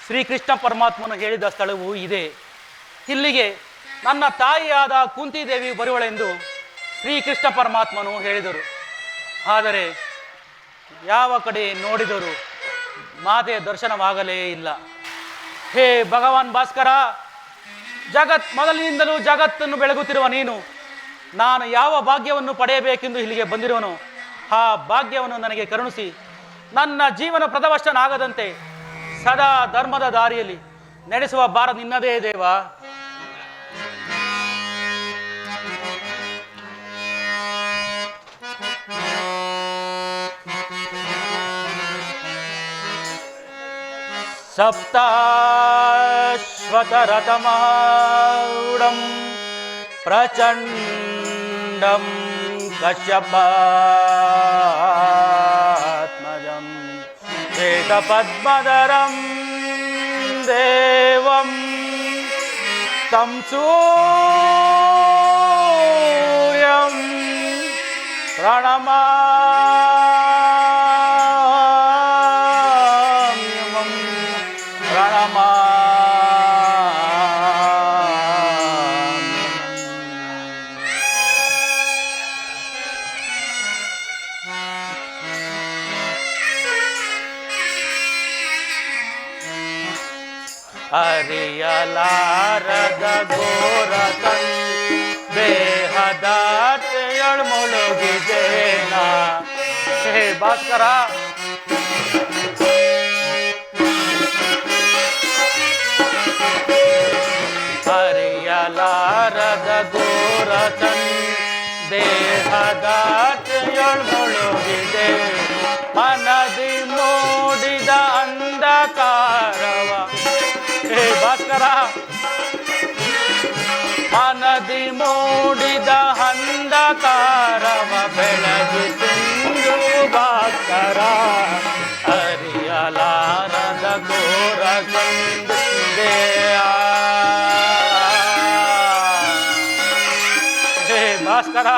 ಶ್ರೀಕೃಷ್ಣ ಪರಮಾತ್ಮನು ಹೇಳಿದ ಸ್ಥಳವು ಇದೆ. ಇಲ್ಲಿಗೆ ನನ್ನ ತಾಯಿಯಾದ ಕುಂತಿದೇವಿ ಬರುವಳೆಂದು ಶ್ರೀಕೃಷ್ಣ ಪರಮಾತ್ಮನು ಹೇಳಿದರು. ಆದರೆ ಯಾವ ಕಡೆ ನೋಡಿದರೂ ಮಾತೆಯ ದರ್ಶನವಾಗಲೇ ಇಲ್ಲ. ಹೇ ಭಗವಾನ್ ಭಾಸ್ಕರ, ಮೊದಲಿನಿಂದಲೂ ಜಗತ್ತನ್ನು ಬೆಳಗುತ್ತಿರುವ ನೀನು, ನಾನು ಯಾವ ಭಾಗ್ಯವನ್ನು ಪಡೆಯಬೇಕೆಂದು ಇಲ್ಲಿಗೆ ಬಂದಿರುವನು, ಆ ಭಾಗ್ಯವನ್ನು ನನಗೆ ಕರುಣಿಸಿ ನನ್ನ ಜೀವನ ಪ್ರದವಷ್ಟನಾಗದಂತೆ ಸದಾ ಧರ್ಮದ ದಾರಿಯಲ್ಲಿ ನಡೆಸುವ ಭಾರ ನಿನ್ನದೇ ದೇವ. ಸಪ್ತಾಶ್ವತರಥಮಾರೂಢಂ ಪ್ರಚಂಡಂ ಕಶ್ಯಪಾತ್ಮಜಂ ಶ್ವೇತಪದ್ಮಧರಂ ದೇವಂ तं ಸೂರ್ಯಂ ಪ್ರಣಮಾಮ್ಯಹಂ ಅರಿಯಲಾರದ ಘೋರತನ್ ದೇಹದಾಟೆಯೊಳ್ ಮುಳುಗಿದೇನ. ಹೇ ಭಾಸ್ಕರ, ಅರಿಯಲಾರದ ಘೋರತನ್ ದೇಹದಾಟೆಯೊಳ್ ಮುಳುಗಿದೆ, ಮನದಿ ಮೂಡಿದ ಅಂಧಕಾರವ. ಹೇ ಭಾಸ್ಕರ, ಮನದಿ ಮೂಡಿದ ಅಂಧಕಾರವ ಬೆಳಗಿಸಿಂದು ಭಾಸ್ಕರ. ಅರಿಯಲಾರದ ಘೋರ ಸಂದೇಹ. ಹೇ ಭಾಸ್ಕರ,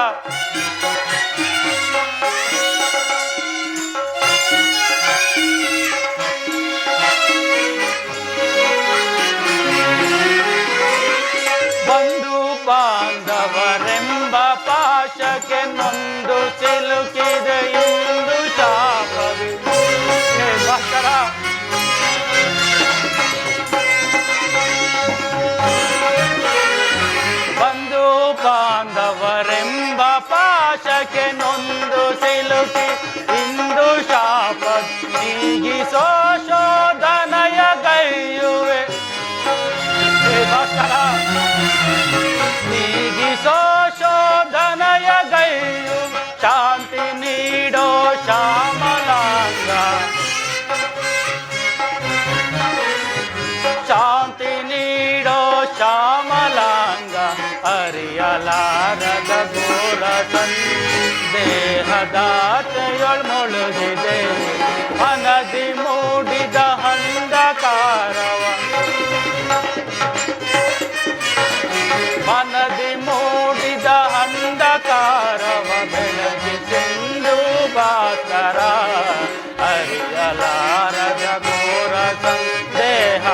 ಬಾಂಧವರೆಂಬ ಪಾಶಕ್ಕೆ ನೊಂದು ಸಿಲುಕಿದೆ ಇಂದು ಶಾಪವಿದೆ. ಹೇ ಭಾಸ್ಕರ, ಬಂಧು ಬಾಂಧವರೆಂಬ ಪಾಶಕ್ಕೆ ನೊಂದು ಸಿಲುಕಿ ಇಂದು ಶಾಪ ನೀಗಿಸೋ ಶೋಧನಯ ಗೈಯುವೆ. ಹೇ ಭಾಸ್ಕರ, ನೀಗಿಸೋ ಶೋಧನಯ ಗೈಯು ಶಾಂತಿ ನೀಡೋ ಶ್ಯಾಮಲಾಂಗ. ಶಾಂತಿ ನೀಡೋ ಶ್ಯಾಮಲಾಂಗ. ಅರಿಯಲಾರದ ಘೋರ ಸಂದೇಹದಾಟೆಯೊಳ್ ಮುಳುಗಿದೆ, ಮನದಿ ಮೂಡಿದ ಅಂಧಕಾರವ. ಮನದಿ ಮೂಡಿದ ಅಂಧಕಾರವ ಬೆಳಗಿಸೆಂದು ಭಾಸ್ಕರ. ಅರಿಯಲಾರದ ಘೋರ ಸಂದೇಹ.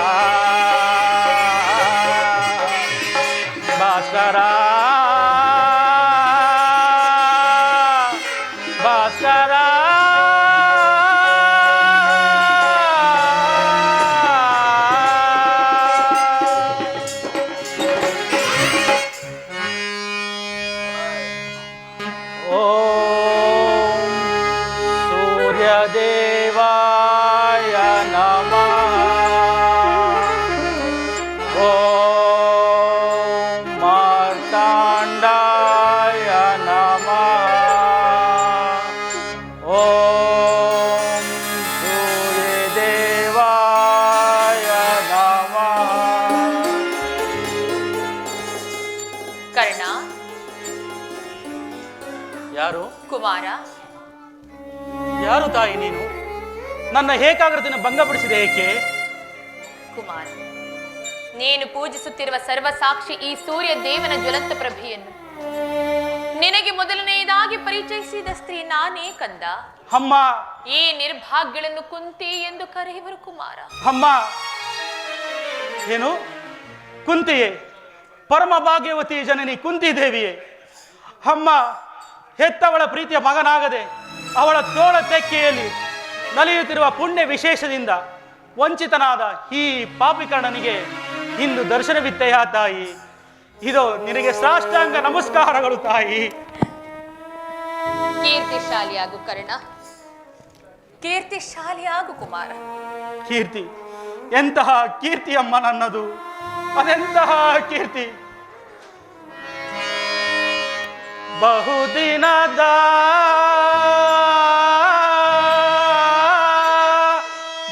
ಭಾಸ್ಕರ, ಭಾಸ್ಕರ, ಕುಮಾರ, ಯಾರು ತಾಯಿ ನೀನು? ನನ್ನ ಏಕಾಗ್ರತೆಯನ್ನು ಭಂಗಪಡಿಸಿದೆ ಏಕೆ? ಕುಮಾರ, ನೀನು ಪೂಜಿಸುತ್ತಿರುವ ಸರ್ವಸಾಕ್ಷಿ ಈ ಸೂರ್ಯ ದೇವನ ಜ್ವಲಂತ ಪ್ರಭೆಯನ್ನು ನಿನಗೆ ಮೊದಲನೆಯದಾಗಿ ಪರಿಚಯಿಸಿದ ಸ್ತ್ರೀ ನಾನೇ ಕಂದ. ಅಮ್ಮ, ಈ ನಿರ್ಭಾಗ್ಯಗಳನ್ನು ಕುಂತಿ ಎಂದು ಕರೆಯುವರು ಕುಮಾರ. ಅಮ್ಮ, ಏನು ಕುಂತಿಯೇ? ಪರಮ ಭಾಗ್ಯವತಿ ಜನನಿ ಕುಂತಿ ದೇವಿಯೇ? ಅಮ್ಮ, ಹೆತ್ತವಳ ಪ್ರೀತಿಯ ಮಗನಾಗದೆ ಅವಳ ತೋಳ ತೆಕ್ಕೆಯಲ್ಲಿ ನಲಿಯುತ್ತಿರುವ ಪುಣ್ಯ ವಿಶೇಷದಿಂದ ವಂಚಿತನಾದ ಈ ಪಾಪಿಕರ್ಣನಿಗೆ ಇಂದು ದರ್ಶನವಿತ್ತೆಯಾ ತಾಯಿ? ಇದು ನಿನಗೆ ಸಾಷ್ಟಾಂಗ ನಮಸ್ಕಾರಗಳು ತಾಯಿ. ಕೀರ್ತಿಶಾಲಿಯಾಗು ಕರ್ಣ, ಕೀರ್ತಿಶಾಲಿಯಾಗು ಕುಮಾರ. ಕೀರ್ತಿ? ಎಂತಹ ಕೀರ್ತಿ ಅಮ್ಮ ನನ್ನದು? ಅದೆಂತಹ ಕೀರ್ತಿ? ಬಹುದಿನದ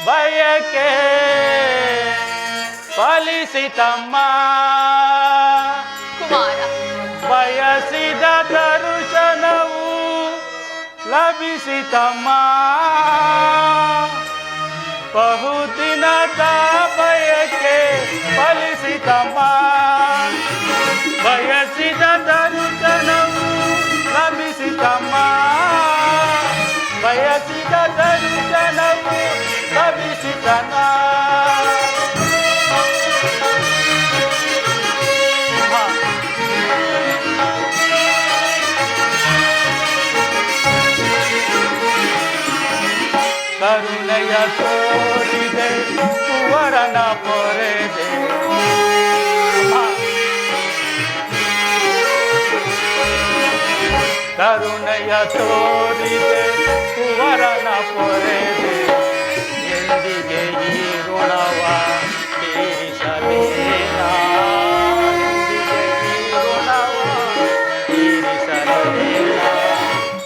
ಬಯಕೆ ಫಲಿಸಿತಮ್ಮ, ಕುಮಾರ. ಬಯಸಿದ ದರ್ಶನವು ಲಭಿಸಿತಮ್ಮ. ಬಹುದಿನದ ಬಯಕೆ ಫಲಿಸಿತಮ್ಮ, ಬಯಸಿದ ದರ್ಶನವು ಲಭಿಸಿತಮ್ಮ. ಬಯಸಿದ ದರ್ಶನವು ಲಭಿಸಿತಮ್ಮ. ಕರುಣೆಯ ತೋರಿದೆ ಕುವರನ ಪೊರೆದೆ, ಕರುಣೆಯ ತೋರಿದೆ ಕುವರನ ಪೊರೆದೆ. ಎಂದಿಗೆ ಈ ಋಣವ ತೀರಿಸಲೇನ, ಎಂದಿಗೆ ಈ ಋಣವ ತೀರಿಸಲೇನ.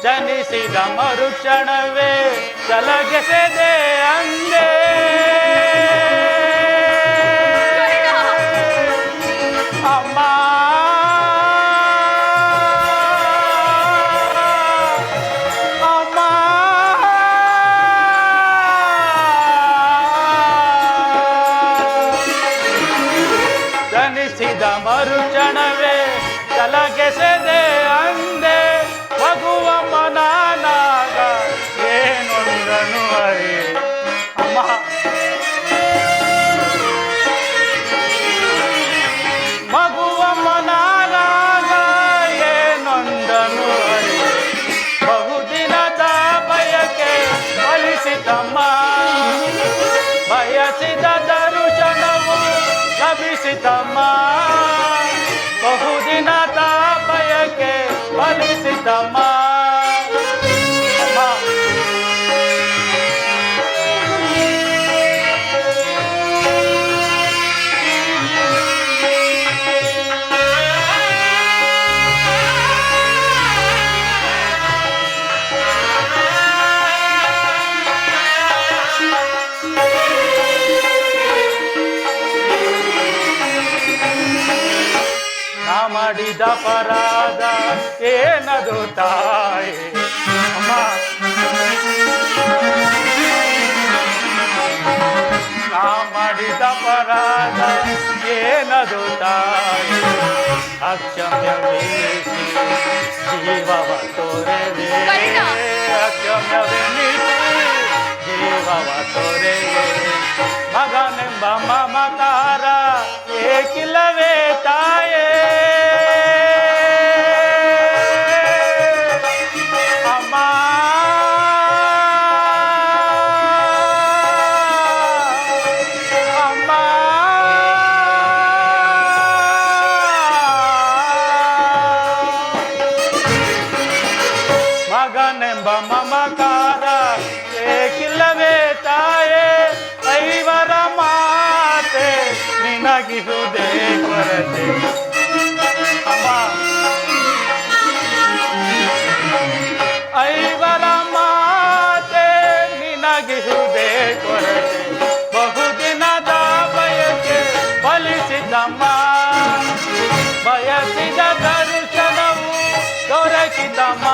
ಜನಿಸಿದ ಮರುಕ್ಷಣವೇ ಚಲಗೆಸೆದೆ ಅಂದೆ, ಅಮ್ಮ. ಅಮ್ಮ, ಜನಿಸಿದ ಮರುಕ್ಷಣವೇ ಚಲಗೆಸೆದೆ ಅಂದೆ. ಮಗುವಮ್ಮ ನಾನಾಗ ಏನೊಂದನು ಅರೆ. ಅಮ್ಮ, ಮಗುವಮ್ಮ ನಾನಾಗ ಏನೊಂದನು ಅರೆ. ಬಹುದಿನದ ಬಯಕೆ ಫಲಿಸಿತಮ್ಮ, ಬಯಸಿದ ದರ್ಶನವು ಲಭಿಸಿತಮ್ಮ. ಬಹುದಿನದ ಬಯಕೆ ಫಲಿಸಿತಮ್ಮ. ಮಾಡಿದ ಪರಾಧ ಏನದು ತಾಯಿ? ಅಮ್ಮ, ನಾ ಮಾಡಿದ ಪರಾಧ ಏನದು ತಾಯಿ? ಅಕ್ಷಮ್ಯವೆನಿಸಿ ಜೀವವ ತೊರೆವೆ, ಅಕ್ಷಮ್ಯವೆನಿಸಿ ಜೀವವ ತೊರೆವೆ. ಮಗನೆಂಬ ಮಮಕಾರ ಏಕಿಲ್ಲವೇ ತಾಯೇ? ಅಮ್ಮ, ಅಮ್ಮ, ಮಗನೆಂಬ ಮಮಕಾರ ಏಕಿಲ್ಲವೇ ತಾಯೇ? ಐವರ ಮಾತೆ ನಿನಗಿರುವುದೇ ಕೊರತೆ. ಅಮ್ಮ, ಐವರ ಮಾತೆ ನಿನಗಿರುವುದೇ ಕೊರತೆ. ಬಹುದಿನದ ಬಯಕೆ ಫಲಿಸಿತಮ್ಮ, ಬಯಸಿದ ದರ್ಶನವು ದೊರಕಿತಮ್ಮ.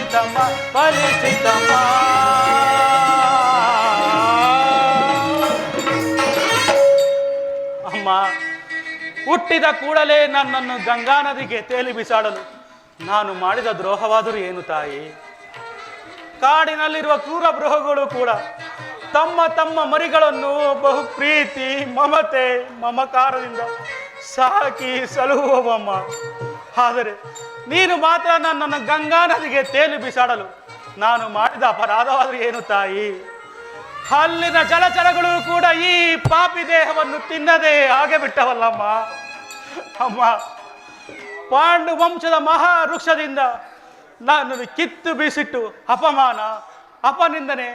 ಫಲಿಸಿತಮ್ಮ ಫಲಿಸಿತಮ್ಮ. ಅಮ್ಮ, ಹುಟ್ಟಿದ ಕೂಡಲೇ ನನ್ನನ್ನು ಗಂಗಾ ನದಿಗೆ ತೇಲಿ ಬಿಸಾಡಲು ನಾನು ಮಾಡಿದ ದ್ರೋಹವಾದರೂ ಏನು ತಾಯಿ? ಕಾಡಿನಲ್ಲಿರುವ ಕ್ರೂರ ಮೃಗಗಳು ಕೂಡ ತಮ್ಮ ತಮ್ಮ ಮರಿಗಳನ್ನು ಬಹು ಪ್ರೀತಿ ಮಮತೆ ಮಮಕಾರದಿಂದ ಸಾಕಿ ಸಲಹುವಮ್ಮ. ಆದರೆ ನೀನು ಮಾತ್ರ ನನ್ನನ್ನು ಗಂಗಾ ನದಿಗೆ ತೇಲಿ ಬಿಸಾಡಲು ನಾನು ಮಾಡಿದ ಅಪರಾಧವಾದರೂ ಏನು ತಾಯಿ? ಅಲ್ಲಿನ ಜಲಚರಗಳು ಕೂಡ ಈ ಪಾಪಿ ದೇಹವನ್ನು ತಿನ್ನದೆ ಹಾಗೆ ಬಿಟ್ಟವಲ್ಲಮ್ಮ. ಅಮ್ಮ, ಪಾಂಡು ವಂಶದ ಮಹಾವೃಕ್ಷದಿಂದ ನನ್ನನ್ನು ಕಿತ್ತು ಬೀಸಿಟ್ಟು ಅಪಮಾನ ಅಪನಿಂದನೆ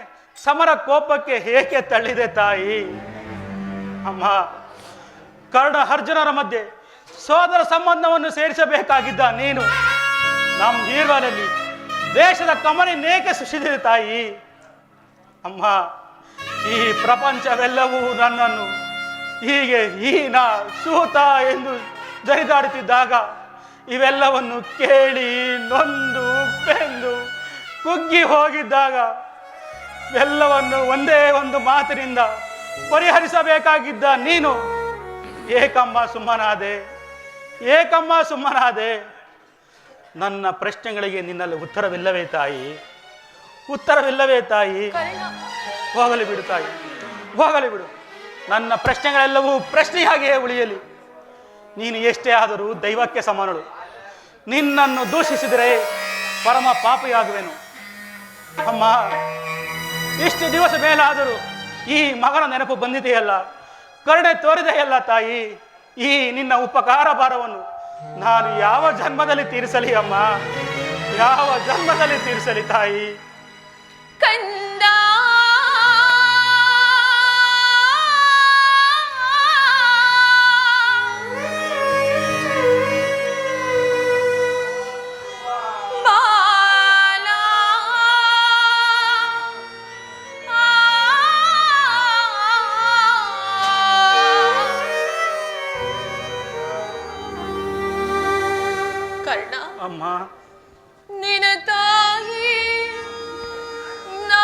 ಸಮರ ಕೋಪಕ್ಕೆ ಏಕೆ ತಳ್ಳಿದೆ ತಾಯಿ? ಅಮ್ಮ, ಕರ್ಣ ಅರ್ಜುನರ ಮಧ್ಯೆ ಸೋದರ ಸಂಬಂಧವನ್ನು ಸೇರಿಸಬೇಕಾಗಿದ್ದ ನೀನು ನಮ್ಮ ಜೀವನದಲ್ಲಿ ದೇಶದ ಕಮಲನ್ನೇಕೆ ಸೃಷ್ಟಿಸಿದೆ ತಾಯಿ? ಅಮ್ಮ, ಈ ಪ್ರಪಂಚವೆಲ್ಲವೂ ನನ್ನನ್ನು ಹೀಗೆ ಹೀನ ಸೂತ ಎಂದು ಜರಿದಾಡುತ್ತಿದ್ದಾಗ ಇವೆಲ್ಲವನ್ನು ಕೇಳಿ ನೊಂದು ಬೆಂದು ಕುಗ್ಗಿ ಹೋಗಿದ್ದಾಗ ಎಲ್ಲವನ್ನು ಒಂದೇ ಒಂದು ಮಾತಿನಿಂದ ಪರಿಹರಿಸಬೇಕಾಗಿದ್ದ ನೀನು ಏಕಮ್ಮ ಸುಮ್ಮನಾದೆ, ಏಕಮ್ಮ ಸುಮ್ಮನಾದೆ. ನನ್ನ ಪ್ರಶ್ನೆಗಳಿಗೆ ನಿನ್ನಲ್ಲಿ ಉತ್ತರವಿಲ್ಲವೇ ತಾಯಿ? ಉತ್ತರವಿಲ್ಲವೇ ತಾಯಿ? ಹೋಗಲಿ ಬಿಡು ತಾಯಿ, ಹೋಗಲಿ ಬಿಡು. ನನ್ನ ಪ್ರಶ್ನೆಗಳೆಲ್ಲವೂ ಪ್ರಶ್ನೆಯಾಗಿಯೇ ಉಳಿಯಲಿ. ನೀನು ಎಷ್ಟೇ ಆದರೂ ದೈವಕ್ಕೆ ಸಮಾನಳು. ನಿನ್ನನ್ನು ದೂಷಿಸಿದರೆ ಪರಮ ಪಾಪಿಯಾಗುವೆನು. ಅಮ್ಮ, ಇಷ್ಟು ದಿವಸ ಮೇಲಾದರೂ ಈ ಮಗನ ನೆನಪು ಬಂದಿದೆಯಲ್ಲ, ಕರುಣೆ ತೋರಿದೆಯಲ್ಲ ತಾಯಿ. ಈ ನಿನ್ನ ಉಪಕಾರ ಭಾರವನ್ನು ನಾನು ಯಾವ ಜನ್ಮದಲ್ಲಿ ತೀರಿಸಲಿ ಅಮ್ಮ? ಯಾವ ಜನ್ಮದಲ್ಲಿ ತೀರಿಸಲಿ ತಾಯಿ? ಕಂದ ಅಮ್ಮ, ನಿನ್ನ ತಾಯಿ ನಾ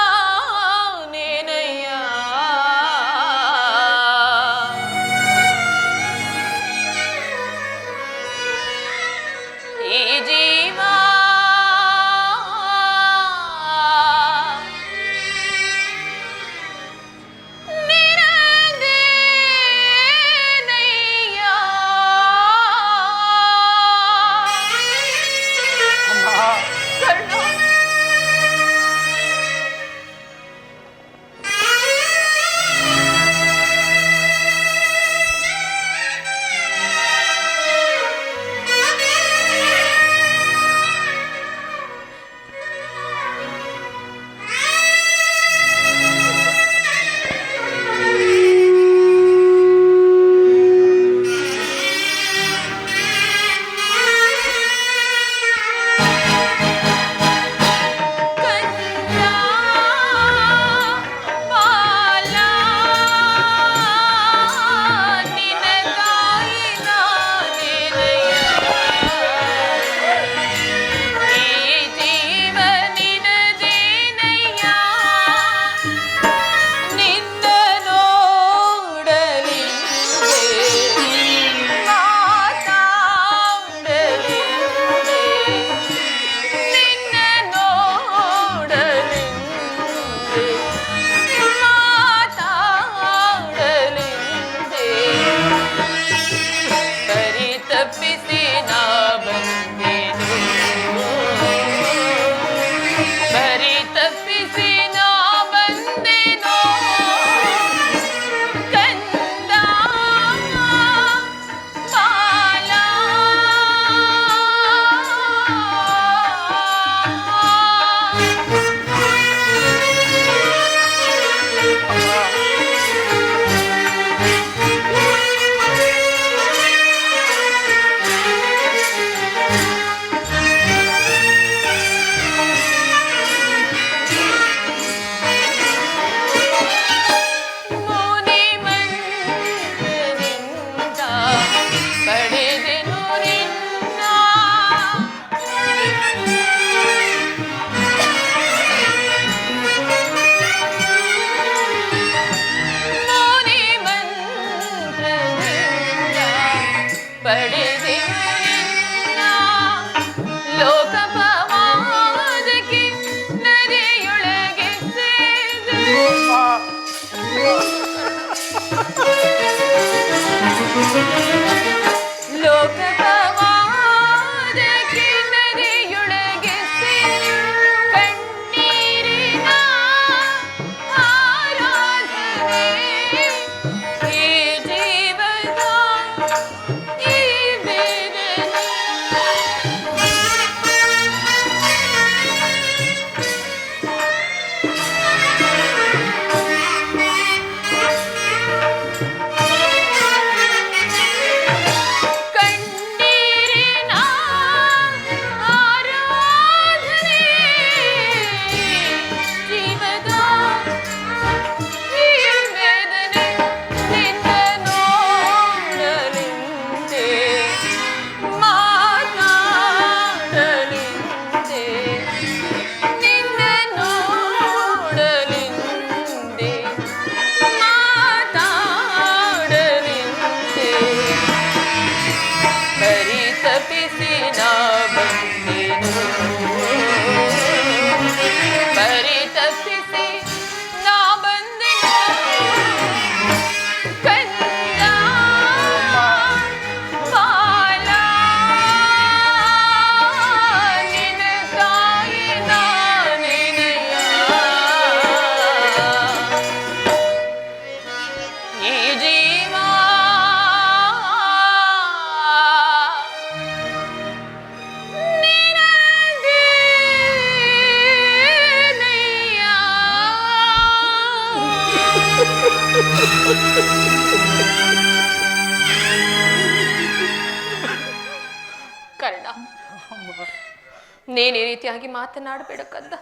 ನೀನೇ ರೀತಿಯಾಗಿ ಮಾತನಾಡಬೇಡ ಕಂದ.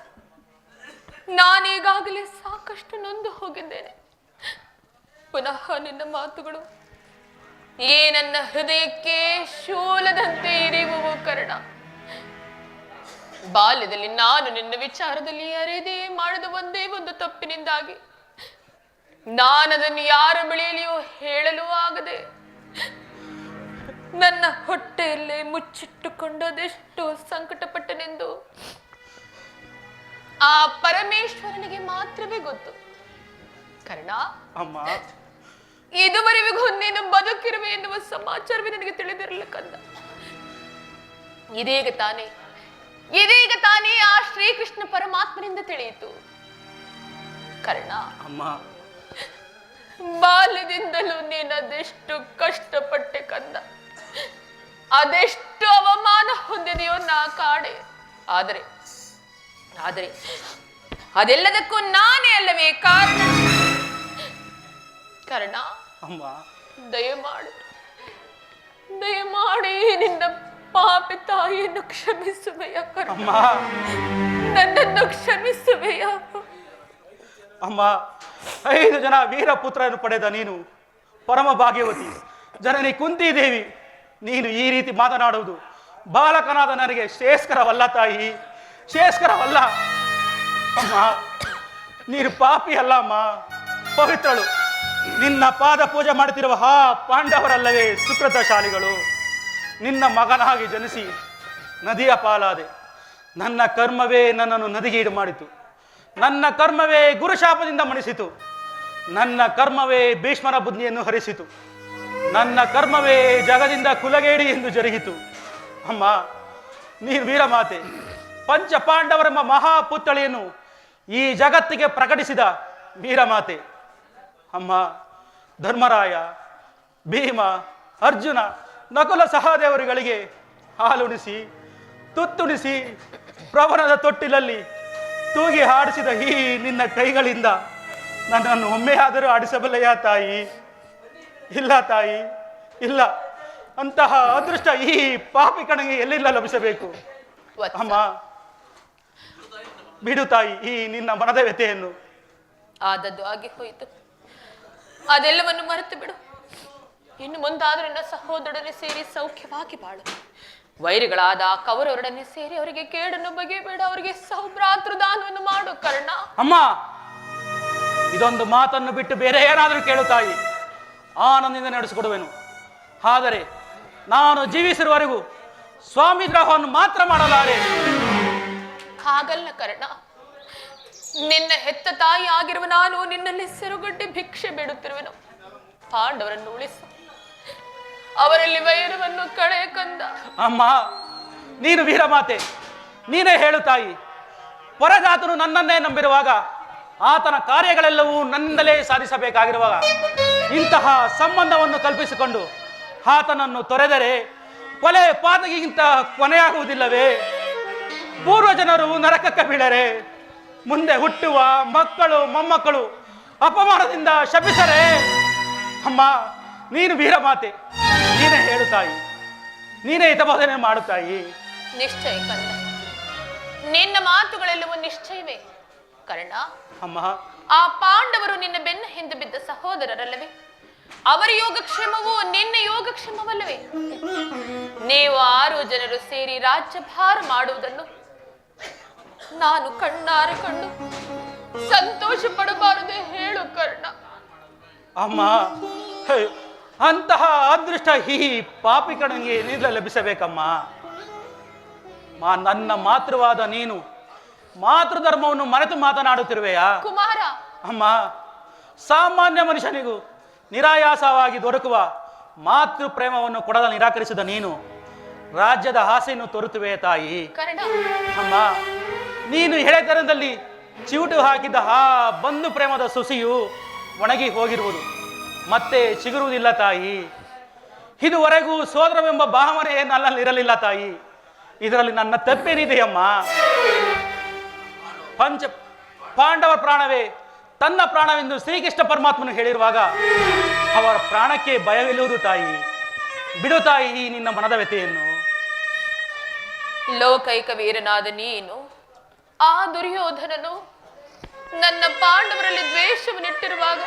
ನಾನೀಗಾಗಲೇ ಸಾಕಷ್ಟು ನೊಂದು ಹೋಗಿದ್ದೇನೆ. ಪುನಃ ನಿನ್ನ ಮಾತುಗಳು ನನ್ನ ಹೃದಯಕ್ಕೆ ಶೂಲದಂತೆ ಇರಿಯುವು ಕರ್ಣ. ಬಾಲ್ಯದಲ್ಲಿ ನಾನು ನಿನ್ನ ವಿಚಾರದಲ್ಲಿ ಅರೆದೇ ಮಾಡಿದ ಒಂದೇ ಒಂದು ತಪ್ಪಿನಿಂದಾಗಿ ನಾನದನ್ನು ಯಾರ ಬಳಿಯಲ್ಲಿಯೂ ಹೇಳಲು ಆಗದೆ ನನ್ನ ಹೊಟ್ಟೆಯಲ್ಲೇ ಮುಚ್ಚಿಟ್ಟುಕೊಂಡದೆಷ್ಟು ಸಂಕಟಪಟ್ಟನೆಂದು ಆ ಪರಮೇಶ್ವರನಿಗೆ ಮಾತ್ರವೇ ಗೊತ್ತು. ಕರ್ಣ, ಅಮ್ಮ, ಇದುವರೆಗೂ ನೀನು ಬದುಕಿರುವೆ ಎನ್ನುವ ಸಮಾಚಾರವೇ ನನಗೆ ತಿಳಿದಿರಲಿಲ್ಲ ಕಂದ. ಇದೀಗ ತಾನೇ ಆ ಶ್ರೀಕೃಷ್ಣ ಪರಮಾತ್ಮನಿಂದ ತಿಳಿಯಿತು. ಕರ್ಣ, ಅಮ್ಮ, ಬಾಲ್ಯದಿಂದಲೂ ನೀನದೆಷ್ಟು ಕಷ್ಟಪಟ್ಟೆ ಕಂದ, ಅದೆಷ್ಟು ಅವಮಾನ ಹೊಂದಿದೆಯೋ ನಾ ಕಾಣೆ. ಆದರೆ ಅದೆಲ್ಲದಕ್ಕೂ ನಾನೇ ಅಲ್ಲವೇ ಕಾರಣ. ಕರ್ಣ, ಅಮ್ಮ, ದಯಮಾಡಿ ನಿನ್ನ ಪಾಪಿ ತಾಯಿಯನ್ನು ಕ್ಷಮಿಸುವೆಯ ಕರ್ಣ. ನನ್ನನ್ನು ಕ್ಷಮಿಸುವೆಯ. ಅಮ್ಮ, 5 ಜನ ವೀರಪುತ್ರರನ್ನು ಪಡೆದ ನೀನು ಪರಮ ಭಾಗ್ಯವತಿ ಜನನಿ ಕುಂತಿ ದೇವಿ. ನೀನು ಈ ರೀತಿ ಮಾತನಾಡುವುದು ಬಾಲಕನಾದ ನನಗೆ ಶ್ರೇಷ್ಕರವಲ್ಲ ತಾಯಿ, ಶ್ರೇಷ್ಕರವಲ್ಲ. ಅಮ್ಮ, ನೀನು ಪಾಪಿ ಅಲ್ಲ ಅಮ್ಮ, ಪವಿತ್ರಳು. ನಿನ್ನ ಪಾದ ಪೂಜೆ ಮಾಡುತ್ತಿರುವ ಪಾಂಡವರಲ್ಲವೇ ಸುಕೃತಶಾಲಿಗಳು. ನಿನ್ನ ಮಗನಾಗಿ ಜನಿಸಿ ನದಿಯ ಪಾಲಾದೆ. ನನ್ನ ಕರ್ಮವೇ ನನ್ನನ್ನು ನದಿಗೆ ಈಡು ಮಾಡಿತು. ನನ್ನ ಕರ್ಮವೇ ಗುರುಶಾಪದಿಂದ ಮಣಿಸಿತು. ನನ್ನ ಕರ್ಮವೇ ಭೀಷ್ಮರ ಬುದ್ಧಿಯನ್ನು ಹರಿಸಿತು. ನನ್ನ ಕರ್ಮವೇ ಜಗದಿಂದ ಕುಲಗೇಡಿ ಎಂದು ಜರುಗಿತು. ಅಮ್ಮ, ನೀನು ವೀರಮಾತೆ, ಪಂಚ ಪಾಂಡವರೆಂಬ ಮಹಾಪುತ್ಥಳಿಯನ್ನು ಈ ಜಗತ್ತಿಗೆ ಪ್ರಕಟಿಸಿದ ವೀರಮಾತೆ. ಅಮ್ಮ, ಧರ್ಮರಾಯ, ಭೀಮ, ಅರ್ಜುನ, ನಕುಲ ಸಹದೇವರುಗಳಿಗೆ ಹಾಲುಣಿಸಿ ತುತ್ತುಣಿಸಿ ಪ್ರವಣದ ತೊಟ್ಟಿಲಲ್ಲಿ ತೂಗಿ ಹಾಡಿಸಿದ ಈ ನಿನ್ನ ಕೈಗಳಿಂದ ನನ್ನನ್ನು ಒಮ್ಮೆಯಾದರೂ ಆಡಿಸಬಲ್ಲೆಯಾ ತಾಯಿ? ಇಲ್ಲ ತಾಯಿ, ಇಲ್ಲ. ಅಂತಹ ಅದೃಷ್ಟ ಈ ಪಾಪಿ ಕಣಿಗೆ ಎಲ್ಲಿಂದ ಲಭಿಸಬೇಕು? ಅಮ್ಮ, ಬಿಡು ತಾಯಿ ಈ ನಿನ್ನ ಮನದ ವ್ಯಥೆಯನ್ನು. ಆದದ್ದು ಆಗಿ ಹೋಯಿತು, ಅದೆಲ್ಲವನ್ನು ಮರೆತು ಬಿಡು. ಇನ್ನು ಮುಂದಾದರೂ ನಿನ್ನ ಸಹೋದರರೊಡನೆ ಸೇರಿ ಸೌಖ್ಯವಾಗಿ ಬಾಳು. ವೈರಿಗಳಾದ ಕೌರವರೊಡನೆ ಸೇರಿ ಅವರಿಗೆ ಕೇಡನ್ನು ಬಗೆಬೇಡ, ಅವರಿಗೆ ಸೌಭ್ರಾತೃದಾನವನ್ನು ಮಾಡು ಕರ್ಣ. ಅಮ್ಮ, ಇದೊಂದು ಮಾತನ್ನು ಬಿಟ್ಟು ಬೇರೆ ಏನಾದರೂ ಕೇಳು ತಾಯಿ, ಆನಂದದಿಂದ ನಡೆಸಿಕೊಡುವೆನು. ಆದರೆ ನಾನು ಜೀವಿಸಿರುವವರೆಗೂ ಸ್ವಾಮಿ ದ್ರೋಹವನ್ನು ಮಾತ್ರ ಮಾಡಲಾರೆ. ಹಾಗಲ್ಲ ಕರ್ಣ, ನಿನ್ನ ಹೆತ್ತ ತಾಯಿ ಆಗಿರುವ ನಾನು ನಿನ್ನಲ್ಲಿ ಸೆರುಗಡ್ಡೆ ಭಿಕ್ಷೆ ಬೇಡುತ್ತಿರುವೆನು. ಪಾಂಡವರನ್ನು ಉಳಿಸು, ಅವರಲ್ಲಿ ವೈರವನ್ನು ಕಳೆ ಕಂದ. ಅಮ್ಮ, ನೀನು ವೀರಮಾತೆ, ನೀನೇ ಹೇಳು ತಾಯಿ. ಪರಜಾತನು ನನ್ನನ್ನೇ ನಂಬಿರುವಾಗ, ಆತನ ಕಾರ್ಯಗಳೆಲ್ಲವೂ ನನ್ನಿಂದಲೇ ಸಾಧಿಸಬೇಕಾಗಿರುವಾಗ ಇಂತಹ ಸಂಬಂಧವನ್ನು ಕಲ್ಪಿಸಿಕೊಂಡು ಆತನನ್ನು ತೊರೆದರೆ ಕೊಲೆ ಪಾತಕಿಗಿಂತ ಕೊನೆಯಾಗುವುದಿಲ್ಲವೇ? ಪೂರ್ವಜನರು ನರಕಕ್ಕೆ ಬೀಳರೆ ಮುಂದೆ ಹುಟ್ಟುವ ಮಕ್ಕಳು ಮೊಮ್ಮಕ್ಕಳು ಅಪಮಾನದಿಂದ ಶಪಿಸರೆ? ಅಮ್ಮ, ನೀನು ವೀರಮಾತೆ, ನೀನೇ ಹೇಳು ತಾಯಿ, ನೀನೇ ಹಿತಬೋಧನೆ ಮಾಡು ತಾಯಿ. ನಿಶ್ಚಯ ಕಂದ, ನಿನ್ನ ಮಾತುಗಳೆಲ್ಲವೂ ನಿಶ್ಚಯವೇ ಕರ್ಣ. ಅಮ್ಮ, ಆ ಪಾಂಡವರು ನಿನ್ನ ಬೆನ್ನ ಹಿಂದೆ ಬಿದ್ದ ಸಹೋದರರಲ್ಲವೇ? ಅವರ ಯೋಗಕ್ಷೇಮವು ನಿನ್ನ ಯೋಗಕ್ಷೇಮವಲ್ಲವೇ? ನೀವು 6 ಜನರು ಸೇರಿ ರಾಜ್ಯಭಾರ ಮಾಡುವುದನ್ನು ನಾನು ಕಣ್ಣಾರೆ ಕಂಡು ಸಂತೋಷ ಪಡಬಾರದೆ ಹೇಳು ಕರ್ಣ. ಅಮ್ಮ, ಅಂತಹ ಅದೃಷ್ಟ ಈ ಪಾಪಿ ಕಣಿಗೆ ಏನಿಲ್ಲ ಲಭಿಸಬೇಕಮ್ಮ. ನನ್ನ ಮಾತೃವಾದ ನೀನು ಮಾತೃಧರ್ಮವನ್ನು ಮರೆತು ಮಾತನಾಡುತ್ತಿರುವೆಯಾ? ಕುಮಾರ, ಅಮ್ಮ, ಸಾಮಾನ್ಯ ಮನುಷ್ಯನಿಗೂ ನಿರಾಯಾಸವಾಗಿ ದೊರಕುವ ಮಾತೃ ಪ್ರೇಮವನ್ನು ಕೊಡಲು ನಿರಾಕರಿಸಿದ ನೀನು ರಾಜ್ಯದ ಆಸೆಯನ್ನು ತೋರುತ್ತುವೆ ತಾಯಿ. ಅಮ್ಮ, ನೀನು ಎಳೆತನದಲ್ಲಿ ಚಿವುಟು ಹಾಕಿದ ಆ ಬಂಧು ಪ್ರೇಮದ ಸುಸಿಯು ಒಣಗಿ ಹೋಗಿರುವುದು, ಮತ್ತೆ ಚಿಗುರುವುದಿಲ್ಲ ತಾಯಿ. ಇದುವರೆಗೂ ಸೋದರವೆಂಬ ಭಾವನೆ ನನ್ನಲ್ಲಿರಲಿಲ್ಲ ತಾಯಿ. ಇದರಲ್ಲಿ ನನ್ನ ತಪ್ಪೇನಿದೆಯಮ್ಮ? ಪಂಚ ಪಾಂಡವರ ಪ್ರಾಣವೇ ತನ್ನ ಪ್ರಾಣವೆಂದು ಶ್ರೀಕೃಷ್ಣ ಪರಮಾತ್ಮನು ಹೇಳಿರುವಾಗ ಅವರ ಪ್ರಾಣಕ್ಕೆ ಭಯವಿಲ್ಲುವುದು ತಾಯಿ. ಬಿಡು ತಾಯಿ ಈ ನಿನ್ನ ಮನದ ವ್ಯಥೆಯನ್ನು. ಲೋಕೈಕ ವೀರನಾದ ನೀನು ಆ ದುರ್ಯೋಧನನು ನನ್ನ ಪಾಂಡವರಲ್ಲಿ ದ್ವೇಷವನ್ನಿಟ್ಟಿರುವಾಗ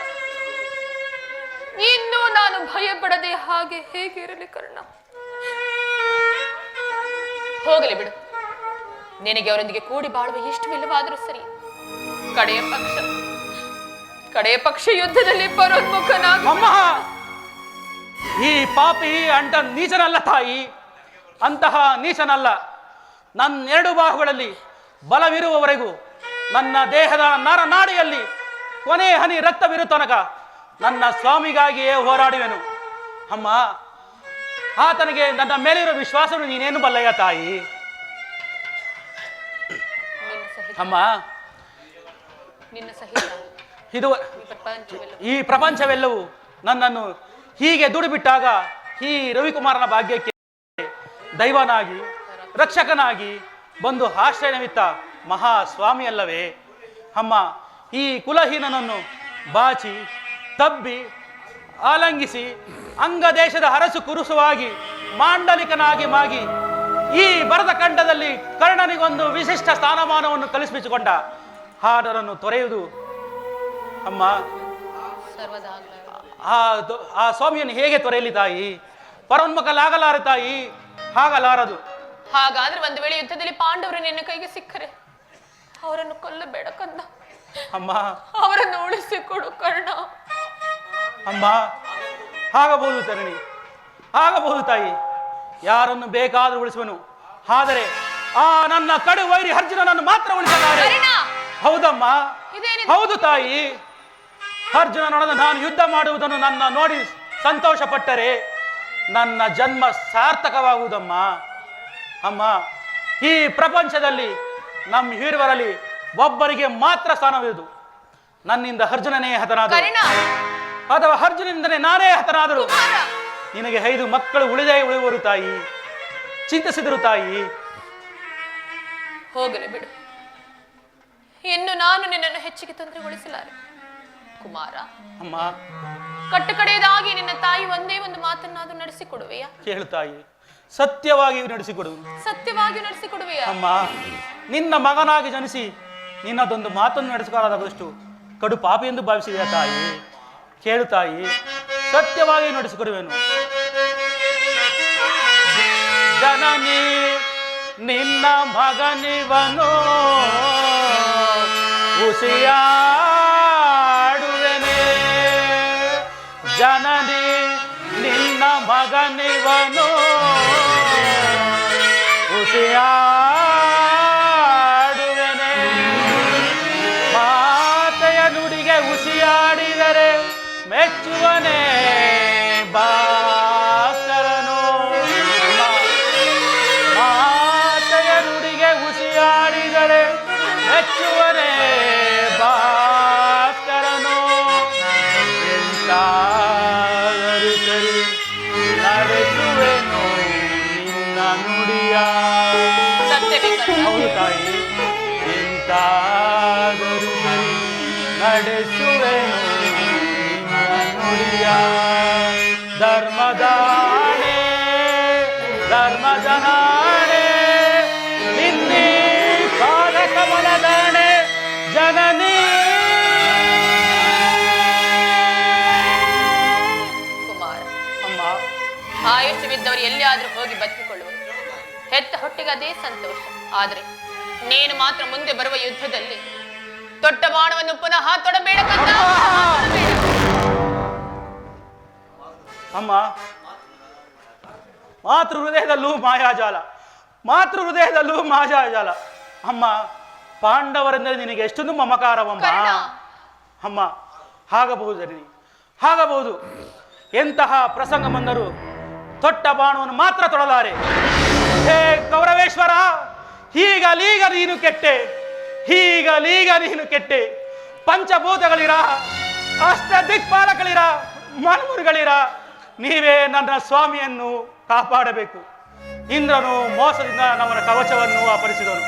ಇನ್ನೂ ನಾನು ಭಯ ಪಡದೆ ಹಾಗೆ ಹೇಗೆ ಇರಲಿ ಕರ್ಣ? ಹೋಗಲಿ ಬಿಡು, ನಿನಗೆ ಅವರೊಂದಿಗೆ ಕೂಡಿ ಬಾಳುವ ಇಷ್ಟವಿಲ್ಲವಾದರೂ ಸರಿ. ಕಡೆಯ ಪಕ್ಷ ಯುದ್ಧದಲ್ಲಿ ಪರೋನ್ಮುಖನಾಗ. ಈ ಪಾಪಿ ಅಂಟ ನೀಚನಲ್ಲ ತಾಯಿ, ಅಂತಹ ನೀಚನಲ್ಲ. ನನ್ನೆರಡು ಬಾಹುಗಳಲ್ಲಿ ಬಲವಿರುವವರೆಗೂ ನನ್ನ ದೇಹದ ನರನಾಡಿಯಲ್ಲಿ ಕೊನೆ ಹನಿ ರಕ್ತವಿರು ತನಕ ನನ್ನ ಸ್ವಾಮಿಗಾಗಿಯೇ ಹೋರಾಡುವೆನು. ಅಮ್ಮ, ಆತನಿಗೆ ನನ್ನ ಮೇಲಿರೋ ವಿಶ್ವಾಸವನ್ನು ನೀನೇನು ಬಲ್ಲಯ್ಯ ತಾಯಿ. ಅಮ್ಮ, ಇದು ಈ ಪ್ರಪಂಚವೆಲ್ಲವೂ ನನ್ನನ್ನು ಹೀಗೆ ದುಡಿಬಿಟ್ಟಾಗ ಈ ರವಿಕುಮಾರನ ಭಾಗ್ಯಕ್ಕೆ ದೈವನಾಗಿ ರಕ್ಷಕನಾಗಿ ಬಂದು ಆಶ್ರಯವಿತ್ತ ಮಹಾಸ್ವಾಮಿಯಲ್ಲವೇ? ಅಮ್ಮ, ಈ ಕುಲಹೀನನನ್ನು ಬಾಚಿ ತಬ್ಬಿ ಆಲಂಗಿಸಿ ಅಂಗದೇಶದ ಹರಸು ಕುರುಸುವಾಗಿ ಮಾಂಡಲಿಕನಾಗಿ ಮಾಗಿ ಈ ಭರತ ಖಂಡದಲ್ಲಿ ಕರ್ಣನಿಗೊಂದು ವಿಶಿಷ್ಟ ಸ್ಥಾನಮಾನವನ್ನು ಕಲಿಸಿಕೊಂಡ ಹಾಡರನ್ನು ತೊರೆಯುವುದು ಅಮ್ಮ. ಆ ಸ್ವಾಮಿಯನ್ನು ಹೇಗೆ ತೊರೆಯಲಿ ತಾಯಿ? ಪರೋನ್ಮುಖಲಾಗಲಾರೆ ತಾಯಿ, ಹಾಗಲಾರದು. ಹಾಗಾದ್ರೆ ಒಂದು ವೇಳೆ ಯುದ್ಧದಲ್ಲಿ ಪಾಂಡವರು ನಿನ್ನ ಕೈಗೆ ಸಿಕ್ಕರೆ ಅವರನ್ನು ಕೊಲ್ಲಬೇಡ ಕಂದ. ಅಮ್ಮ, ಅವರನ್ನು ಉಳಿಸಿಕೊಡು ಕರ್ಣ. ಅಮ್ಮ, ಆಗಬಹುದು ತರಣಿ, ಆಗಬಹುದು ತಾಯಿ. ಯಾರನ್ನು ಬೇಕಾದ್ರೂ ಉಳಿಸುವನು, ಆದರೆ ಆ ನನ್ನ ಕಡು ವೈರಿ ಅರ್ಜುನನನ್ನು ಮಾತ್ರ ಉಳಿಸಲಾರೆ. ಹೌದಮ್ಮ, ಹೌದು ತಾಯಿ. ಅರ್ಜುನನೊಡನೆ ನಾನು ಯುದ್ಧ ಮಾಡುವುದನ್ನು ನನ್ನ ನೋಡಿ ಸಂತೋಷ ಪಟ್ಟರೆ ನನ್ನ ಜನ್ಮ ಸಾರ್ಥಕವಾಗುವುದಮ್ಮ. ಅಮ್ಮ, ಈ ಪ್ರಪಂಚದಲ್ಲಿ ನಮ್ಮ ಹೀರುವರಲ್ಲಿ ಒಬ್ಬರಿಗೆ ಮಾತ್ರ ಸ್ಥಾನವಿರುವುದು. ನನ್ನಿಂದ ಅರ್ಜುನನೇ ಹತನಾದರು ಅಥವಾ ಅರ್ಜುನನಿಂದಲೇ ನಾನೇ ಹತನಾದರು ನಿನಗೆ 5 ಮಕ್ಕಳು ಉಳಿಯುವರು ತಾಯಿ. ಚಿಂತಿಸಿದರು ತಾಯಿ. ಹೋಗಲಿ ಬಿಡು, ಇನ್ನು ನಾನು ನಿನ್ನನ್ನು ಹೆಚ್ಚಿಗೆ ತೊಂದರೆಗೊಳಿಸಲಾರೆ ಕುಮಾರ. ಅಮ್ಮ, ಕಟ್ಟಕಡೆಯದಾಗಿ ನಿನ್ನ ತಾಯಿ ಒಂದೇ ಒಂದು ಮಾತನ್ನಾದ್ರೂ ನಡೆಸಿಕೊಡುವೆಯಾ? ಕೇಳು ತಾಯಿ, ಸತ್ಯವಾಗಿ ನಡೆಸಿಕೊಡು. ಸತ್ಯವಾಗಿ ನಡೆಸಿಕೊಡುವೆಯಾ? ಅಮ್ಮ, ನಿನ್ನ ಮಗನಾಗಿ ಜನಿಸಿ ನಿನ್ನದೊಂದು ಮಾತನ್ನು ನಡೆಸಿಕೊಳ್ಳಾದಷ್ಟು ಕಡು ಪಾಪಿ ಎಂದು ಭಾವಿಸಿದೆಯಾ ತಾಯಿ? ಕೇಳು ತಾಯಿ, ಸತ್ಯವಾಗಿ ನಡೆಸಿಕೊಡುವೆನು. ಜನನಿ ನಿನ್ನ ಮಗನಿವನು ಉಸಿಯಾಡುವೆನೆ. ಜನನಿ ನಿನ್ನ ಮಗನಿವನು ಉಸಿಯಾಡುವೆನೆ. ಮಾತೆಯ ನುಡಿಗೆ ಉಸಿಯಾಡಿದರೆ ಮೆಚ್ಚುವನೇ ಭಾಸ್ಕರನು. ಮಾತೆಯ ನುಡಿಗೆ ಉಸಿಯಾಡಿದರೆ ಮೆಚ್ಚುವನೇ ಭಾಸ್ಕರನು. ಎಂತಾದರೂ ಸರಿ ನಡೆಸುವೆನು ನಿನ್ನ ನುಡಿಯ. ಹೌದು ತಾಯಿ, ಎಂತಾದರೂ ಸರಿ ನಡೆಸುವೆನು ನಿನ್ನ ನುಡಿಯ. ಧರ್ಮದಾಣೆ ಧರ್ಮಜನಾಣೆ ನಿನ್ನೆ ಕಾಲ ಕಮಲದಾಣೆ ಜನನಿ. ಕುಮಾರ, ಅಮ್ಮ, ಆಯುಷ್ಯವಿದ್ದವರು ಎಲ್ಲಿಯಾದ್ರೂ ಹೋಗಿ ಬದುಕಿಕೊಳ್ಳುವರು. ಹೆತ್ತ ಹೊಟ್ಟಿಗೆ ಅದೇ ಸಂತೋಷ. ಆದ್ರೆ ನೀನು ಮಾತ್ರ ಮುಂದೆ ಬರುವ ಯುದ್ಧದಲ್ಲಿ ತೊಟ್ಟ ಬಾಣವನ್ನು ಪುನಃ ತೊಡಬೇಡ ಕಂದ. ಅಮ್ಮ, ಮಾತೃ ಹೃದಯದಲ್ಲೂ ಮಾಯಾಜಾಲ, ಮಾತೃ ಹೃದಯದಲ್ಲೂ ಮಾಯಾಜಾಲ. ಅಮ್ಮ, ಪಾಂಡವರೆಂದರೆ ನಿನಗೆ ಎಷ್ಟೊಂದು ಮಮಕಾರವಮ್ಮ. ಅಮ್ಮ, ಆಗಬಹುದು, ಆಗಬಹುದು. ಎಂತಹ ಪ್ರಸಂಗ ಬಂದರೂ ತೊಟ್ಟ ಬಾಣವನ್ನು ಮಾತ್ರ ತೊಡಲಾರೆ. ಹೇ ಕೌರವೇಶ್ವರ, ಹೀಗಲೀಗ ನೀನು ಕೆಟ್ಟೆ, ಹೀಗಲೀಗ ನೀನು ಕೆಟ್ಟೆ. ಪಂಚಭೂತಗಳಿರ, ಅಷ್ಟ ದಿಕ್ಪಾಲಕಳಿರ, ಮನ್ಮುರುಗಳಿರ, ನೀವೇ ನನ್ನ ಸ್ವಾಮಿಯನ್ನು ಕಾಪಾಡಬೇಕು. ಇಂದ್ರನು ಮೋಸದಿಂದ ಅವನ ಕವಚವನ್ನು ಅಪಹರಿಸಿದನು.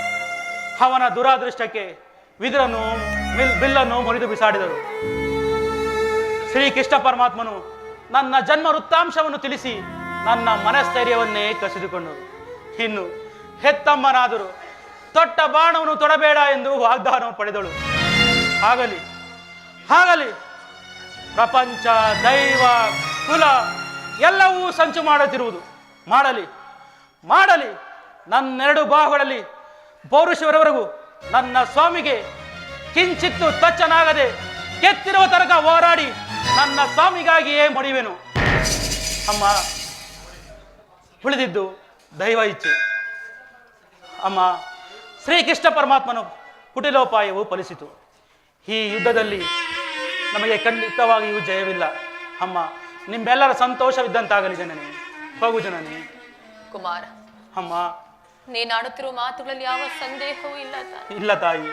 ಅವನ ದುರಾದೃಷ್ಟಕ್ಕೆ ವಿದುರನು ಬಿಲ್ಲನ್ನು ಮುರಿದು ಬಿಸಾಡಿದರು. ಶ್ರೀಕೃಷ್ಣ ಪರಮಾತ್ಮನು ನನ್ನ ಜನ್ಮ ವೃತ್ತಾಂಶವನ್ನು ತಿಳಿಸಿ ನನ್ನ ಮನಸ್ಥೈರ್ಯವನ್ನೇ ಕಸಿದುಕೊಂಡರು. ಇನ್ನು ಹೆತ್ತಮ್ಮನಾದರೂ ತೊಟ್ಟ ಬಾಣವನ್ನು ತೊಡಬೇಡ ಎಂದು ವಾಗ್ದಾನವನ್ನು ಪಡೆದಳು. ಆಗಲಿ ಆಗಲಿ, ಪ್ರಪಂಚ, ದೈವ, ಕುಲ ಎಲ್ಲವೂ ಸಂಚು ಮಾಡುತ್ತಿರುವುದು. ಮಾಡಲಿ ಮಾಡಲಿ, ನನ್ನೆರಡು ಬಾಹುಗಳಲ್ಲಿ ಪೌರುಷವರವರೆಗೂ ನನ್ನ ಸ್ವಾಮಿಗೆ ಕಿಂಚಿತ್ತು ತಚ್ಚನಾಗದೆ ಕೆತ್ತಿರುವ ತನಕ ಹೋರಾಡಿ ನನ್ನ ಸ್ವಾಮಿಗಾಗಿಯೇ ಮಡಿವೆನು. ಅಮ್ಮ, ಉಳಿದಿದ್ದು ದೈವ ಇಚ್ಛೆ. ಅಮ್ಮ, ಶ್ರೀಕೃಷ್ಣ ಪರಮಾತ್ಮನು ಕುಟಿಲೋಪಾಯವು ಫಲಿಸಿತು. ಈ ಯುದ್ಧದಲ್ಲಿ ನಮಗೆ ಖಂಡಿತವಾಗಿಯೂ ಜಯವಿಲ್ಲ. ಅಮ್ಮ, ನಿಮ್ಮೆಲ್ಲರ ಸಂತೋಷವಿದ್ದಂತಾಗಲಿ ಜನನಿ. ಹೋಗು ಜನನಿ. ಕುಮಾರ, ಅಮ್ಮ, ನೀನಾಡುತ್ತಿರುವ ಮಾತುಗಳಲ್ಲಿ ಯಾವ ಸಂದೇಹವೂ ಇಲ್ಲ. ಇಲ್ಲ ತಾಯಿ,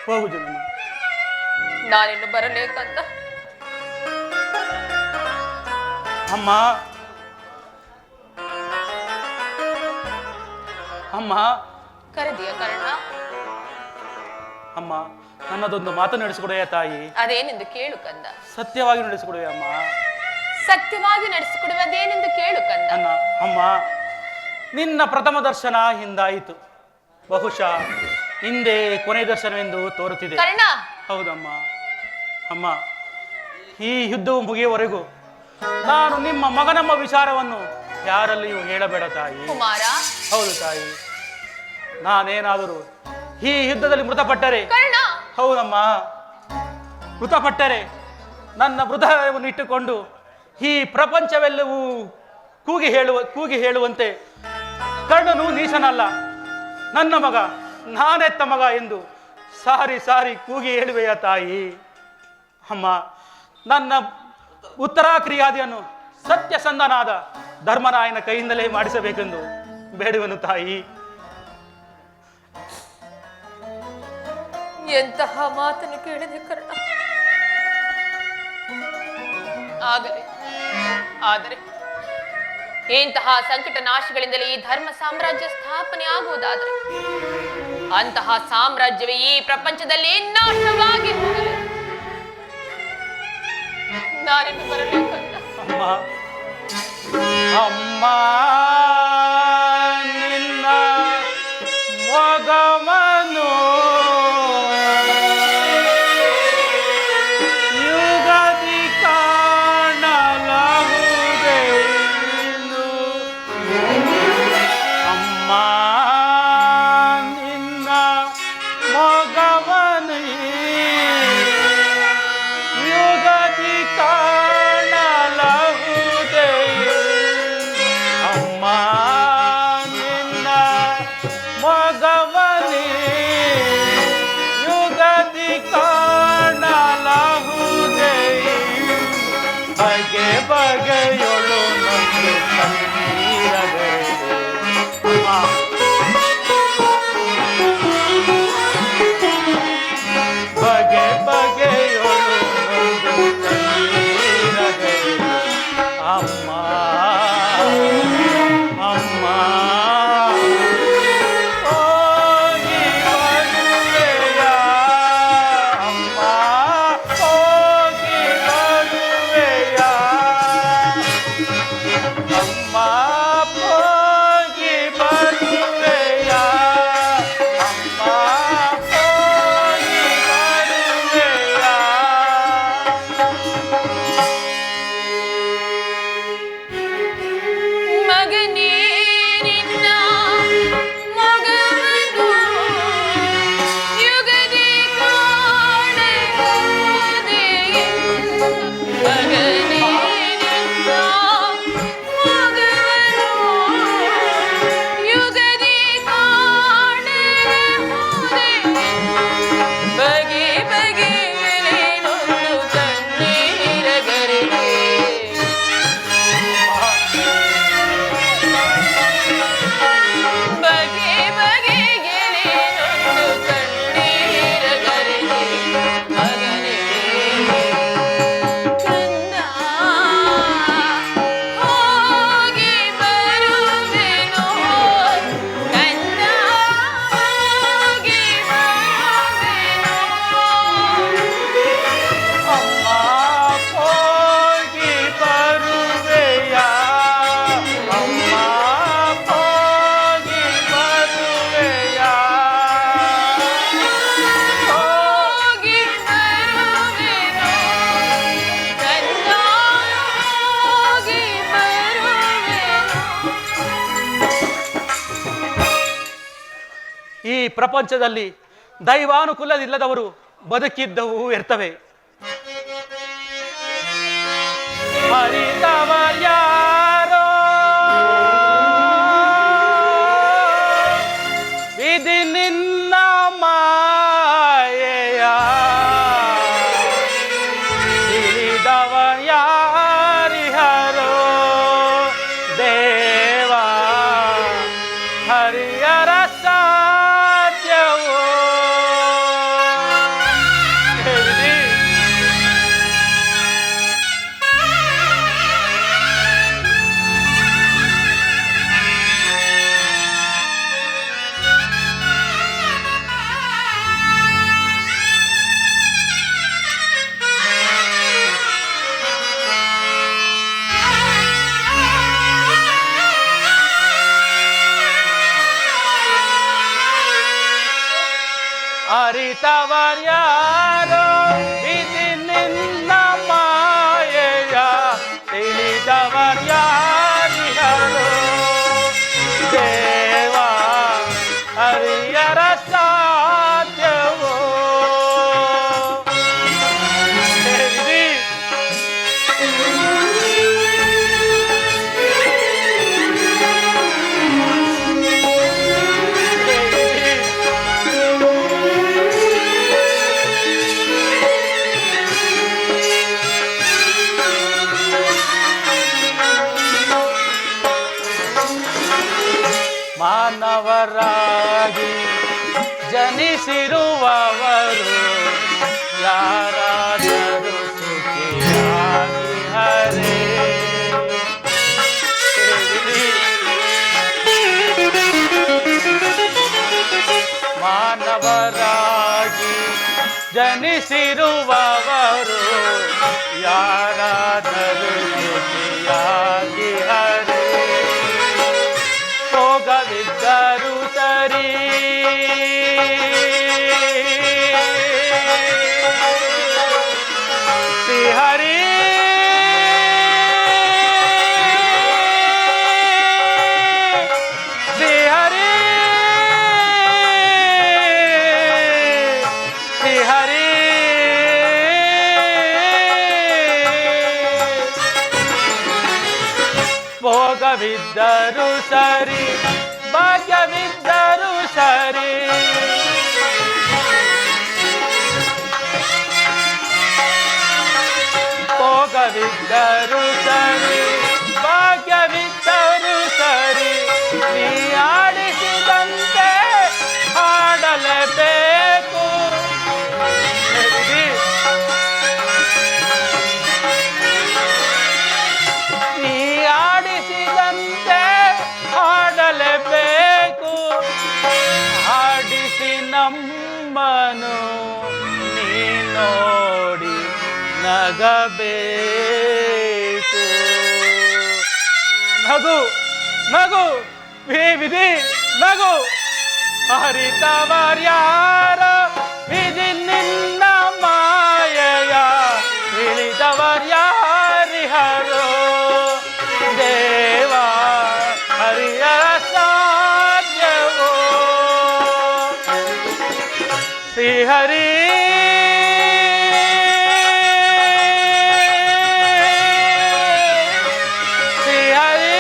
ಹೋಗು ಜನನಿ. ನಾನಿನ್ನು ಬರಲೇಕಂತ. ಅಮ್ಮ ಅಮ್ಮ, ಕರೆದಿಯ ಕರ್ಣ? ಅಮ್ಮ, ನನ್ನದೊಂದು ಮಾತು ನಡೆಸಿಕೊಡೆಯ ತಾಯಿ. ಅದೇನೆಂದು ಕೇಳು ಕಂದ. ಸತ್ಯವಾಗಿ ನಡೆಸಿಕೊಡುವೆ ಅಮ್ಮ. ಸತ್ಯವಾಗಿ ನಡೆಸಿಕೊಡುವೆ, ಅದೇನೆಂದು ಕೇಳು ಕಂದ. ಅಮ್ಮ, ನಿನ್ನ ಪ್ರಥಮ ದರ್ಶನ ಹಿಂದಾಯಿತು. ಬಹುಶಃ ಹಿಂದೆ ಕೊನೆ ದರ್ಶನವೆಂದು ತೋರುತ್ತಿದೆ. ಕರ್ಣ, ಹೌದಮ್ಮ. ಅಮ್ಮ, ಈ ಯುದ್ಧವು ಮುಗಿಯುವವರೆಗೂ ನಾನು ನಿಮ್ಮ ಮಗನಮ್ಮ ವಿಚಾರವನ್ನು ಯಾರಲ್ಲಿಯೂ ಹೇಳಬೇಡ ತಾಯಿ. ಕುಮಾರ. ಹೌದು ತಾಯಿ, ನಾನೇನಾದರೂ ಈ ಯುದ್ಧದಲ್ಲಿ ಮೃತಪಟ್ಟರೆ, ಕರ್ಣ, ಹೌದಮ್ಮ, ಮೃತಪಟ್ಟರೆ ನನ್ನ ಮೃತವನ್ನು ಇಟ್ಟುಕೊಂಡು ಈ ಪ್ರಪಂಚವೆಲ್ಲವೂ ಕೂಗಿ ಹೇಳುವಂತೆ ಕರ್ಣನು ನೀಚನಲ್ಲ, ನನ್ನ ಮಗ, ನಾನೆತ್ತ ಮಗ ಎಂದು ಸಾರಿ ಸಾರಿ ಕೂಗಿ ಹೇಳುವೆಯ ತಾಯಿ. ಅಮ್ಮ, ನನ್ನ ಉತ್ತರಾಕ್ರಿಯಾದಿಯನ್ನು ಸತ್ಯಸಂಧನಾದ ಧರ್ಮರಾಯನ ಕೈಯಿಂದಲೇ ಮಾಡಿಸಬೇಕೆಂದು ಬೇಡುವೆನು ತಾಯಿ. ಎಂತಹ ಮಾತನ್ನು ಕೇಳಿದೆ ಕರ್ಣ. ಆಗಲಿ, ಆದರೆ ಇಂತಹ ಸಂಕಟ ನಾಶಗಳಿಂದಲೇ ಈ ಧರ್ಮ ಸಾಮ್ರಾಜ್ಯ ಸ್ಥಾಪನೆ ಆಗುವುದಾದರೆ ಅಂತಹ ಸಾಮ್ರಾಜ್ಯವೇ ಈ ಪ್ರಪಂಚದಲ್ಲಿ ನಾಶವಾಗಿ ಹೋಗಲಿ. ನಾನಿನ್ನು ಬರಬೇಕಂತ. ಅಮ್ಮ, ಅಮ್ಮ, ನಿನ್ನ ಮೊಗವನು ಯುಗದಿ ಕಾಣಲಾಗುವುದೇನು. ಅಮ್ಮ, ನಿನ್ನ ಮೊಗವನು ಯುಗದಿ ಕಾಣಲಾಗುವುದೇನು. ಅಮ್ಮ, ನಿನ್ನ ಮೊಗವನೇ ಯುಗದಿ ಕಾಣಲಾಗುವುದೇನು. ಬಗೆ ಬಗೆಯೊಳು ನೊಂದು ಕಣ್ಣೀರಗೈದೆ. ಅಮ್ಮ, ಪ್ರಪಂಚದಲ್ಲಿ ದೈವಾನುಕೂಲವಿಲ್ಲದವರು ಬದುಕಿದ್ದವು ವ್ಯರ್ಥವೇ. ಹರಿದವರ್ಯಾರೋ ವಿಧಿ ನಿನ್ನ ಮಾಯೆಯ ತಿಳಿದವರ್ಯಾರಿಹರೋ ದೇವ ಹರಿಯರ ಸಾಧ್ಯವೋ. ಅರಿತವರ್ಯಾರೋ ವಿಧಿ ನಿನ್ನ ಮಾಯೆಯ ತಿಳಿದವರ್ಯಾರಿಹರೋ ದೇವ ಹರಿಯರ ಸಾಧ್ಯವೋ. ಮಾನವರಾಗಿ ಜನಿಸಿರುವವರು ಯಾರಾದರೂ ಸುಖಿಯಾಗಿ ಹರೇ. ಮಾನವರಾಗಿ ಜನಿಸಿರುವವರು ಯಾರಾದರೂ ಸುಖಿಯಾಗಿ ಹರೇ. ಭೋಗವಿದ್ದರು ಸರಿ ಶ್ರೀಹರಿ ಶ್ರೀಹರಿ ಶ್ರೀಹರಿ ಭೋಗವಿದ್ದರು ಸರಿ ಭಾಗ್ಯವಿದ್ದರು ಸರಿ ಭೋಗವಿದ್ದರು ಸರಿ ಭಾಗ್ಯವಿದ್ದರು ಸರಿ ನೀ ಆಡಿಸಿದಂತೆ ಹಾಡಲೇಬೇಕು. ನೀ ಆಡಿಸಿದಂತೆ ಹಾಡಲೇಬೇಕು. ಹಾಡಿಸಿ ನಮ್ಮನು ನೀ ನೋಡಿ ನಗಬೇಕು. ನಗು ನಗು ವಿಧಿ ನಗು. ಹರಿತವರ್ಯಾರ ವಿಧಿ ನಿನ್ನ ಮಾಯೆಯ ತಿಳಿದವರ್ಯಾರಿಹರೋ ದೇವ ಹರಿಯರ ಸಾಧ್ಯವೋ. ಶ್ರೀಹರಿ ಶ್ರೀಹರಿ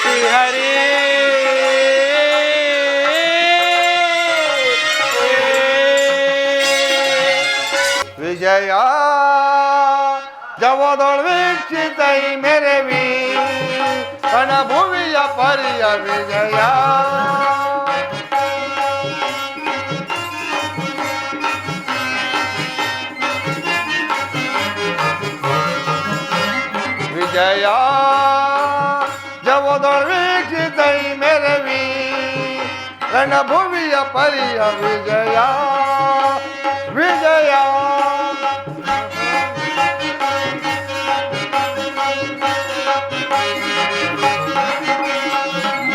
ಶ್ರೀಹರಿ ವಿಜಯ ಜವದೊಳ ವೀಕ್ಷಿತೈ ಮೆರವಿ ಕಣಭೂಮಿಯ ಪರಿಯ ವಿಜಯ. ವಿಜಯ ಜವದೊಳ ವೀಕ್ಷಿತೈ ಮೆರವಿ ರಣಭೂಮಿಯ ಪರಿಯ ವಿಜಯ ವಿಜಯ.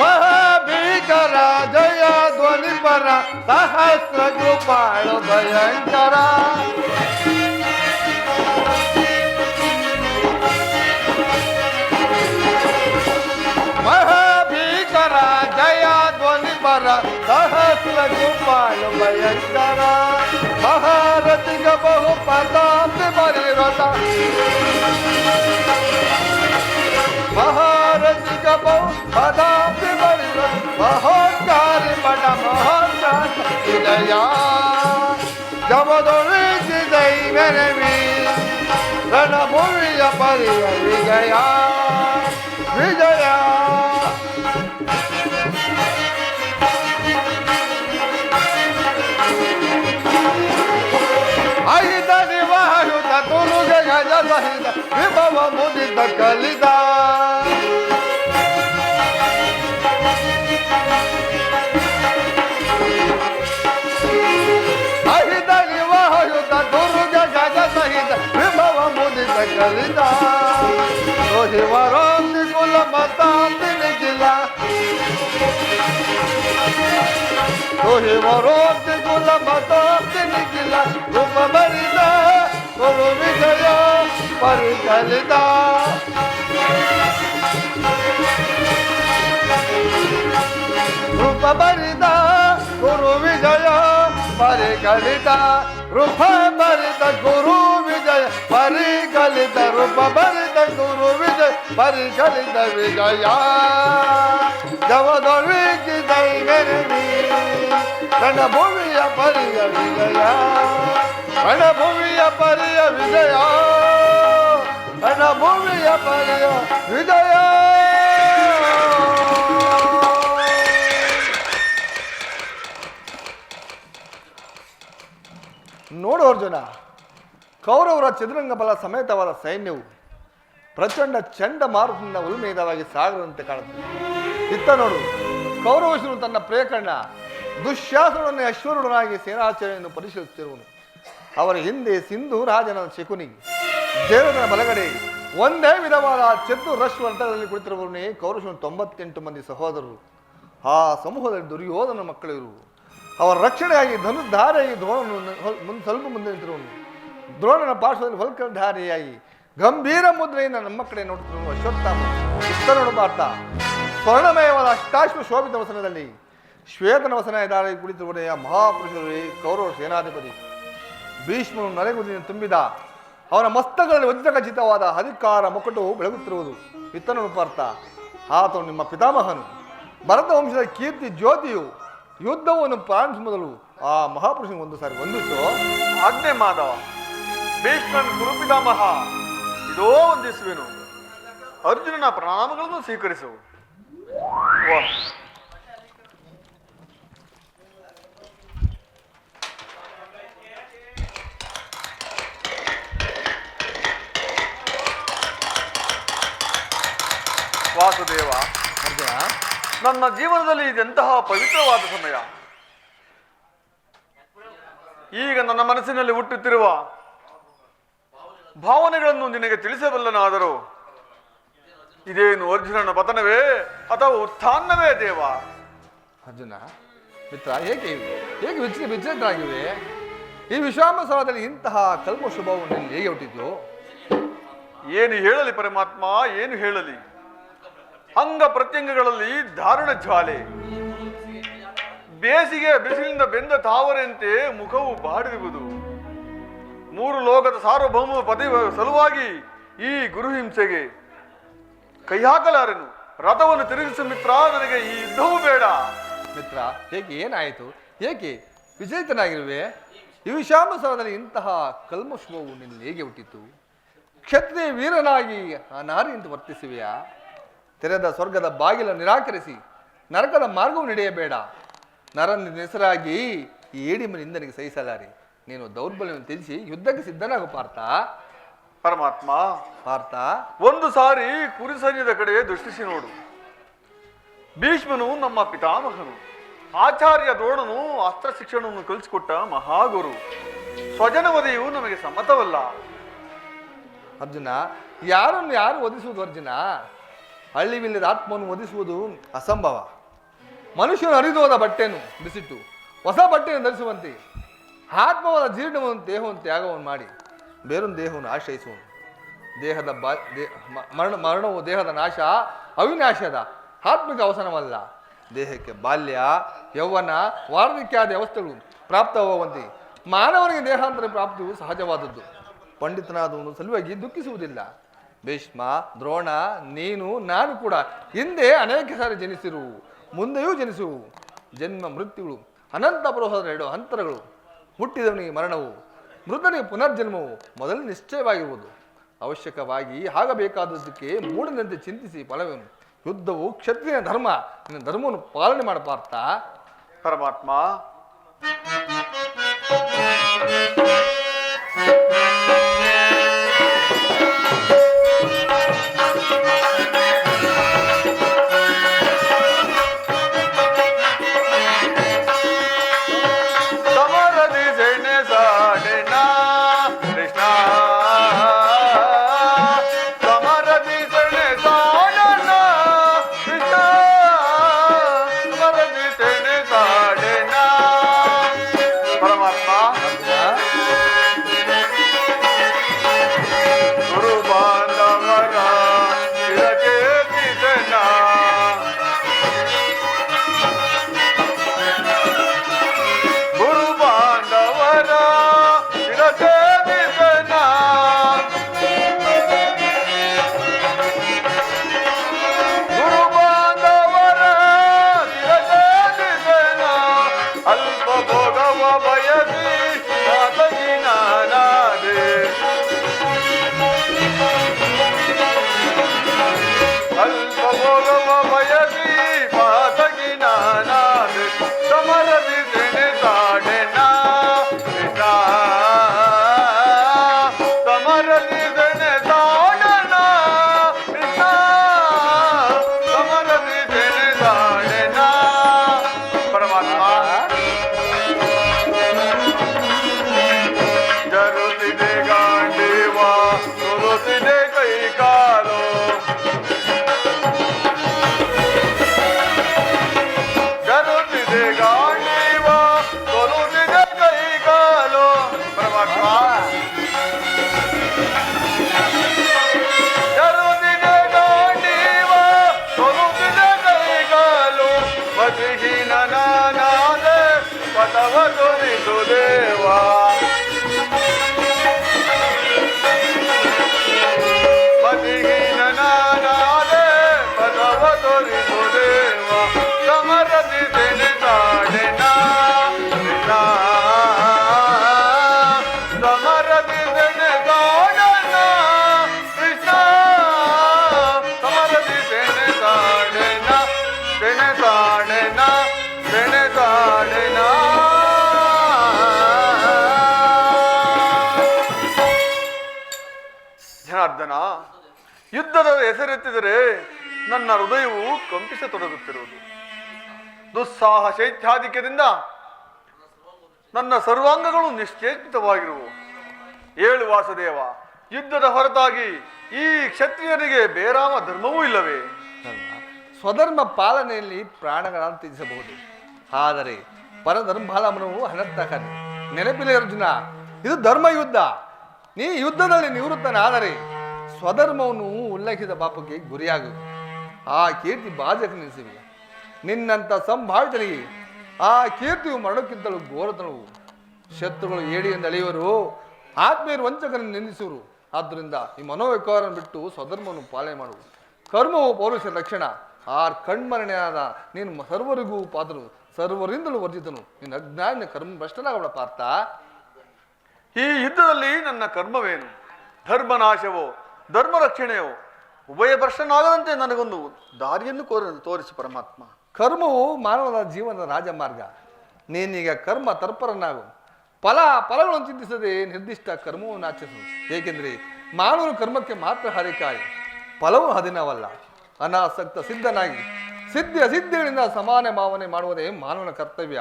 ಮಹಾಭೀಕರ ಜಯ ಧ್ವನಿ ಪರ ಸಹಸ್ರ ಕೃಪಾಳ ಭಯಂಕರ. ಪರ ಸಹಸ್ರ ಕೃಪಾಳು ಭಯಂಕರ ಮಹಾರಥಿಗ ಬಹು ಪದಾಂತಿ ಬಲಿರಥ ಮಹಾರಥಿಗ ಬಹು ಪದಾಂತಿ ಬಲಿರಥ ಮಹೋದ್ಗಾರಿ ಪಟ ಮಹೋದ್ಗಾರ ವಿಜಯ ಜಮದೊಳಿಸಿದೈ ಮೆರವಿ ರಣಭೂಮಿಯ ಪರಿಯ ವಿಜಯ ವಿಜಯ ಐದ ನಿವಾಯುತ ತುರುಗ ಗಜ ಸಹಿತ ವಿಭವ ಮುದಿತ ಕಲಿತ ಐದ ನಿವಾಯುತ ತುರುಗ ಗಜ ಸಹಿತ ವಿಭವ ಮುದಿತ ಕಲಿತ ಶಿವರಾಂತಿ ಕುಲ ಮತಾಂತಿ ನಿಖಿಲ ಶಿವರಾಂತಿ ಕುಲ ಮತಾಂತಿ ನಿಖಿಲ ರೂಪ ಬರಿದ ಗುರು ವಿಜಯ ಪರಿಕಲಿತ ರೂಪ ಬರಿದ ಗುರು ವಿಜಯ ಪರಿಕಲಿತ ರೂಪ ಬರಿದ ಗುರು ವಿಜಯ ಪರಿಕಲಿತ ರೂಪ ಬರಿದ ಗುರು ವಿಜಯ ಪರಿಕಲಿತ ವಿಜಯ ಜವದೊಳಿಸಿದೈ ಮೆರವಿ ರಣಭೂಮಿಯ ಪರಿಯ ವಿಜಯ ರಣಭೂಮಿಯ ಪರಿಯ ವಿಜಯ ರಣಭೂಮಿಯ ಪರಿಯ ವಿಜಯ ನೋಡು ಅರ್ಜುನ, ಕೌರವರ ಚದುರಂಗ ಬಲ ಸಮೇತವಾದ ಸೈನ್ಯವು ಪ್ರಚಂಡ ಚಂಡಮಾರುತದಿಂದ ಉಲ್ಮೇದವಾಗಿ ಸಾಗರಂತೆ ಕಾಣುತ್ತದೆ. ಇತ್ತ ನೋಡು, ಕೌರವಶನು ತನ್ನ ಪ್ರಿಯಕಂಡ ದುಶ್ಯಾಸನವನ್ನು ಅಶ್ವರುಡನಾಗಿ ಸೇನಾಚರಣೆಯನ್ನು ಪರಿಶೀಲಿಸುತ್ತಿರುವನು. ಅವರ ಹಿಂದೆ ಸಿಂಧು ರಾಜನ ಶಕುನಿ, ದೇವನ ಬಲಗಡೆ ಒಂದೇ ವಿಧವಾದ ಚತುರಶ್ವ ಅಂತರದಲ್ಲಿ ಕುಳಿತಿರುವವನೇ ಕೌರವಶನು 98 ಮಂದಿ ಸಹೋದರರು. ಆ ಸಮೂಹದಲ್ಲಿ ದುರ್ಯೋಧನ ಮಕ್ಕಳಿರುವರು. ಅವರ ರಕ್ಷಣೆಯಾಗಿ ಧನುರ್ಧಾರಿಯಾಗಿ ದ್ರೋಣನು ಸ್ವಲ್ಪ ಮುಂದೆ ನಿಂತಿರುವನು. ದ್ರೋಣನ ಪಾರ್ಶ್ವದಲ್ಲಿ ಹೊಲ್ಕಧಾರಿಯಾಗಿ ಗಂಭೀರ ಮುದ್ರೆಯಿಂದ ನಮ್ಮ ಕಡೆ ನೋಡುತ್ತಿರುವ ಅಶ್ವತ್ಥಾಮ ಉತ್ತರನು ಪಾರ್ಥ ಸ್ವರ್ಣಮಯವಾದ ಅಷ್ಟಾಶ್ವ ಶೋಭಿತ ವಸನದಲ್ಲಿ ಶ್ವೇತನ ವಸನದಾರಿ ಕುಳಿತಿರುವನೇ ಆ ಮಹಾಪುರುಷರೇ ಕೌರವ ಸೇನಾಧಿಪತಿ ಭೀಷ್ಮನು ನರೆಗುದಿನ ತುಂಬಿದ ಅವನ ಮಸ್ತಕಗಳಲ್ಲಿ ವಜ್ರಖಚಿತವಾದ ಅಧಿಕಾರ ಮುಕಟವು ಬೆಳಗುತ್ತಿರುವುದು. ಇತ್ತನನು ಪಾರ್ಥ ಆತನು ನಿಮ್ಮ ಪಿತಾಮಹನು, ಭರತ ವಂಶದ ಕೀರ್ತಿ ಜ್ಯೋತಿಯು. ಯುದ್ಧವನ್ನು ಪ್ರಾರಂಭಿಸುವ ಮೊದಲು ಆ ಮಹಾಪುರುಷನ ಒಂದು ಸಾರಿ ವಂದಿಸು. ಆಜ್ಞೆ ಮಾಧವ. ಭೀಷ್ಮನ್ ಗುರುಪಿತಾಮಹ, ಇದೋ ವಂದಿಸುವೆನು. ಅರ್ಜುನನ ಪ್ರಣಾಮಗಳನ್ನು ಸ್ವೀಕರಿಸು. ವಾಸುದೇವ, ಅರ್ಜುನ, ನನ್ನ ಜೀವನದಲ್ಲಿ ಇದೆಂತಹ ಪವಿತ್ರವಾದ ಸಮಯ. ಈಗ ನನ್ನ ಮನಸ್ಸಿನಲ್ಲಿ ಹುಟ್ಟುತ್ತಿರುವ ಭಾವನೆಗಳನ್ನು ನಿನಗೆ ತಿಳಿಸಬಲ್ಲನಾದರೂ ಇದೇನು ಅರ್ಜುನನ ಪತನವೇ ಅಥವಾ ಉತ್ಥಾನವೇ ದೇವ? ಅರ್ಜುನ ಮಿತ್ರ, ಹೇಗೆ ವಿಚಲಿತರಾಗಿವೆ? ಈ ವಿಶ್ವಾಮಸರದಲ್ಲಿ ಇಂತಹ ಕಲ್ಮಶುಭವು ನಿನ್ನೆ ಹೇಗೆ ಹುಟ್ಟಿದ್ಯೋ? ಏನು ಹೇಳಲಿ ಪರಮಾತ್ಮ, ಏನು ಹೇಳಲಿ? ಅಂಗ ಪ್ರತ್ಯಂಗಗಳಲ್ಲಿ ದಾರುಣ ಜ್ವಾಲೆ, ಬೇಸಿಗೆ ಬಿಸಿಲಿನಿಂದ ಬೆಂದ ತಾವರೆಯಂತೆ ಮುಖವು ಬಾಡಿರುವುದು. 3 ಲೋಕದ ಸಾರ್ವಭೌಮ ಪತಿ ಸಲುವಾಗಿ ಈ ಗುರುಹಿಂಸೆಗೆ ಕೈ ಹಾಕಲಾರೆನು. ರಥವನ್ನು ತಿರುಗಿಸು ಮಿತ್ರ, ನನಗೆ ಈ ಯುದ್ಧವೂ ಬೇಡ. ಮಿತ್ರ, ಹೇಗೆ ಏನಾಯಿತು? ಏಕೆ ವಿಚಲಿತನಾಗಿರುವೆ? ಈ ವಿಶ್ವಾಮಸರದಲ್ಲಿ ಇಂತಹ ಕಲ್ಮಶುಭವು ನಿನ್ನೆ ಹೇಗೆ ಹುಟ್ಟಿತು? ಕ್ಷತ್ರಿಯ ವೀರನಾಗಿ ಆ ನಾರಿಯಂತೆ ವರ್ತಿಸುವೆಯಾ? ತೆರೆದ ಸ್ವರ್ಗದ ಬಾಗಿಲ ನಿರಾಕರಿಸಿ ನರಕದ ಮಾರ್ಗವು ನಡೆಯಬೇಡ. ನರನ ಹೆಸರಾಗಿ ಈ ಏಡಿಮನಿಂದ ನನಗೆ ಸಹಿಸಲಾರೆ. ನೀನು ದೌರ್ಬಲ್ಯವನ್ನು ತಿಳಿಸಿ ಯುದ್ಧಕ್ಕೆ ಸಿದ್ಧನಾಗು ಪಾರ್ಥ. ಪರಮಾತ್ಮ, ಪಾರ್ಥ, ಒಂದು ಸಾರಿ ಕುರಿ ಸೈನ್ಯದ ಕಡೆ ದೃಷ್ಟಿಸಿ ನೋಡು. ಭೀಷ್ಮನು ನಮ್ಮ ಪಿತಾಮಹನು, ಆಚಾರ್ಯ ದ್ರೋಣನು ಅಸ್ತ್ರ ಶಿಕ್ಷಣವನ್ನು ಕಲಿಸಿಕೊಟ್ಟ ಮಹಾಗುರು. ಸ್ವಜನವಧೆಯು ನಮಗೆ ಸಮ್ಮತವಲ್ಲ. ಅರ್ಜುನ, ಯಾರನ್ನು ಯಾರು ವಧಿಸುವುದು? ಅರ್ಜುನ, ಹಳ್ಳಿವಿಲ್ಲದ ಆತ್ಮವನ್ನು ವಧಿಸುವುದು ಅಸಂಭವ. ಮನುಷ್ಯನು ಹರಿದೋದ ಬಟ್ಟೆಯನ್ನು ಬಿಸಿಟ್ಟು ಹೊಸ ಬಟ್ಟೆಯನ್ನು ಧರಿಸುವಂತೆ ಆತ್ಮವಾದ ಜೀರ್ಣವನ್ನು ದೇಹವನ್ನು ತ್ಯಾಗವನ್ನು ಮಾಡಿ ಬೇರೊಂದು ದೇಹವನ್ನು ಆಶ್ರಯಿಸುವನು. ದೇಹದ ಮರಣವು ದೇಹದ ನಾಶ ಅವಿನಾಶದ ಆತ್ಮಿಕ ಅವಸಾನವಲ್ಲ. ದೇಹಕ್ಕೆ ಬಾಲ್ಯ ಯೌವನ ವಾರ್ಧಕ್ಯಾದಿ ಅವಸ್ಥೆಗಳು ಪ್ರಾಪ್ತವಾಗುವಂತೆ ಮಾನವನಿಗೆ ದೇಹಾಂತರ ಪ್ರಾಪ್ತಿಯು ಸಹಜವಾದದ್ದು. ಪಂಡಿತನಾದವನು ಸಲುವಾಗಿ ದುಃಖಿಸುವುದಿಲ್ಲ. ಭೀಷ್ಮ, ದ್ರೋಣ, ನೀನು, ನಾನು ಕೂಡ ಹಿಂದೆ ಅನೇಕ ಸಾರಿ ಜನಿಸಿರುವು, ಮುಂದೆಯೂ ಜನಿಸುವು. ಜನ್ಮ ಮೃತ್ಯುಗಳು ಅನಂತ ಪ್ರವಾಹದ 2 ಅಂತರಗಳು. ಹುಟ್ಟಿದವನಿಗೆ ಮರಣವು, ಮೃತನಿಗೆ ಪುನರ್ಜನ್ಮವು ಮೊದಲು ನಿಶ್ಚಯವಾಗಿರುವುದು. ಅವಶ್ಯಕವಾಗಿ ಆಗಬೇಕಾದದ್ದಕ್ಕೆ ಮೂಢನಂತೆ ಚಿಂತಿಸಿ ಫಲವೇನು? ಯುದ್ಧವು ಕ್ಷತ್ರಿಯ ಧರ್ಮ. ನಿನ್ನ ಧರ್ಮವನ್ನು ಪಾಲನೆ ಮಾಡಬಾರ್ತ ಪರಮಾತ್ಮ. ಜನಾರ್ದನ, ಯುದ್ಧದ ಹೆಸರೆತ್ತಿದರೆ ನನ್ನ ಹೃದಯವು ಕಂಪಿಸತೊಡಗುತ್ತಿರುವುದು. ದುಸ್ಸಾಹ ಶೈತ್ಯಾಧಿಕ್ಯದಿಂದ ನನ್ನ ಸರ್ವಾಂಗಗಳು ನಿಶ್ಚೇತಿತವಾಗಿರುವು. ಏಳು ವಾಸುದೇವ, ಯುದ್ಧದ ಹೊರತಾಗಿ ಈ ಕ್ಷತ್ರಿಯರಿಗೆ ಬೇರಾವ ಧರ್ಮವೂ ಇಲ್ಲವೇ? ಸ್ವಧರ್ಮ ಪಾಲನೆಯಲ್ಲಿ ಪ್ರಾಣಗಳನ್ನು ತ್ಯಜಿಸಬಹುದು, ಆದರೆ ಪರಧರ್ಮಾಲಂಬನವು ಅನರ್ಥಕನೆ. ನೆನಪಿಲ್ಲ ಅರ್ಜುನ, ಇದು ಧರ್ಮ ಯುದ್ಧ. ನೀ ಯುದ್ಧದಲ್ಲಿ ನಿವೃತ್ತನಾದರೆ ಸ್ವಧರ್ಮವನ್ನು ಉಲ್ಲಂಘಿಸಿದ ಪಾಪಕ್ಕೆ ಗುರಿಯಾಗು. ಆ ಕೀರ್ತಿ ಬಾಧಕನೆನಿಸಿವೆ. ನಿನ್ನಂಥ ಸಂಭಾವಿತನಿಗೆ ಆ ಕೀರ್ತಿಯು ಮರಣಕ್ಕಿಂತಲೂ ಘೋರತನವು. ಶತ್ರುಗಳು ಏಡಿಯಿಂದ ಅಳೆಯುವರು, ಆತ್ಮೀಯರು ವಂಚಕರನ್ನು ನಿಂದಿಸುವರು. ಆದ್ದರಿಂದ ಈ ಮನೋವಿಕಾರವನ್ನು ಬಿಟ್ಟು ಸ್ವಧರ್ಮವನ್ನು ಪಾಲನೆ ಮಾಡುವುದು. ಕರ್ಮವು ಪೌರುಷ ಲಕ್ಷಣ. ಆ ಕಣ್ಮರಣೆಯಾದ ನೀನು ಸರ್ವರಿಗೂ ಪಾತ್ರನು, ಸರ್ವರಿಂದಲೂ ವರ್ಜಿತನು. ನಿನ್ನ ಅಜ್ಞಾನ ಕರ್ಮ ಭ್ರಷ್ಟನಾಗಬೇಡ ಪಾರ್ಥ. ಈ ಯುದ್ಧದಲ್ಲಿ ನನ್ನ ಕರ್ಮವೇನು? ಧರ್ಮನಾಶವೋ ಧರ್ಮ ರಕ್ಷಣೆಯೋ? ಉಭಯ ಭ್ರಷ್ಟನಾಗದಂತೆ ನನಗೊಂದು ದಾರಿಯನ್ನು ತೋರಿಸಿ ಪರಮಾತ್ಮ. ಕರ್ಮವು ಮಾನವನ ಜೀವನದ ರಾಜಮಾರ್ಗ. ನೀನೀಗ ಕರ್ಮ ತರ್ಪರನಾಗು. ಫಲಗಳನ್ನು ಚಿಂತಿಸದೆ ನಿರ್ದಿಷ್ಟ ಕರ್ಮವನ್ನು ಆಚರಿಸು. ಏಕೆಂದರೆ ಮಾನವನು ಕರ್ಮಕ್ಕೆ ಮಾತ್ರ ಹರಿಕಾಯಿ, ಫಲವು ಅಧೀನವಲ್ಲ. ಅನಾಸಕ್ತ ಸಿದ್ಧನಾಗಿ ಸಿದ್ಧಿ ಅಸಿದ್ಧಿಗಳಿಂದ ಸಮಾನ ಭಾವನೆ ಮಾಡುವುದೇ ಮಾನವನ ಕರ್ತವ್ಯ.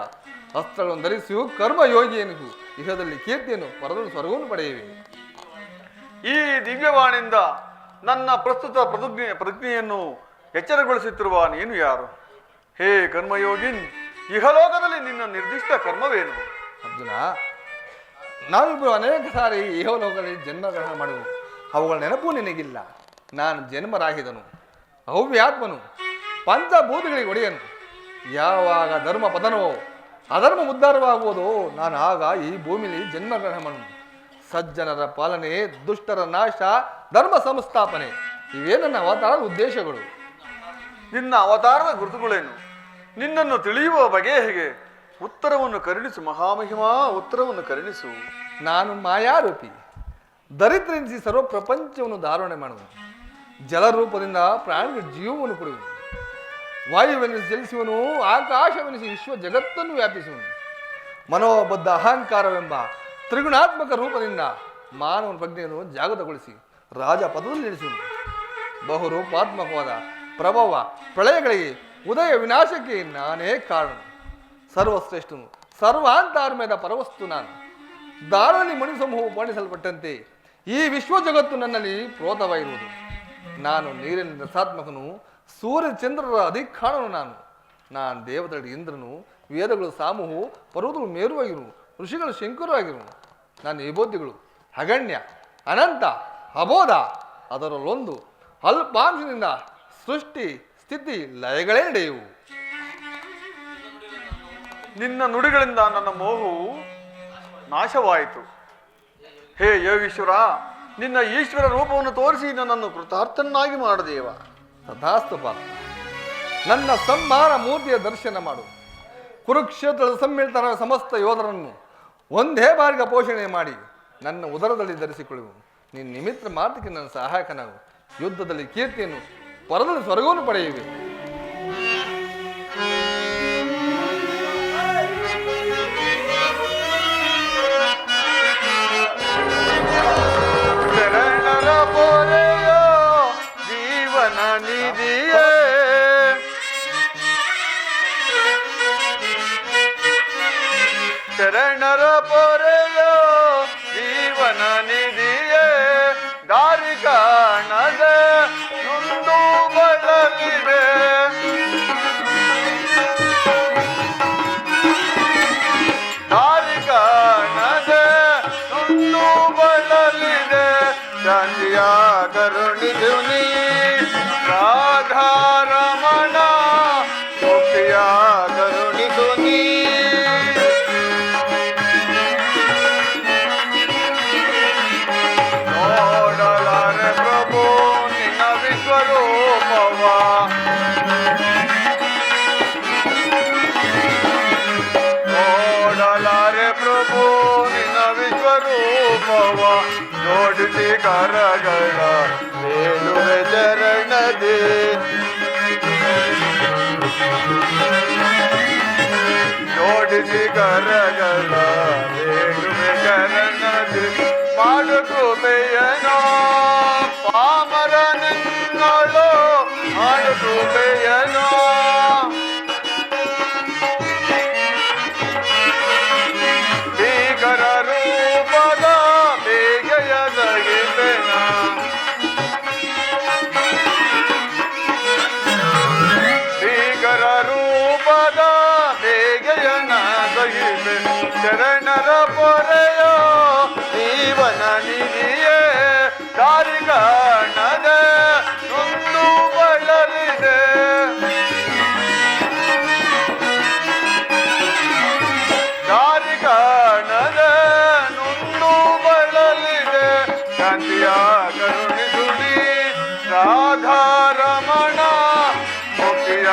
ಅಸ್ತ್ರಗಳನ್ನು ಧರಿಸಿಯೂ ಕರ್ಮಯೋಗಿಯನಿಗೂ ಇಹದಲ್ಲಿ ಕೀರ್ತಿಯನ್ನು ಪರದಲ್ಲಿ ಸ್ವರ್ಗವನ್ನು ಪಡೆಯುವೆ. ಈ ದಿವ್ಯವಾಣಿಯಿಂದ ನನ್ನ ಪ್ರಸ್ತುತ ಪ್ರಜ್ಞೆಯನ್ನು ಎಚ್ಚರಗೊಳಿಸುತ್ತಿರುವ ನೀನು ಯಾರು? ಹೇ ಕರ್ಮಯೋಗಿನ್, ಇಹಲೋಕದಲ್ಲಿ ನಿನ್ನ ನಿರ್ದಿಷ್ಟ ಕರ್ಮವೇನು? ಅರ್ಜುನ, ನಾವಿಬ್ಬರು ಅನೇಕ ಸಾರಿ ಇಹಲೋಕದಲ್ಲಿ ಜನ್ಮಗ್ರಹಣ ಮಾಡುವು. ಅವುಗಳ ನೆನಪು ನಿನಗಿಲ್ಲ. ನಾನು ಜನ್ಮರಾಹಿದನು, ಅವ್ಯಾತ್ಮನು, ಪಂಚಭೂತಗಳಿಗೆ ಒಡೆಯನು. ಯಾವಾಗ ಧರ್ಮ ಪತನವೋ ಅಧರ್ಮ ಉದ್ಧಾರವಾಗುವುದೋ ನಾನು ಆಗ ಈ ಭೂಮಿಲಿ ಜನ್ಮಗ್ರಹಣ ಮಾಡು. ಸಜ್ಜನರ ಪಾಲನೆ, ದುಷ್ಟರ ನಾಶ, ಧರ್ಮ ಸಂಸ್ಥಾಪನೆ ಇವೇ ನನ್ನ ಅವತಾರದ ಉದ್ದೇಶಗಳು. ನಿನ್ನ ಅವತಾರದ ಗುರುತುಗಳೇನು? ನಿನ್ನನ್ನು ತಿಳಿಯುವ ಬಗೆ ಹೇಗೆ? ಉತ್ತರವನ್ನು ಕರುಣಿಸು ಮಹಾಮಹಿಮಾ, ಉತ್ತರವನ್ನು ಕರುಣಿಸು. ನಾನು ಮಾಯಾರೂಪಿ, ದರಿದ್ರೆನಿಸಿ ಸರ್ವ ಪ್ರಪಂಚವನ್ನು ಧಾರಣೆ ಮಾಡುವನು. ಜಲರೂಪದಿಂದ ಪ್ರಾಣಿಗಳ ಜೀವವನ್ನು ಕೊಡುವನು. ವಾಯುವೆನಿಸಿ ಚಲಿಸುವನು, ಆಕಾಶವೆನಿಸಿ ವಿಶ್ವ ಜಗತ್ತನ್ನು ವ್ಯಾಪಿಸುವನು. ಮನೋಬದ್ಧ ಅಹಂಕಾರವೆಂಬ ತ್ರಿಗುಣಾತ್ಮಕ ರೂಪದಿಂದ ಮಾನವನ ಪ್ರಜ್ಞೆಯನ್ನು ಜಾಗೃತಗೊಳಿಸಿ ರಾಜ ಪದದಲ್ಲಿ ಇಳಿಸುವನು. ಬಹುರೂಪಾತ್ಮಕವಾದ ಪ್ರಭಾವ ಪ್ರಳಯಗಳಿಗೆ, ಉದಯ ವಿನಾಶಕ್ಕೆ ನಾನೇ ಕಾರಣ. ಸರ್ವಶ್ರೇಷ್ಠನು, ಸರ್ವಾಂತಾರ್ಮ್ಯದ ಪರವಸ್ತು ನಾನು. ದಾರಲ್ಲಿ ಮಣಿಸಮೂಹವು ವರ್ಣಿಸಲ್ಪಟ್ಟಂತೆ ಈ ವಿಶ್ವ ಜಗತ್ತು ನನ್ನಲ್ಲಿ ಪ್ರೋತವಾಗಿರುವುದು. ನಾನು ನೀರಿನ ರಸಾತ್ಮಕನು, ಸೂರ್ಯ ಚಂದ್ರರ ಅಧಿಕಾರನು. ನಾನು ದೇವತೆಗಳ ಇಂದ್ರನು, ವೇದಗಳು ಸಾಮೂಹು, ಪರ್ವತಗಳು ಮೇರುವಾಗಿರು, ಋಷಿಗಳು ಶಂಕರವಾಗಿರು. ನಾನು ವಿಬೋಧಿಗಳು ಅಗಣ್ಯ, ಅನಂತ, ಅಬೋಧ. ಅದರಲ್ಲೊಂದು ಅಲ್ಪಾಂಶದಿಂದ ಸೃಷ್ಟಿ ಸ್ಥಿತಿ ಲಯಗಳೇ ನಡೆಯುವು. ನಿನ್ನ ನುಡಿಗಳಿಂದ ನನ್ನ ಮೋಹವು ನಾಶವಾಯಿತು. ಹೇ ಯೋಗೀಶ್ವರ, ನಿನ್ನ ಈಶ್ವರ ರೂಪವನ್ನು ತೋರಿಸಿ ನನ್ನನ್ನು ಕೃತಾರ್ಥನಾಗಿ ಮಾಡದೇವ. ತಥಾಸ್ತು ಪಾರ್ಥ. ನನ್ನ ಸಂಹಾರ ಮೂರ್ತಿಯ ದರ್ಶನ ಮಾಡು. ಕುರುಕ್ಷೇತ್ರದ ಸಮ್ಮಿಳಿತರ ಸಮಸ್ತ ಯೋಧರನ್ನು ಒಂದೇ ಬಾರಿಗೆ ಪೋಷಣೆ ಮಾಡಿ ನನ್ನ ಉದರದಲ್ಲಿ ಧರಿಸಿಕೊಳ್ಳುವು. ನಿನ್ನ ನಿಮಿತ್ತ ಮಾತಕ್ಕೆ ನನ್ನ ಸಹಾಯಕನಾಗು. ಯುದ್ಧದಲ್ಲಿ ಕೀರ್ತಿಯನ್ನು, ಪರದಲ್ಲಿ ಸ್ವರ್ಗವನ್ನು ಪಡೆಯುವೆ. ಶರಣರ ಪೊರೆಯೋ ಜೀವನ ನಿಧಿಯೇ, ಶರಣರ ಪೊರೆಯೋ ಜೀವನ ನಿಧಿಯೇ, ದಾರಿ ಕಾಣದೆ ನೊಂದು ಬಳಲಿದೆ. ದಾರಿ ಕಾಣದೆ ನೊಂದು ಬಳಲಿದೆ. ಶಾಂತಿಯ ಕರುಣಿಸು ನೀ ರಾಧಾರಮಣ, ಮುಕ್ತಿಯ ಕರುಣಿಸು ನೀ. ನೋಡಲಾರೆ ಪ್ರಭು ನಿನ್ನ ವಿಶ್ವರೂಪವ, ನೋಡಲಾರೆ ಪ್ರಭು ನಿನ್ನ ವಿಶ್ವರೂಪವ. ಜೋಡಿಸಿ ಕರಗಳ ಬೇಡುವೆ ಚರಣದಿ, ಜೋಡಿಸಿ ಕರಗಳ ಬೇಡುವೆ ಚರಣದಿ. ಮಾಡು ಕೃಪೆಯನೋ ಪಾಮರ ನಿನ್ನಳು, ಮಾಡು ಕೃಪೆಯನೋ. ಭೀಕರ ರೂಪದ ಬೇಗೆಯ ದಗಿಪೆನ, ಭೀಕರ ರೂಪದ ಬೇಗೆಯನ ದಗಿಪೆ. ಶರಣರ ಪೊರೆಯೋ ಜೀವನ ನಿಧಿಯೇ, ದಾರಿ ಕಾಣದೆ ನೊಂದು ಬಳಲಿದೆ. ದಾರಿ ಕಾಣದೆ ನೊಂದು ಬಳಲಿದೆ. ಶಾಂತಿಯ ಕರುಣಿಸು ನೀ ರಾಧಾರಮಣ, ಮುಕ್ತಿಯ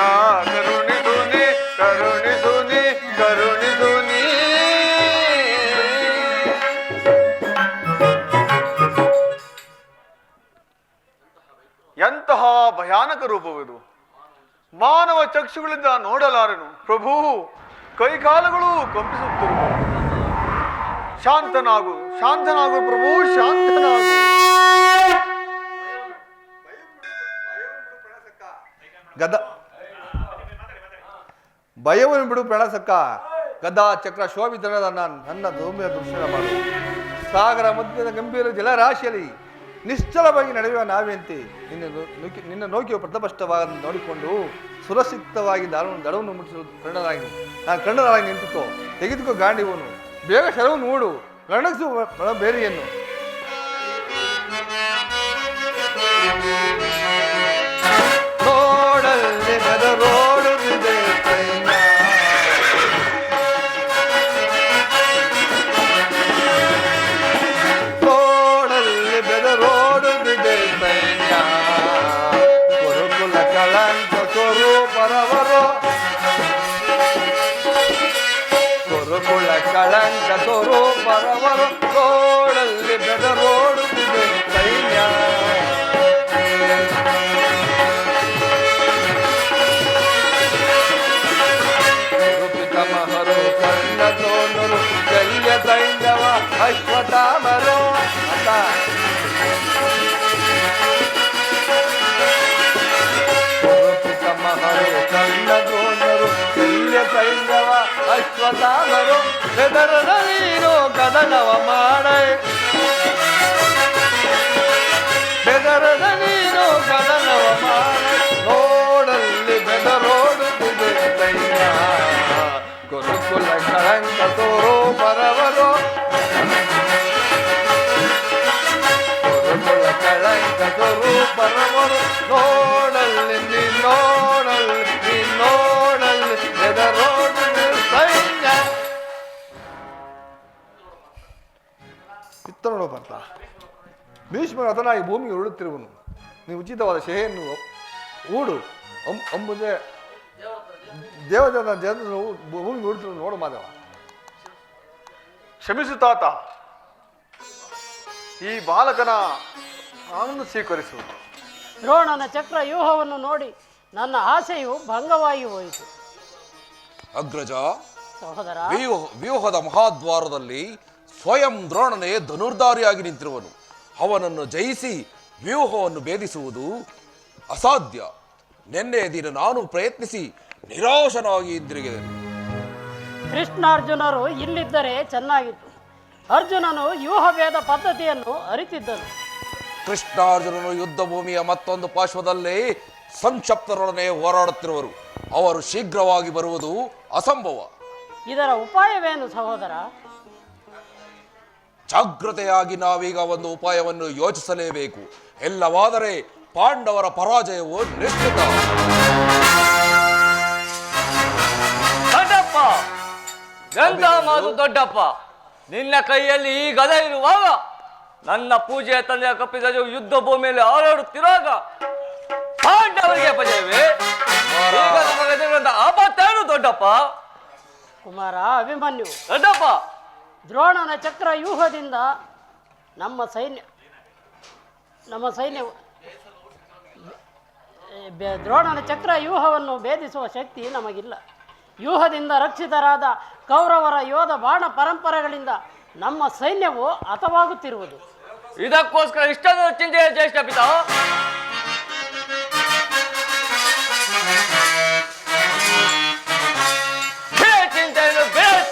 ಕರುಣಿಸು ನೀ, ಕರುಣಿಸು ನೀ, ಕರುಣಿಸು ನೀ. ಎಂತಹ ಭಯಾನಕ ರೂಪವಿದು! ಮಾನವ ಚಕ್ಷುಗಳಿಂದ ನೋಡಲಾರೆನು ಪ್ರಭು. ಕೈಕಾಲುಗಳು ಕಂಪಿಸುತ್ತಿರುವು. ಶಾಂತನಾಗು, ಶಾಂತನಾಗು ಪ್ರಭು, ಶಾಂತನಾಗು. ಗದ ಭಯವನ್ನು ಬಿಡು ಪ್ರಣಸಕ್ಕ. ಗದಾ ಚಕ್ರ ಶೋಭಿತನದ ನನ್ನ ಸೌಮ್ಯ ದರ್ಶನ ಮಾಡು. ಸಾಗರ ಮಧ್ಯದ ಗಂಭೀರ ಜಲರಾಶಿಯಲ್ಲಿ ನಿಶ್ಚಲವಾಗಿ ನಡೆಯುವ ನಾವೆಂತೆ ನಿನ್ನ ನೌಕೆಯು ಪ್ರಥಮಷ್ಟವಾದ ನೋಡಿಕೊಂಡು ಸುರಕ್ಷಿತವಾಗಿ ದಡವನ್ನು ಮುಟ್ಟಿಸಲು ಕರ್ಣರಾಗಿ ನಾನು ಕರ್ಣರಾಗಿ ನಿಂತುಕೋ. ತೆಗೆದುಕೋ ಗಾಂಡಿವನು, ಬೇಗ ಶರವನ್ನು ನೋಡು, ಕರ್ಣಗಿಸು ಬೇರೆಯನ್ನು. ನೋಡಲ್ಲಿ ಬೆದರೋಡುತ್ತಿದೆ ಗುರುಕುಲ ಕಳಂಕ ತೋರು ಬರವರು ರೋಡಲ್ಲಿ ಬೆದರೋಡುತ್ತಿದೆ ಸೈನ್ಯ. ಗುರುಪಿತಮಹರು ಕಣ್ಣ ತೋನರು ಶಲ್ಯ ಸೈನ್ಯವ ಅಶ್ವತ್ಥಾಮರು ಅಂತ ಗುರುಪಿತಮಹರು ಕಣ್ಣ ತೋನರು ಶಲ್ಯ ಸೈನ್ಯವ ಅಶ್ವತ್ಥಾಮರು ಬೆದರದ ನೀನು ಕದನವ ಮಾಡೈ ಬೆದರದ ನೀನು ಕದನವ ಮಾಡೈ ನೋಡಲ್ಲಿ ಬೆದರೋಡುತ್ತಿದೆ ಸೈನ್ಯ. ಗುರುಕುಲ ಕಳಂಕ ತೋರೋ ಬರವರು ಗುರುಕುಲ ಕಳಂಕ ತೋರು ಬರವರು ನೋಡಲ್ಲಿ ನೀ ನೋಡಲ್ಲಿ ಬೆದರೋಡುತ್ತಿದೆ ಸೈನ್ಯ. ಇತ್ತನೋಡು ಬರ್ತ ಭೀಷ್ಮರ ಹತನಾಗಿ ಭೂಮಿಗೆ ಉರುಳುತ್ತಿರುವನು. ನೀವು ಉಚಿತವಾದ ಶೆಹೆಯನ್ನು ಊಡು ಅಂಬುದೇ ದೇವಜನ ಜನರು ಭೂಮಿಗೆ ಉರುಳುತ್ತಿರುವ ನೋಡು ಮಾಧವ. ಕ್ಷಮಿಸು ತಾತ, ಈ ಬಾಲಕನ ನಾನನ್ನು ಸ್ವೀಕರಿಸು. ದ್ರೋಣನ ಚಕ್ರ ವ್ಯೂಹವನ್ನು ನೋಡಿ ನನ್ನ ಆಸೆಯು ಭಂಗವಾಗಿ ಹೋಯಿತು. ಅಗ್ರಜ, ಸಹೋದರ, ವ್ಯೂಹದ ಮಹಾದ್ವಾರದಲ್ಲಿ ಸ್ವಯಂ ದ್ರೋಣನೇ ಧನುರ್ಧಾರಿಯಾಗಿ ನಿಂತಿರುವನು. ಅವನನ್ನು ಜಯಿಸಿ ವ್ಯೂಹವನ್ನು ಭೇದಿಸುವುದು ಅಸಾಧ್ಯ. ನಿನ್ನೆ ದಿನ ನಾನು ಪ್ರಯತ್ನಿಸಿ ನಿರಾಶನಾಗಿ ಹಿಂದಿರುಗಿದೆನು. ಕೃಷ್ಣಾರ್ಜುನರು ಇಲ್ಲಿದ್ದರೆ ಚೆನ್ನಾಗಿತ್ತು. ಅರ್ಜುನನು ವ್ಯೂಹಭೇದ ಪದ್ಧತಿಯನ್ನು ಅರಿತಿದ್ದನು. ಕೃಷ್ಣಾರ್ಜುನನು ಯುದ್ಧ ಭೂಮಿಯ ಮತ್ತೊಂದು ಪಾರ್ಶ್ವದಲ್ಲೇ ಸಂಕ್ಷಪ್ತರೊಡನೆ ಹೋರಾಡುತ್ತಿರುವರು. ಅವರು ಶೀಘ್ರವಾಗಿ ಬರುವುದು ಅಸಂಭವ. ಇದರ ಉಪಾಯವೇನು ಸಹೋದರ? ಜಾಗ್ರತೆಯಾಗಿ ನಾವೀಗ ಒಂದು ಉಪಾಯವನ್ನು ಯೋಚಿಸಲೇಬೇಕು. ಎಲ್ಲವಾದರೆ ಪಾಂಡವರ ಪರಾಜಯವು ನಿಶ್ಚಿತ. ದೊಡ್ಡಪ್ಪ, ಎಂತ ಮಾತು ದೊಡ್ಡಪ್ಪ, ನಿನ್ನ ಕೈಯಲ್ಲಿ ಈ ಗದ ಇರುವಾಗ ನನ್ನ ಪೂಜೆಯ ತಂದೆಯ ಕಪ್ಪಿದ ಯುದ್ಧ ಭೂಮಿಯಲ್ಲಿ ಹಾರಾಡುತ್ತಿರುವಾಗ ಪಾಂಡವರಿಗೆ ಅಪಜಯವೇ? ಈಗ ನಮಗೆದುರಾದ ಆಪತ್ತೇನು ದೊಡ್ಡಪ್ಪ? ಕುಮಾರ ಅಭಿಮನ್ಯು, ದೊಡ್ಡಪ್ಪ, ದ್ರೋಣನ ಚಕ್ರ ವ್ಯೂಹದಿಂದ ನಮ್ಮ ಸೈನ್ಯವು ದ್ರೋಣನ ಚಕ್ರ ವ್ಯೂಹವನ್ನು ಭೇದಿಸುವ ಶಕ್ತಿ ನಮಗಿಲ್ಲ. ವ್ಯೂಹದಿಂದ ರಕ್ಷಿತರಾದ ಕೌರವರ ಯೋಧ ಬಾಣ ಪರಂಪರೆಗಳಿಂದ ನಮ್ಮ ಸೈನ್ಯವು ಹತವಾಗುತ್ತಿರುವುದು. ಇದಕ್ಕೋಸ್ಕರ ಇಷ್ಟೊಂದು ಚಿಂತೆಯ ಜ್ಯೇಷ್ಠ ಪಿತ.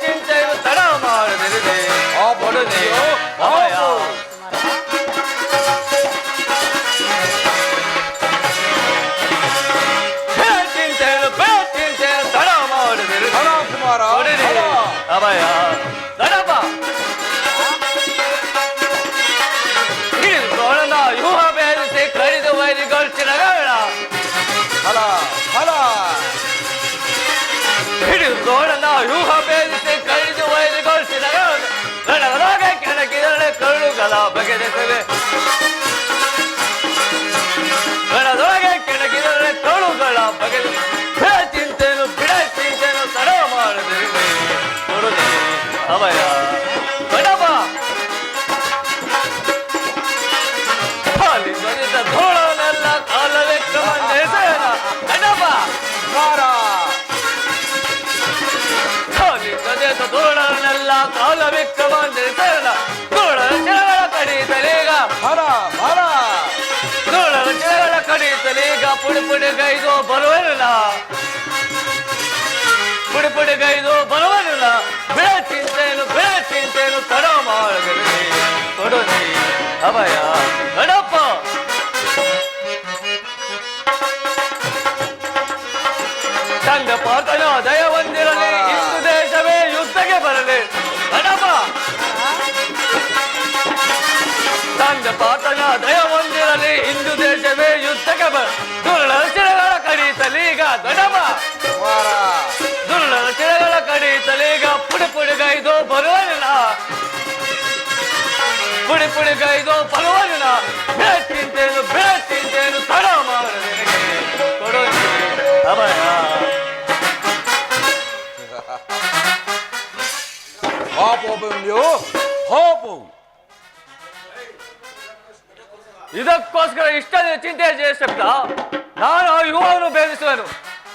ಚಿಂತೆಯನ್ನು ತಡ ಮಾಡದಿರದೆ ಆ ಪಡುದೆಯೋ ಭಯ. ಚಿಂತೆಯನ್ನು ತಡ ಮಾಡದಿರದೆ ಕುಮಾರ ಅಭಯ. ದಡಪ್ಪ, ದ್ರೋಣನ ವ್ಯೂಹ ಭೇದಿಸಿ ಕಡಿದು ವೈರಿಗಳು ಚಿರಗಾಳ. ದ್ರೋಣನ ವ್ಯೂಹ ಭೇದಿಸಿ ಕಡಿದು ವೈರಿಗಳು ಚಿರಗಾಳ. ರಣದಾಗ ಕೆಣಕಿದರೆ ಕರುಳುಗಳ ಬಗೆದಿರುತ್ತವೆ. ರಣದೊಳಗೆ ಕೆಣಕಿದರೆ ಕರುಳುಗಳ ಬಗೆದ ಚಿಂತೆಯನ್ನು ತಡ ಮಾಡದಿರಲಿ ಕೊಡುದೆ ಅಭಯ. ದಡಪ್ಪ, ಖಾಲಿ ಬಂದಿದ್ದ ಧೋಳನೆಲ್ಲ ಕಾಲವೇ ಕ್ರಮ ನಡೆಸೋಣ. ದಡಪ್ಪ, ಖಾಲಿ ಬಂದಿದ್ದ ಧೋಳನೆಲ್ಲ ಕಾಲವೇ ಕ್ರಮ ನಡೆಸೋಣ. ಧೋಳನ ಚಿರಗಳ ಕಡಿತಲೀಗ ಧೋಳನ ಚಿರಗಳ ಕಡಿತಲೀಗ ಪುಡಿಗೈದು ಬರುವಲ್ಲ. ಪುಡಿಗೈದು ಬರುವಲ್ಲ. ಚಿಂತೆಯನ್ನು ತಡ ಮಾಡದಿರಲಿ ಕೊಡುನಿ ಅಭಯ. ದಡಪ್ಪ, ಚಂದ ಪಾತನ ದಯ ಹೊಂದಿರಲಿ, ಹಿಂದೂ ದೇಶವೇ ಯುದ್ಧಕ್ಕೆ ಬರಲಿ. ದಡಪ್ಪ, ಚಂದ ಪಾತನ ದಯ ಹೊಂದಿರಲಿ, ಹಿಂದೂ ದೇಶವೇ ಯುದ್ಧಕ್ಕೆ ದುರ್ಳ ಚಿರಗಳ ಕಡಿತಲೀಗ. ದಡಪ್ಪ, ದುರ್ಳ ಚಿರಗಳ ಕಡಿತಲೀಗ ಪುಡಿಗೈದು ಬರುವಲ್ಲ. ಪುಡಿಗೈದು ಬರುವಲ್ಲ. ಚಿಂತೆಯನ್ನು ತಡ ಮಾಡದಿರಲಿ ಕೊಡುನಿ ಅಭಯ. ಪಾಪು ಅಭಿಮನ್ಯು ಪಾಪು. ಇದಕ್ಕೋಸ್ಕರ ಇಷ್ಟೊಂದು ಚಿಂತೆ ಜ್ಯೇಷ್ಠ. ನಾನು ಆ ಯುವವನ್ನು ಭೇದಿಸುವೆನು.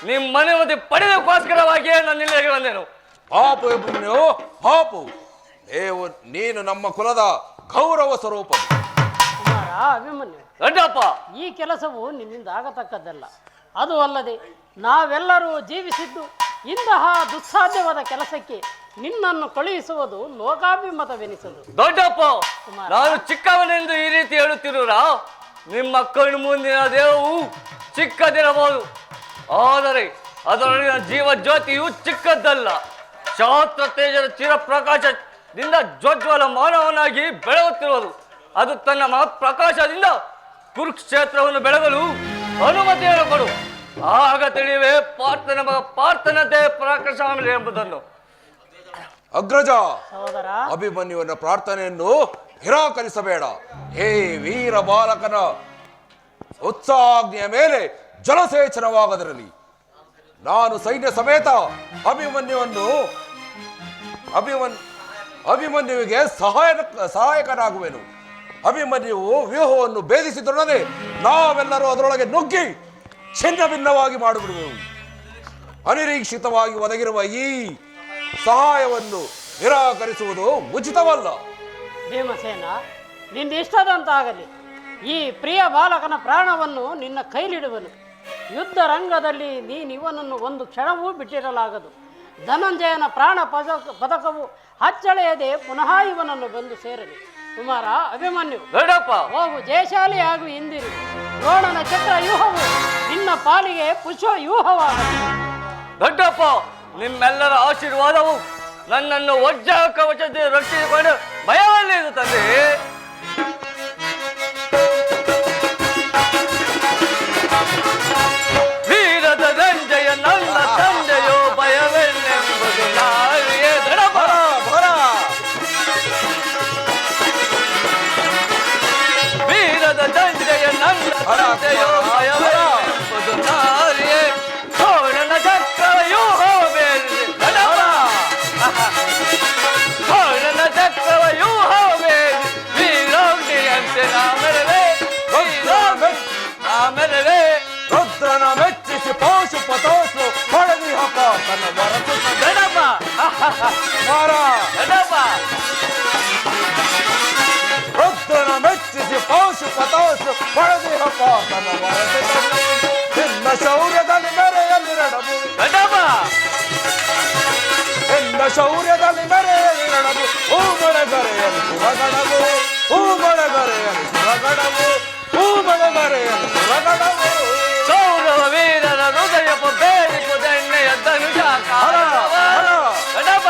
ನಿಮ್ಮ ಮನೆ ಮತ್ತೆ ಪಡೆದಕ್ಕೋಸ್ಕರವಾಗಿಯೇ ನಾನು ಇಲ್ಲಿಗೆ ಬಂದೆನು. ಪಾಪು ಅಭಿಮನ್ಯು ಪಾಪು. ನೀನು ನಮ್ಮ ಕುಲದ ಗೌರವ ಸ್ವರೂಪ. ಕುಮಾರ ಅಭಿಮನ್ಯು, ದೊಡ್ಡಪ್ಪ, ಈ ಕೆಲಸವು ನಿನ್ನಿಂದ ಆಗತಕ್ಕದ್ದಲ್ಲ. ಅದು ಅಲ್ಲದೆ ನಾವೆಲ್ಲರೂ ಜೀವಿಸಿದ್ದು ಇಂತಹ ದುಸ್ಸಾಧ್ಯವಾದ ಕೆಲಸಕ್ಕೆ ನಿನ್ನನ್ನು ಕಳುಹಿಸುವುದು ಲೋಕಾಭಿಮತವೆನಿಸದು. ದೊಡ್ಡಪ್ಪ, ನಾನು ಚಿಕ್ಕವನೆಂದು ಈ ರೀತಿ ಹೇಳುತ್ತಿರುವುರಾ? ನಿಮ್ಮ ಕಣ್ಣು ಮುಂದಿನ ದೇಹವು ಚಿಕ್ಕದಿರಬಹುದು, ಆದರೆ ಅದರೊಳಗಿನ ಜೀವ ಜ್ಯೋತಿಯು ಚಿಕ್ಕದ್ದಲ್ಲ. ಶಾಸ್ತ್ರ ತೇಜದ ಚಿರಪ್ರಕಾಶದಿಂದ ಜ್ವಜ್ವಲ ಮಾನವನಾಗಿ ಬೆಳೆಯುತ್ತಿರುವುದು. ಅದು ತನ್ನ ಪ್ರಕಾಶದಿಂದ ಕುರುಕ್ಷೇತ್ರವನ್ನು ಬೆಳಗಲು ಅನುಮತಿಯನ್ನು ಕೊಡು. ಆಗ ತಿಳಿಯುವೆ ಪಾರ್ಥನತೆ ಪ್ರಕಾಶವಾಗಲಿ ಎಂಬುದನ್ನು. ಅಗ್ರಜ, ಸಹೋದರ, ಅಭಿಮನ್ಯುವಿನ ಪ್ರಾರ್ಥನೆಯನ್ನು ನಿರಾಕರಿಸಬೇಡ. ಹೇ ವೀರ ಬಾಲಕನ ಉತ್ಸಾಹ್ನೆಯ ಮೇಲೆ ಜಲಸೇಚನವಾಗದಿರಲಿ. ನಾನು ಸೈನ್ಯ ಸಮೇತ ಅಭಿಮನ್ಯುವಿಗೆ ಸಹಾಯಕನಾಗುವೆನು. ಅಭಿಮನ್ಯುವು ವ್ಯೂಹವನ್ನು ಭೇದಿಸಿದೊಡನೆ ನಾವೆಲ್ಲರೂ ಅದರೊಳಗೆ ನುಗ್ಗಿ ಛಿನ್ನ ಭಿನ್ನವಾಗಿ ಮಾಡಿಬಿಡುವೆವು. ಅನಿರೀಕ್ಷಿತವಾಗಿ ಒದಗಿರುವ ಈ ಸಹಾಯವನ್ನು ನಿರಾಕರಿಸುವುದು ಉಚಿತವಲ್ಲ. ಭೀಮಸೇನ, ನಿನ್ನ ಇಷ್ಟದಂತಾಗಲಿ. ಈ ಪ್ರಿಯ ಬಾಲಕನ ಪ್ರಾಣವನ್ನು ನಿನ್ನ ಕೈಲಿಡುವನು. ಯುದ್ಧ ರಂಗದಲ್ಲಿ ನೀನಿವನನ್ನು ಒಂದು ಕ್ಷಣವೂ ಬಿಟ್ಟಿರಲಾಗದು. ಧನಂಜಯನ ಪ್ರಾಣ ಪದಕವು ಅಚ್ಚಳೆಯದೆ ಪುನಃ ಇವನನ್ನು ಬಂದು ಸೇರಲಿ. ಕುಮಾರ ಅಭಿಮನ್ಯು, ಹೋಗು, ಜಯಶಾಲಿ ಹಾಗೂ ಇಂದಿರು. ದ್ರೋಣನ ಚಕ್ರ ವ್ಯೂಹವು ನಿನ್ನ ಪಾಲಿಗೆ ಪುಷ್ಪ ವ್ಯೂಹವಾಗಲಿ. ದೊಡ್ಡಪ್ಪ, ನಿಮ್ಮೆಲ್ಲರ ಆಶೀರ್ವಾದವು ನನ್ನನ್ನು ವಜ್ರ ಕವಚದಿಂದ ರಕ್ಷಿಸಿಕೊಂಡು ಭಯವಲ್ಲಿ ತಂದೆ. ವೀರದ ಧನಂಜಯ ನನ್ನ ತಂದೆಯೋ ಭಯವೆನ್ನೆಂಬುದು ನಾರಿಯೇ. ದೊಡ್ಡಪ್ಪ, ವೀರದ ಧನಂಜಯ ನನ್ನ ತಂದೆಯೋ ಭಯವೆನ್ನೆಂಬುದು ನಾರಿಯೇ. ದ್ರೋಣನ ಚಕ್ರ ವ್ಯೂಹವೇರಿ. ದ್ರೋಣನ ಚಕ್ರವ ವ್ಯೂಹವೇರಿ. ವೀರೋಗ್ನಿಯಂತೆ ನಾಮೆರವೆ ರುದ್ರನ ಮೆಚ್ಚಿಸಿ ಪಾಶುಪತೋಸು ಹೊಡೆದಿ ಹಬ್ಬ ತನ್ನ ವರಸು. ದೊಡ್ಡಪ್ಪ, ದೊಡ್ಡಪ್ಪ, ರುದ್ರನ ಮೆಚ್ಚಿಸಿ ಪಾಶುಪತೋಸು ಹೊಡೆದಿ ಹಬ್ಬ ತನ್ನ ವರಸು. ನಿನ್ನ ಶೌರ್ಯದಲ್ಲಿ ಮೆರೆಯಲಿರಡಬು. ದೊಡ್ಡಪ್ಪ, ನಿನ್ನ ಶೌರ್ಯದಲ್ಲಿ ಮೆರೆಯಲಿರಡಬು. ಹೂಮಳೆಗರೆಯಲು ಸುರಗಡಬು. ಹೂಮಳೆಗರೆಯಲು ಸುರಗಡಬು. ಹೂಮಳೆಗರೆಯಲು ಸುರಗಡಬು. ಕೌರವ ವೀರರ ಹೃದಯಪ ಬೇರಿಕು ದಣ್ಣೆಯ ಧನುಜಾಕಾರ. ದೊಡ್ಡಪ್ಪ,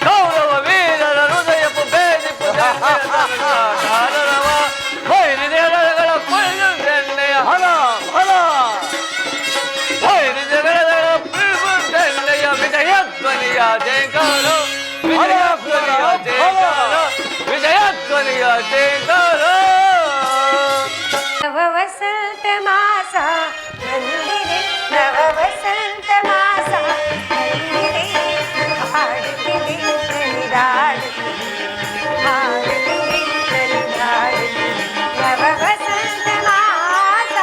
ಕೌರವ ವೀರರ ಹೃದಯಪ ಬೇರಿಕು ದಣ್ಣೆಯ ಧನುಜಾಕಾರವ. ವೈರಿದೆಗಳ ಕೊಯ್ಲು ದಣ್ಣೆಯ ಹಲ ಹಲ ವೈರಿದೆಗಳ ದಣ್ಣೆಯ ವಿಜಯಧ್ವನಿಯ ಜಯಕಾರ. ವಿಜಯಧ್ವನಿಯ ಜಯಕಾರ. ವಿಜಯಧ್ವನಿಯ ಜಯಕಾರ. ನವ ವಸಂತ ಮಾಸ ಬಂದಿದೆ, ನವ ವಸಂತ ಮಾಸ ಬಂದಿದೆ. ಹಾಡುತ್ತಿದೆ ನಲಿದಾಡುತ್ತಿದೆ, ಹಾಡುತ್ತಿದೆ ನಲಿದಾಡುತ್ತಿದೆ. ನವ ವಸಂತ ಮಾಸ.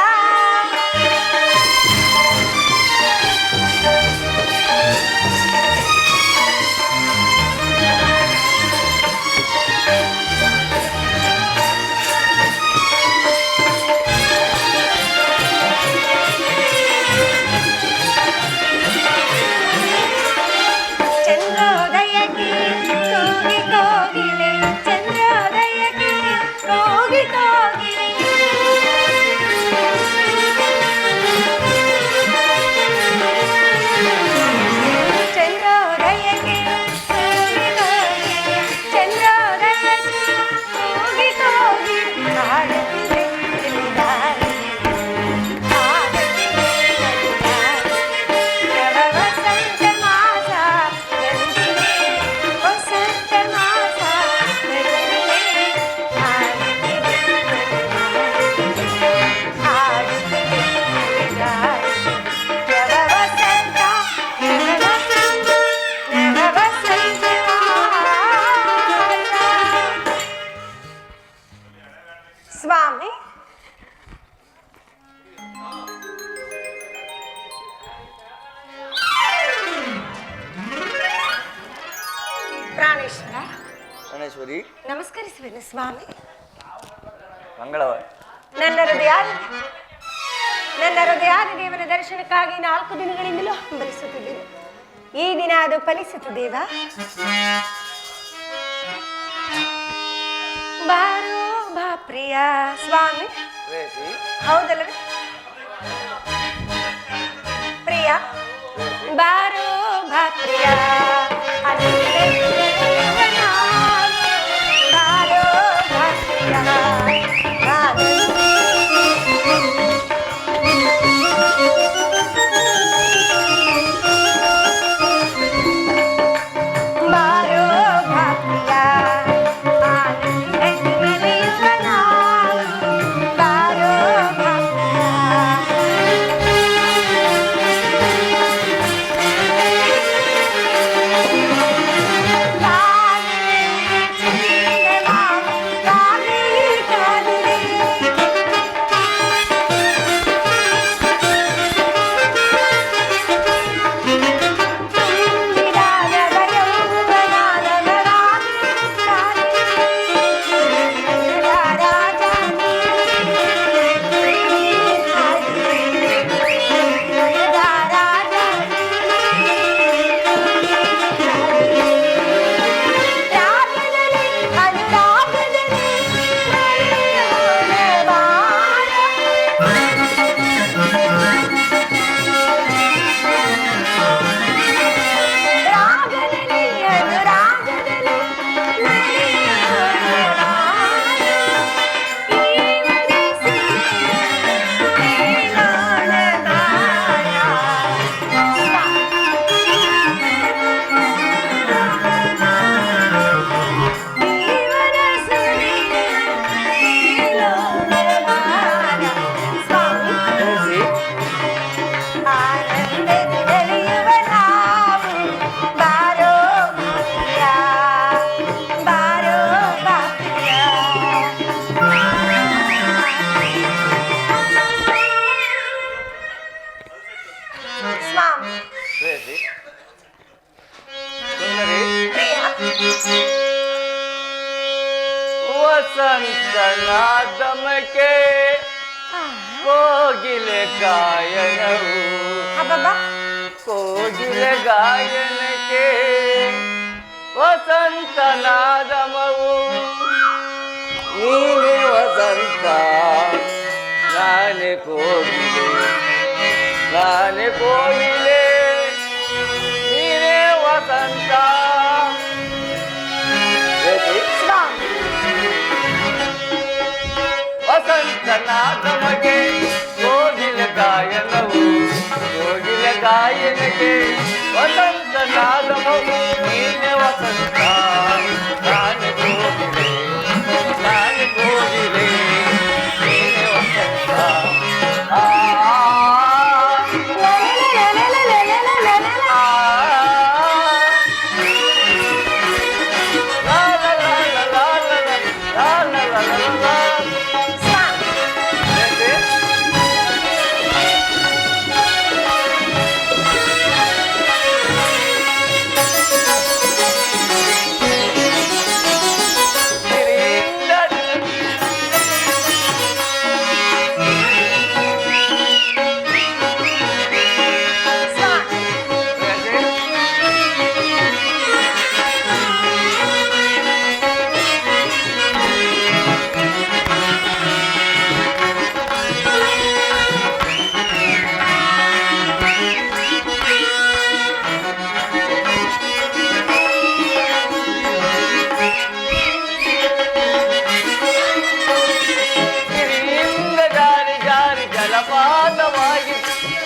ಈಶ್ವರಿ ನಮಸ್ಕರಿಸುವೆನು ಸ್ವಾಮಿ. ಮಂಗಳವ. ನನ್ನ ಹೃದಯಾದಿ ದೇವರ ದರ್ಶನಕ್ಕಾಗಿ 4 ದಿನಗಳಿಂದಲೂ ಹಂಬಲಿಸುತ್ತಿದ್ದೇನೆ. ಈ ದಿನ ಅದು ಫಲಿಸಿತು ದೇವ. ಬಾರೋ ಬಾ ಪ್ರಿಯ ಸ್ವಾಮಿ. ಹೌದಲ್ಲವೇ ಪ್ರಿಯ? ಬಾರೋ ಬಾ ಪ್ರಿಯ, ಬಾರೋ ಬಾ ಪ್ರಿಯ. ವಸಂತನಾದಮಕ್ಕೆ ಕೋಗಿಲೆ ಗಾಯನವು, ಕೋಗಿಲೆ ಗಾಯನಕ್ಕೆ ವಸಂತನಾದಮವು. ನೀನೇ ವಸಂತ, ನಾನೇ ಕೋಗಿಲೆ, ನಾನೇ ಕೋಗಿಲೆ, ನೀನೇ ವಸಂತ. ವಸಂತನಾದಮಗೆ ಕೋಗಿಲೆ ಗಾಯನವು, ಕೋಗಿಲೆ ಗಾಯನಕ್ಕೆ ವಸಂತನಾದಮವು. ನೀನೆ ವಸಂತ, ನಾನೇ ಕೋಗಿಲೆ, ನಾನೇ ಕೋಗಿಲೆ, ನೀನೆ ವಸಂತ.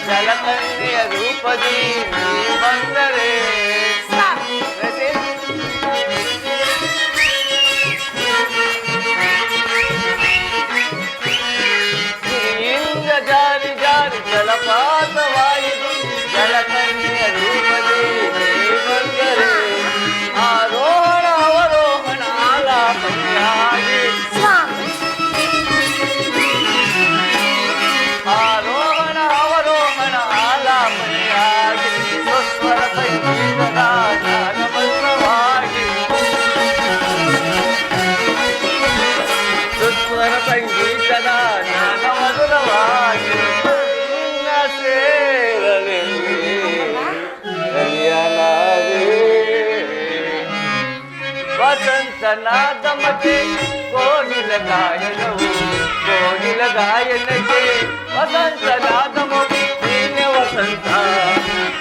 ಜಲಕನ್ಯೆಯ ರೂಪದಿ ನೀ ಬಂದರೆ ಗಿರಿಯಿಂದ ಜಾರಿ ಜಾರಿ ಜಲಪಾತವಾಯಿತು. ಜಲಕನ್ಯೆಯ ರೂಪದಿ ನೀ ಬಂದರೆ ಆರೋಹಣ ಅವರೋಹಣ ಆಲಾಪನೆಯಾಗಿ, ಆರೋಹಣ ಅವರೋಹಣ ಆಲಾಪನೆಯಾಗಿ ಸ್ವಸ್ವರ ಸಂಗೀತ ವಸಂತನಾದಮಗೆ ಕೋಗಿಲ ಗಾಯನವು ಕೋಗಿಲ ಗಾಯನಕ್ಕೆ ವಸಂತನಾದಮು ನೀನೆ ವಸಂತ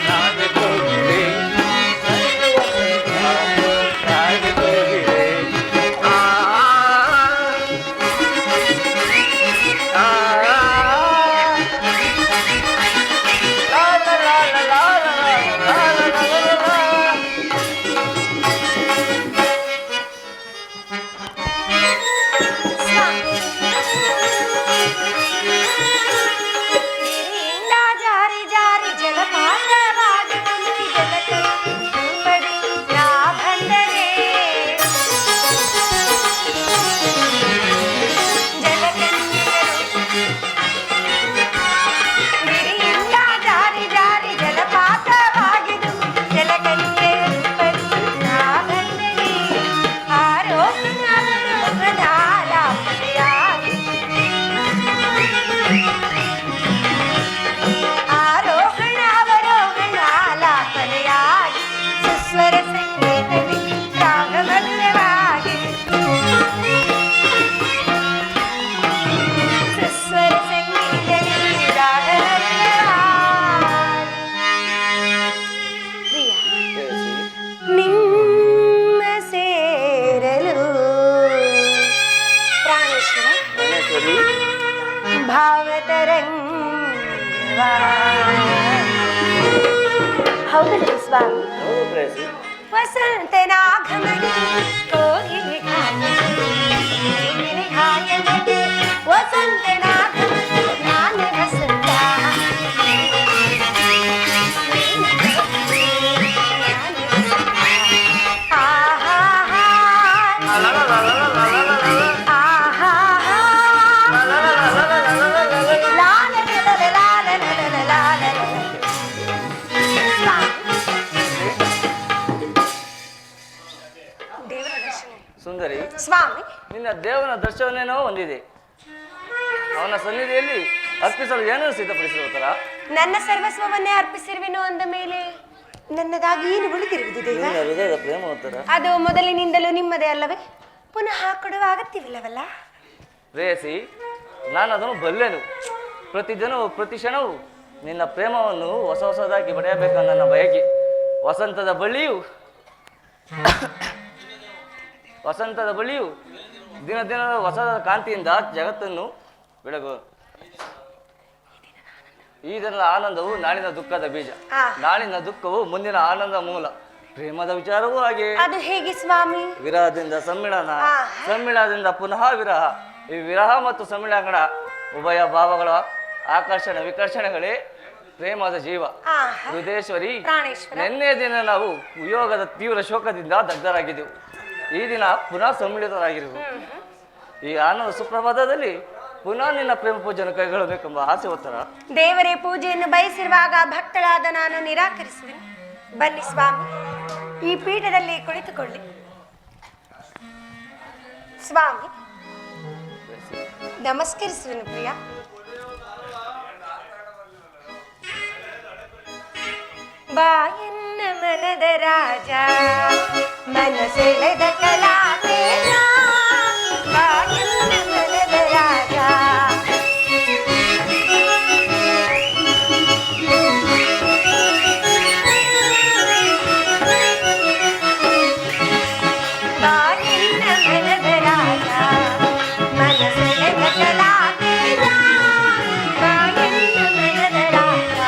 ನಾನೇ ಕೋಗಿಲೆ ನಾನೇ ವಸಂತ ನಾನೇ ಕೋಗಿಲೆ ಆ ಆ ಲಾ ಲಾ ಲಾ ಲಾ ಲಾ ಲಾ ಲಾ ಲಾ. ಗಿರಿಯಿಂದ ಜಾರಿ ಜಾರಿ ಜಲಪಾತವಾಗಿ ಧುಮುಕಿ ಜಲಕ್ಕೆ ತುಂಬಡಿ ನಾ ಬಂದರೆ ಗಿರಿಯಿಂದ ಜಾರಿ ಜಾರಿ ಜಲಪಾತವಾಗಿ ಧುಮುಕಿ ಜಲಕನ್ಯೆ ರೂಪದಿ ನಾ ಬಂದರೆ ಆರೋಹಣ ಅವರೋಹಣ ಲಾಪನೆಯಾಗಿ ಸುಸ್ವರ ಸಂಗೀತದಿ ರಾಗಮಧುರವಾಗಿ ಸುಸ್ವರ ಸಂಗೀತದಿ ರಾಗಮಧುರವಾಗಿ ಪ್ರಿಯ ನಿಮ್ಮ ಸೇರಲು ಪ್ರಾಣೇಶ್ವರ ಭಾವತರಂಗವಾ ಹೌದಲ್ಲ ಸ್ವಾಮಿ ವಸಂತನಾಗಮನೆ ಕೋಗಿಲೆ ಗಾಯನಕ್ಕೆ ವಸಂತನಾಗಮನೆ ನಾನೇ ವಸಂತ ಸುಂದರಿ, ಸ್ವಾಮಿ, ನಿನ್ನ ದೇವನ ದರ್ಶನವೇನೋ ಹೊಂದಿದೆ. ಅವನ ಸನ್ನಿಧಿಯಲ್ಲಿ ಅರ್ಪಿಸಲು ಏನನ್ನು ಸಿದ್ಧಪಡಿಸಿರುತ್ತರ? ನನ್ನ ಸರ್ವಸ್ವವನ್ನೇ ಅರ್ಪಿಸಿರುವೆನು ಅಂದ ಮೇಲೆ ನನ್ನದಾಗಿ ಏನು ಉಳಿದಿರುವುದು ದೇವ? ನಿನ್ನ ಹೃದಯದ ಪ್ರೇಮ ಉತ್ತರ ಅದು ಮೊದಲಿನಿಂದಲೂ ನಿಮ್ಮದೇ ಅಲ್ಲವೇ? ಪುನಃ ಕೊಡುವ ಅಗತ್ಯವಿಲ್ಲವಲ್ಲ? ಪ್ರೇಯಸಿ, ನಾನು ಅದನ್ನು ಬಲ್ಲೆನು. ಪ್ರತಿ ದಿನವೂ ಪ್ರತಿ ಕ್ಷಣವೂ ನಿನ್ನ ಪ್ರೇಮವನ್ನು ಹೊಸ ಹೊಸದಾಗಿ ಪಡೆಯಬೇಕೆಂದು ನನ್ನ ಬಯಕೆ. ವಸಂತದ ಬಳ್ಳಿಯು ದಿನ ದಿನದ ಹೊಸ ಕಾಂತಿಯಿಂದ ಜಗತ್ತನ್ನು ಬೆಳಗು. ಈ ದಿನದ ಆನಂದವು ನಾಳಿನ ದುಃಖದ ಬೀಜ, ನಾಳಿನ ದುಃಖವು ಮುಂದಿನ ಆನಂದ ಮೂಲ. ಪ್ರೇಮದ ವಿಚಾರವೂ ಹಾಗೆ. ಅದು ಹೇಗೆ ಸ್ವಾಮಿ? ವಿರಹದಿಂದ ಸಮ್ಮಿಳನ, ಸಮ್ಮಿಳನದಿಂದ ಪುನಃ ವಿರಹ. ಈ ವಿರಹ ಮತ್ತು ಸಮ್ಮಿಳನ ಉಭಯ ಭಾವಗಳ ಆಕರ್ಷಣೆ ವಿಕರ್ಷಣೆಗಳೇ ಪ್ರೇಮದ ಜೀವ. ಹೃದಯೇಶ್ವರಿ, ನಿನ್ನೆ ದಿನ ನಾವು ವಿಯೋಗದ ತೀವ್ರ ಶೋಕದಿಂದ ದಗ್ಧರಾಗಿದ್ದೆವು. ಈ ದಿನ ಪುನಃ ಸಮ್ಮಿಳಿತರಾಗಿರುವು. ಈ ಆನಂದ ಸುಪ್ರಭಾತದಲ್ಲಿ ಪುನಃ ನಿನ್ನ ಪ್ರೇಮ ಪೂಜೆಯನ್ನು ಕೈಗೊಳ್ಳಬೇಕೆಂಬ ಆಸೆ ಒತ್ತರ. ದೇವರೇ ಪೂಜೆಯನ್ನು ಬಯಸಿರುವಾಗ ಭಕ್ತಳಾದ ನಾನು ನಿರಾಕರಿಸುವೆನು. ಬನ್ನಿ ಸ್ವಾಮಿ, ಈ ಪೀಠದಲ್ಲಿ ಕುಳಿತುಕೊಳ್ಳಿ. ಸ್ವಾಮಿ, ನಮಸ್ಕರಿಸುವೆನು ಪ್ರಿಯ. ಬಾಯನ್ನ ಮನದ ರಾಜ, ಮನಸೆಳೆದ ಕಲಾತೇಜ. ಬಾಯನ್ನ ಮನದ ರಾಜ, ಬಾಯನ್ನ ಮನದ ರಾಜ, ಮನಸೆಳೆದ ಕಲಾತೇಜ. ಬಾಯನ್ನ ಮನದ ರಾಜ,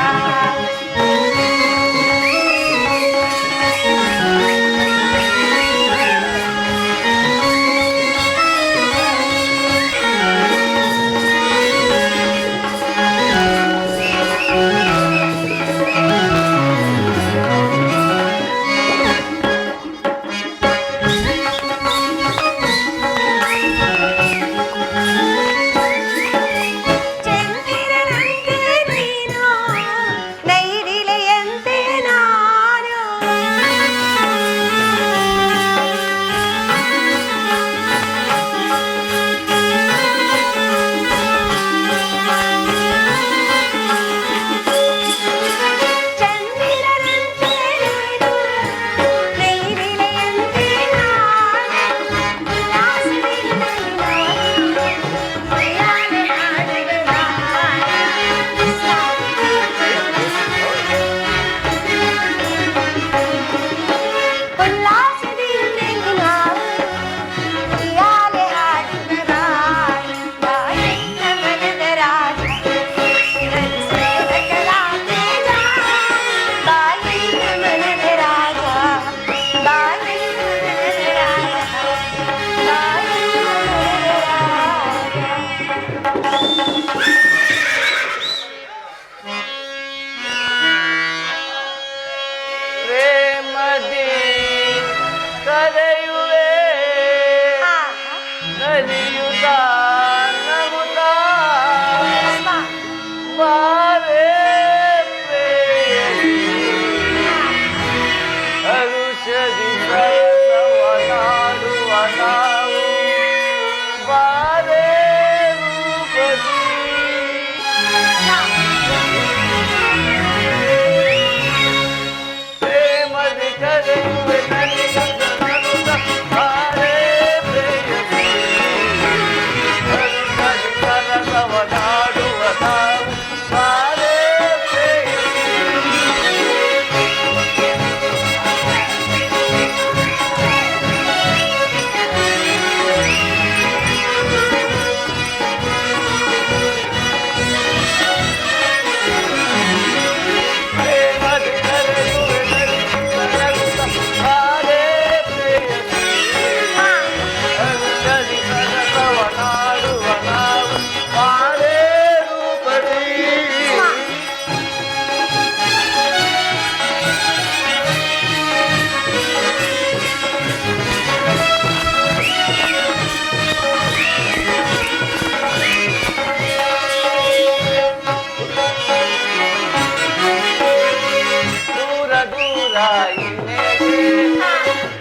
ಇನ್ನೇಕೆ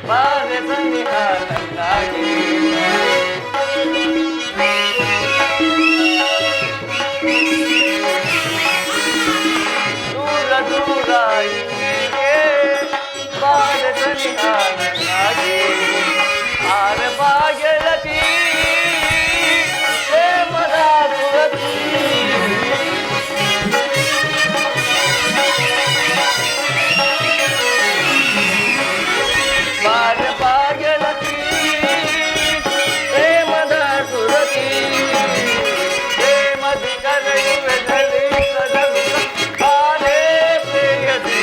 ಬಾರೆ ಸನಿಹ ನನ್ನಾಗಿ ದೂರ ದೂರ ಇನ್ನೇಕೆ ಬಾರೆ ಸನಿಹ ನನ್ನಾಗಿ ಆರೆ ಬಾಗೆಳತಿ ಪ್ರೇಮದ ಸುರತಿ ಬಾರೆ ಬಾಗೆಳತಿ ಪ್ರೇಮದ ಸುರತಿ ಪ್ರೇಮದಿ ಕರೆಯುವೆನಲ್ಲಿ ಬಾರೆ ಪ್ರೇಯಸಿ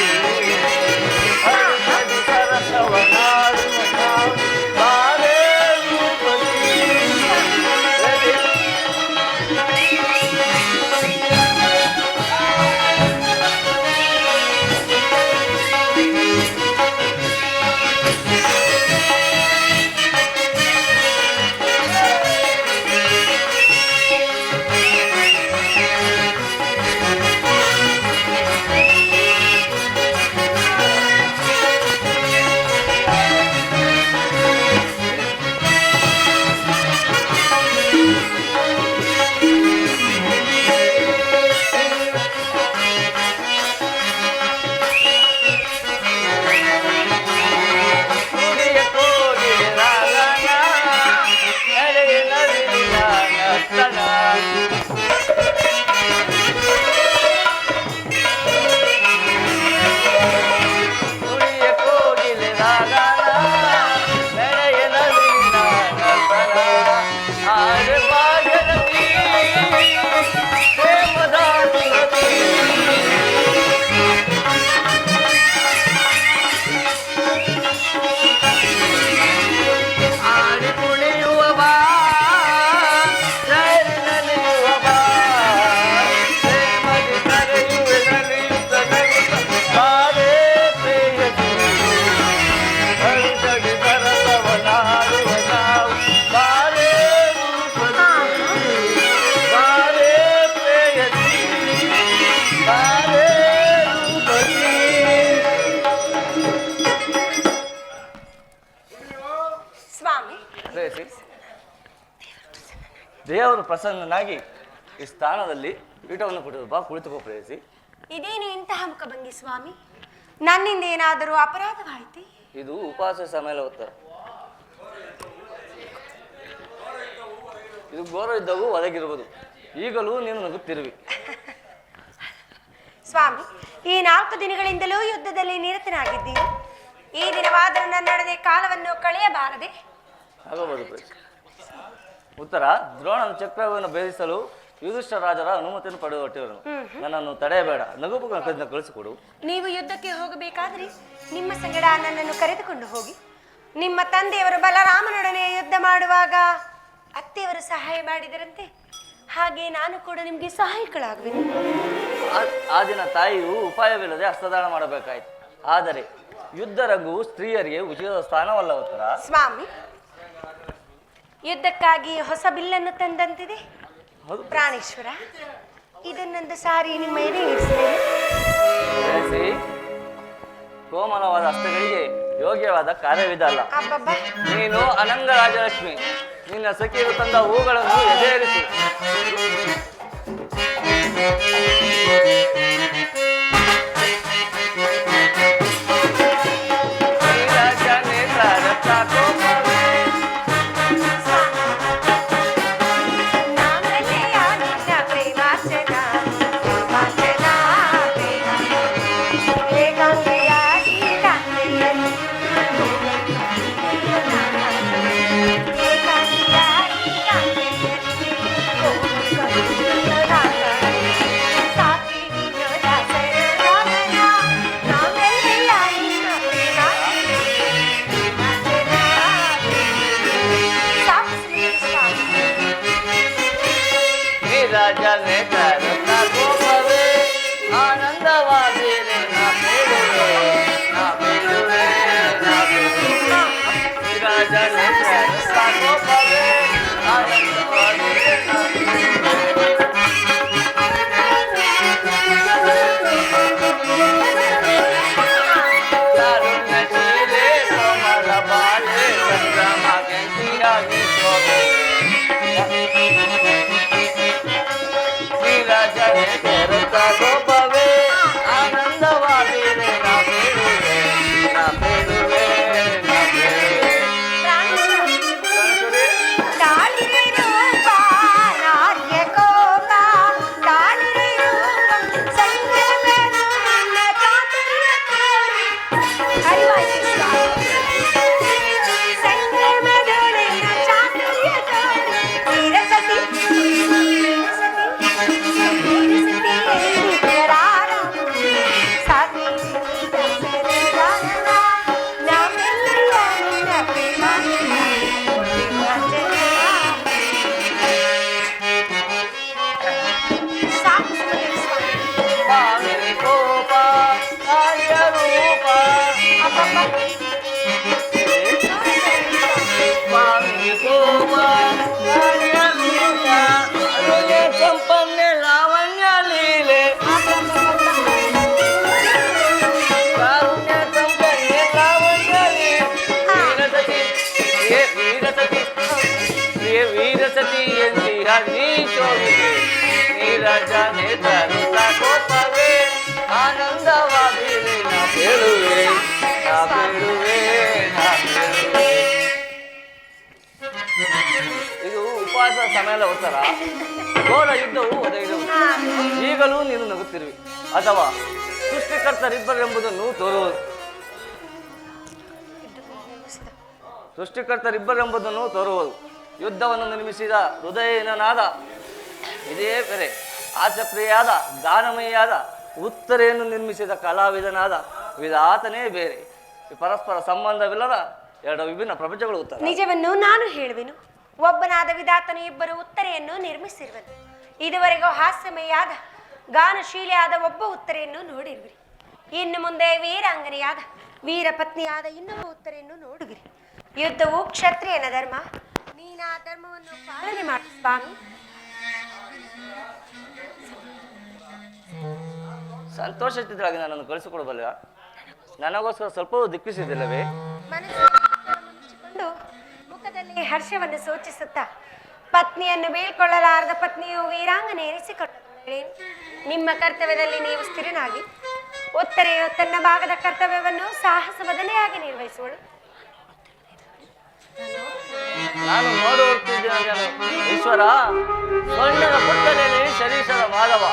ಹರಿಸದಿ ಸರಸವನಾಡುವ ಬಾರೆ ರೂಪದಿ ನುಡಿಯ ಕೋಗಿಲೆ ರಾಗನ ನಡೆಯ ನವಿಲಿನ ನರ್ತನ ನುಡಿಯ ಕೋಗಿಲೆ ರಾಗನ ನಡೆಯ ನವಿಲಿನ ನರ್ತನ ಆರೆ ಬಾಗೆಳತಿ ಪ್ರೇಮದ ಸುರತಿ ಆಡಿ ಕುಣಿಯುವ ಬಾ ಜೈಲಿ ನಲಿಯುವ ಬಾ ಪ್ರೇಮದಿ ಕರೆಯುವೆ ನಲಿಯುತ್ತ ನಗುತ್ತ ಬಾರೆ ಪ್ರೇಯಸಿ ಹರಿಸದಿ ಸರಸವನಾಡುವ ನಾವು ಬಾರೆ ರೂಪದಿ ಬಾರೆ ಪ್ರೇಯಸಿ ಬಾರೆ ರೂಪದಿ ಸ್ವಾಮಿ, ಪ್ರೇಯಸಿ ದೇವರು ಪ್ರಸನ್ನನಾಗಿ ಈ ಸ್ಥಾನದಲ್ಲಿ ಪೀಠವನ್ನು ಕೊಟ್ಟಿದ್ದು ಬಾ ಕುಳಿತುಕೋ ಪ್ರೇಯಸಿ ಇದೇನು ಇಂತಹ ಮುಖಭಂಗಿ ಸ್ವಾಮಿ? ನನ್ನಿಂದ ಏನಾದರೂ ಅಪರಾಧವಾಯಿತೆ? ಇದು ಉಪವಾಸ ಸಮಯ ಉತ್ತರ ಇದು ಗೌರವ ಇದ್ದವು ಒದಗಿರುವುದು ಈಗಲೂ ನೀನು ನಗುತ್ತಿರುವಿ ಸ್ವಾಮಿ, ಈ 4 ದಿನಗಳಿಂದಲೂ ಯುದ್ಧದಲ್ಲಿ ನಿರತನಾಗಿದ್ದೀರಿ. ಈ ದಿನವಾದರೂ ನನ್ನೊಡನೆ ಕಾಲವನ್ನು ಕಳೆಯಬಾರದೆ? ಆಗಬಹುದು ಪ್ರೇಯಸಿ ಉತ್ತರ ದ್ರೋಣನ ಚಕ್ರವನ್ನು ಭೇದಿಸಲು ಯುಧಿಷ್ಠಿರ ರಾಜರ ಅನುಮತಿಯನ್ನು ಪಡೆದುಕೊಟ್ಟಿರುವನು ನನ್ನನ್ನು ತಡೆಯಬೇಡ ನಗುಪುಗ ಕಳಿಸಿಕೊಡು. ನೀವು ಯುದ್ಧಕ್ಕೆ ಹೋಗಬೇಕಾದ್ರೆ ನಿಮ್ಮ ಸಂಗಡ ನನ್ನನ್ನು ಕರೆದುಕೊಂಡು ಹೋಗಿ. ನಿಮ್ಮ ತಂದೆಯವರು ಬಲರಾಮನೊಡನೆ ಯುದ್ಧ ಮಾಡುವಾಗ ಅತ್ತೆಯವರು ಸಹಾಯ ಮಾಡಿದರಂತೆ, ಹಾಗೆ ನಾನು ಕೂಡ ನಿಮಗೆ ಸಹಾಯಕಳಾಗುವೆನು. ಆ ದಿನ ತಾಯಿಯು ಉಪಾಯವಿಲ್ಲದೆ ಹಸ್ತದಾನ ಮಾಡಬೇಕಾಯಿತು. ಆದರೆ ಯುದ್ಧ ರಂಗವು ಸ್ತ್ರೀಯರಿಗೆ ಉಚಿತ ಸ್ಥಾನವಲ್ಲ ಉತ್ತರ. ಸ್ವಾಮಿ, ಯುದ್ಧಕ್ಕಾಗಿ ಹೊಸ ಬಿಲ್ಲನ್ನು ತಂದಂತಿದೆ. ಹೌದು ಪ್ರಾಣೇಶ್ವರ, ಇದನ್ನೊಂದು ಸಾರಿ ನಿಮ್ಮ ಎದೆ ಇರಿಸಿದೆ. ಪ್ರೇಯಸಿ, ಕೋಮಲವಾದ ಹಸ್ತಗಳಿಗೆ ಯೋಗ್ಯವಾದ ಕಾರ್ಯವಿದಲ್ಲ. ಅಬ್ಬಬ್ಬ, ನೀನು ಅನಂಗ ರಾಜಲಕ್ಷ್ಮಿ, ನಿನ್ನ ಸಖಿಯರು ತಂದ ಹೂಗಳನ್ನು ಎದೆಯೇರಿಸು. ನಾಮಲೆಯ ನಿನ್ನ ಪ್ರೇಮಾರ್ಚನ, ಪ್ರೇಮಾರ್ಚನ, ಏಕಾಂಗಿಯಾಗಿ ಕಾಂತೆಯಲ್ಲಿ, ಏಕಾಂಗಿಯಾಗಿ ಕಾಂತೆಯಲ್ಲಿ, ಸಾಕಿ ನಿನ್ನ ದಾಸ ಬೇಡುವೆ ನಾ ಬೇಡುವೆ. ಇದು ಉಪವಾಸ ಸಮಯದ ಉತ್ತರ. ಘೋರ ಯುದ್ಧವು ಒದಗಿದವು. ಈಗಲೂ ನೀನು ನಗುತ್ತಿರುವಿ ಅಥವಾ ಸೃಷ್ಟಿಕರ್ತರಿಬ್ಬರೆಂಬುದನ್ನು ತೋರುವುದು. ಸೃಷ್ಟಿಕರ್ತರಿಬ್ಬರೆಂಬುದನ್ನು ತೋರುವುದು. ಯುದ್ಧವನ್ನು ನಿರ್ಮಿಸಿದ ಹೃದಯನಾದ ಇದೇ ಬೇರೆ, ಆಸಪ್ರಿಯಾದ ಗಾನಮಯಿಯಾದ ಉತ್ತರೆಯನ್ನು ನಿರ್ಮಿಸಿದ ಕಲಾವಿದನಾದ ವಿಧಾತನೇ ಬೇರೆ. ಈ ಪರಸ್ಪರ ಸಂಬಂಧವಿಲ್ಲದ ಎರಡು ವಿಭಿನ್ನ ಪ್ರಪಂಚಗಳು ಉತ್ತರ. ನಿಜವನ್ನು ನಾನು ಹೇಳುವೆನು. ಒಬ್ಬನಾದ ವಿಧಾತನು ಇಬ್ಬರು ಉತ್ತರೆಯನ್ನು ನಿರ್ಮಿಸಿರುವನು. ಇದುವರೆಗೂ ಹಾಸ್ಯಮಯಾದ ಗಾನಶೀಲಿಯಾದ ಒಬ್ಬ ಉತ್ತರೆಯನ್ನು ನೋಡಿರುವಿರಿ. ಇನ್ನು ಮುಂದೆ ವೀರಾಂಗನೆಯಾದ ವೀರ ಪತ್ನಿಯಾದ ಇನ್ನೊಬ್ಬ ಉತ್ತರೆಯನ್ನು ನೋಡುವಿರಿ. ಯುದ್ಧವು ಕ್ಷತ್ರಿಯನ ಧರ್ಮ. ನೀನು ಆ ಧರ್ಮವನ್ನು ಪಾಲನೆ ಮಾಡು ಸ್ವಾಮಿ. ಸಂತೋಷ ಚಿತ್ರವಾಗಿ ನನ್ನನ್ನು ಕಳಿಸಿಕೊಡಬಲ್ಲ. ನನಗೋಸ್ಕರ ಸ್ವಲ್ಪವೂ ದಿಕ್ಕಿಸಿದಿಲ್ಲವೇ? ಮುಚ್ಚಿಕೊಂಡು ಮುಖದಲ್ಲಿ ಹರ್ಷವನ್ನು ಸೂಚಿಸುತ್ತಾ ಪತ್ನಿಯನ್ನು ಬೀಳ್ಕೊಳ್ಳಲಾರದ ಪತ್ನಿಯು ವೀರಾಂಗನೆ ಎನಿಸಿಕೊಳ್ಳ ನಿಮ್ಮ ಕರ್ತವ್ಯದಲ್ಲಿ ನೀವು ಸ್ಥಿರನಾಗಿ, ಉತ್ತರೆಯು ತನ್ನ ಭಾಗದ ಕರ್ತವ್ಯವನ್ನು ಸಾಹಸ ಬದನೆಯಾಗಿ ನಿರ್ವಹಿಸುವಳು. ನಾನು ನೋಡುತ್ತಿದ್ದೇನೆ ಈಶ್ವರ, ಸ್ವರ್ಣದ ಪುತ್ತಲೆಯಲ್ಲಿ ಶರೀಷದ ಮಾಧವ,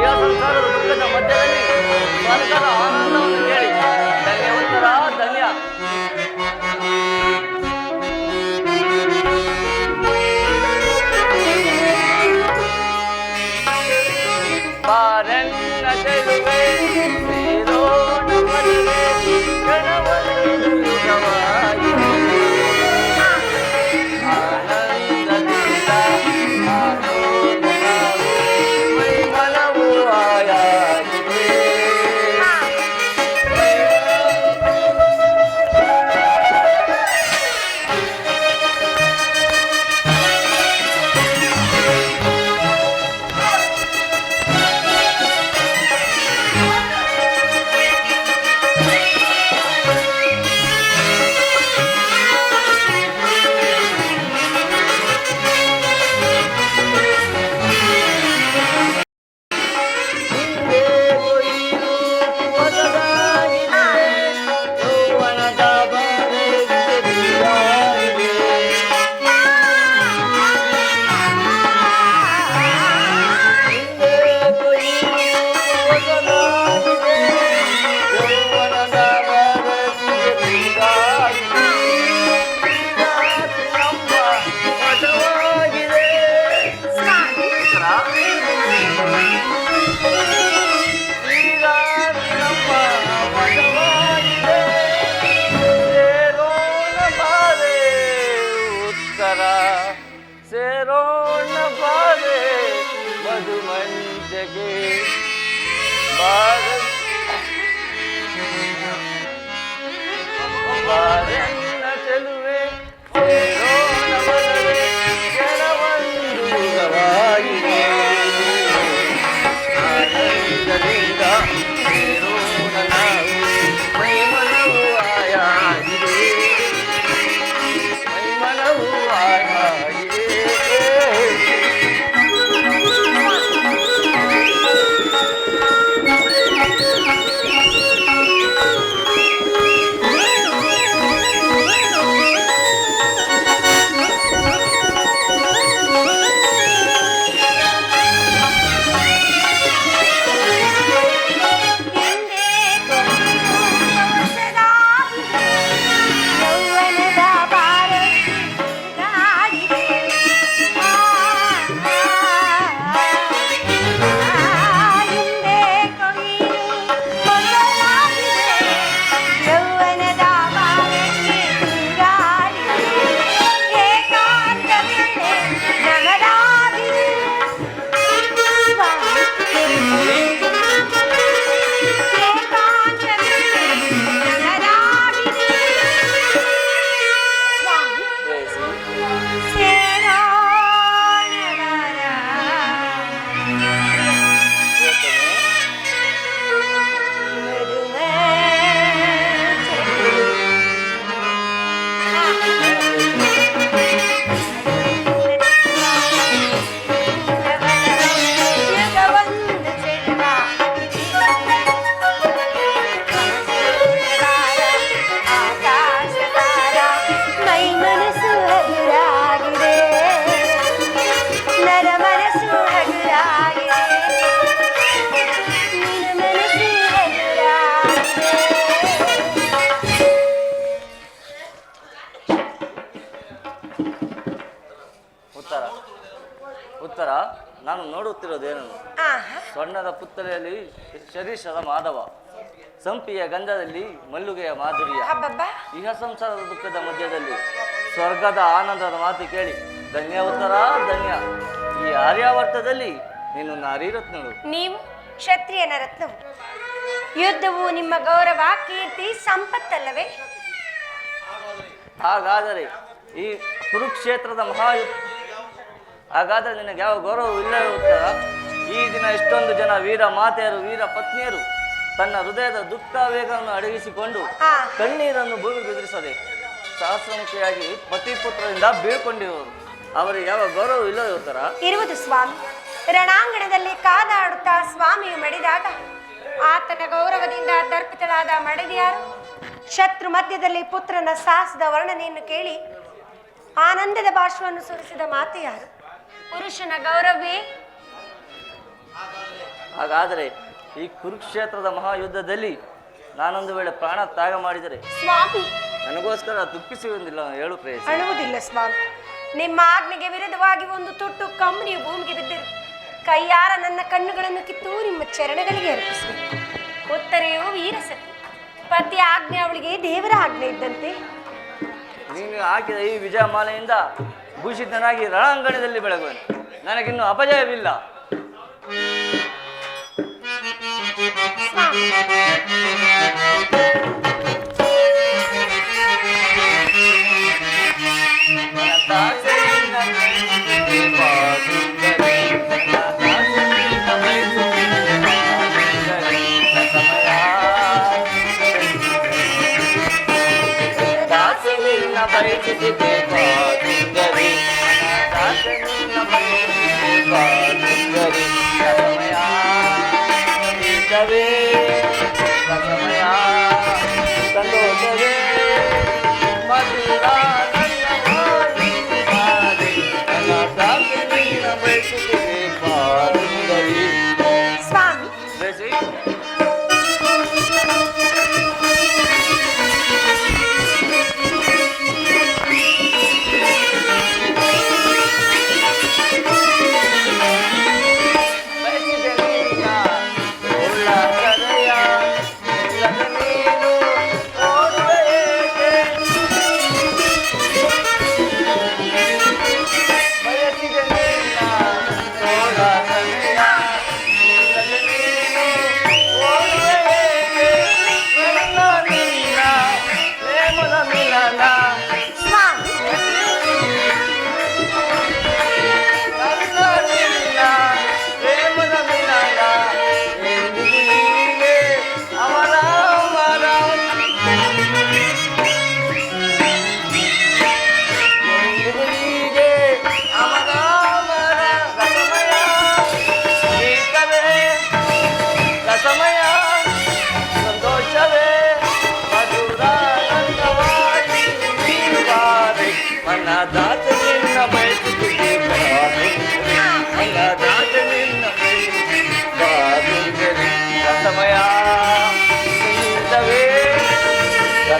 ಈ ಸಂಸಾರದ ದುಃಖದ ಮಧ್ಯದಲ್ಲಿ ಸ್ವರ್ಗದ ಆನಂದವನ್ನು ಕೇಳಿ ಧನ್ಯವಂತರ ಧನ್ಯ. ಬಾರೆನ್ನ ಚೆಲುವೆ ಸೇರೋಣ ಮದುವೆ ಗಣವನ್ನುವಾಯಿ ಆನಂದದಿಂದ ಆನೋದನಾವು ಮೈಮನವು ಆಯಾಗಿದೆ. ನೋಡುತ್ತಿರೋದೇನು? ಆಹಾ ಸ್ವರ್ಣದ ಪುತ್ತಲೆಯಲ್ಲಿ ಶರೀಷದ ಮಾಧವ, ಸಂಪಿಯ ಗಂಧದಲ್ಲಿ ಮಲ್ಲುಗೆಯ ಮಾಧುರ್ಯ, ಹಬ್ಬಬ್ಬ ಇಹ ಸಂಸಾರದ ದುಃಖದ ಮಧ್ಯದಲ್ಲಿ ಸ್ವರ್ಗದ ಆನಂದದ ಮಾತು ಕೇಳಿ ಧನ್ಯ ಉತ್ತರ ಧನ್ಯ. ಈ ಆರ್ಯಾವರ್ತದಲ್ಲಿ ನೀನು ನಾರೀರತ್ನಳು. ನೀವು ಕ್ಷತ್ರಿಯನ ರತ್ನವು. ಯುದ್ಧವು ನಿಮ್ಮ ಗೌರವ, ಕೀರ್ತಿ, ಸಂಪತ್ತಲ್ಲವೇ? ಹಾಗಾದರೆ ಈ ಕುರುಕ್ಷೇತ್ರದ ಮಹಾಯುದ್ಧ, ಹಾಗಾದರೆ ನಿನಗೆ ಯಾವ ಗೌರವವೂ ಇಲ್ಲವೇ ಉತ್ತರ? ಈ ದಿನ ಇಷ್ಟೊಂದು ಜನ ವೀರ ಮಾತೆಯರು, ವೀರ ಪತ್ನಿಯರು ತನ್ನ ಹೃದಯದ ದುಃಖ ವೇಗವನ್ನು ಅಡಗಿಸಿಕೊಂಡು ಕಣ್ಣೀರನ್ನು ಭೂಮಿ ಬೆದರಿಸದೆ ಸಹಸ್ರಮುಖಿಯಾಗಿ ಪತಿಪುತ್ರರಿಂದ ಬೀಳ್ಕೊಂಡಿರುವರು. ಅವರಿಗೆ ಯಾವ ಗೌರವ ಇಲ್ಲವೇ ಉತ್ತರ? ಇರುವುದು ಸ್ವಾಮಿ. ರಣಾಂಗಣದಲ್ಲಿ ಕಾದಾಡುತ್ತಾ ಸ್ವಾಮಿಯು ಮಡಿದಾಗ ಆತನ ಗೌರವದಿಂದ ದರ್ಪಿತಳಾದ ಮಡದಿಯಾರು? ಶತ್ರು ಮಧ್ಯದಲ್ಲಿ ಪುತ್ರನ ಸಾಹಸದ ವರ್ಣನೆಯನ್ನು ಕೇಳಿ ಆನಂದದ ಭಾಷವನ್ನು ಸುರಿಸಿದ ಮಾತು ಯಾರು? ಪುರುಷನ ಗೌರವವೇ. ಹಾಗಾದರೆ ಈ ಕುರುಕ್ಷೇತ್ರದ ಮಹಾಯುದ್ಧದಲ್ಲಿ ನಾನೊಂದು ವೇಳೆ ಪ್ರಾಣ ತ್ಯಾಗ ಮಾಡಿದರೆ ಸ್ವಾಮಿ ನನಗೋಸ್ಕರ ದುಃಖಿಸುವುದಿಲ್ಲ ಹೇಳು ಪ್ರೇಯಸಿ. ಅಳುವುದಿಲ್ಲ ಸ್ವಾಮಿ. ನಿಮ್ಮ ಆಜ್ಞೆಗೆ ವಿರುದ್ಧವಾಗಿ ಒಂದು ತುಟ್ಟು ಕಂಬನಿಯು ಭೂಮಿಗೆ ಬಿದ್ದರು. ಕೈಯಾರ ನನ್ನ ಕಣ್ಣುಗಳನ್ನು ಕಿತ್ತು ನಿಮ್ಮ ಚರಣಗಳಿಗೆ ಅರ್ಪಿಸುವೆ. ಉತ್ತರೆಯು ವೀರಸತಿ, ಪತಿ ಆಜ್ಞೆ ಅವಳಿಗೆ ದೇವರ ಆಜ್ಞೆ ಇದ್ದಂತೆ. ನೀನು ಹಾಕಿದ ಈ ವಿಜಯಮಾಲೆಯಿಂದ ಭೂಷಿತನಾಗಿ ರಣಾಂಗಣದಲ್ಲಿ ಬೆಳಗುವೆನು. ನನಗಿನ್ನು ಅಪಜಯವಿಲ್ಲ. ಸ್ವಾಮಿ ಸಂತೋಷವೇ ಮಧುರ ಸ್ವಾಮಿ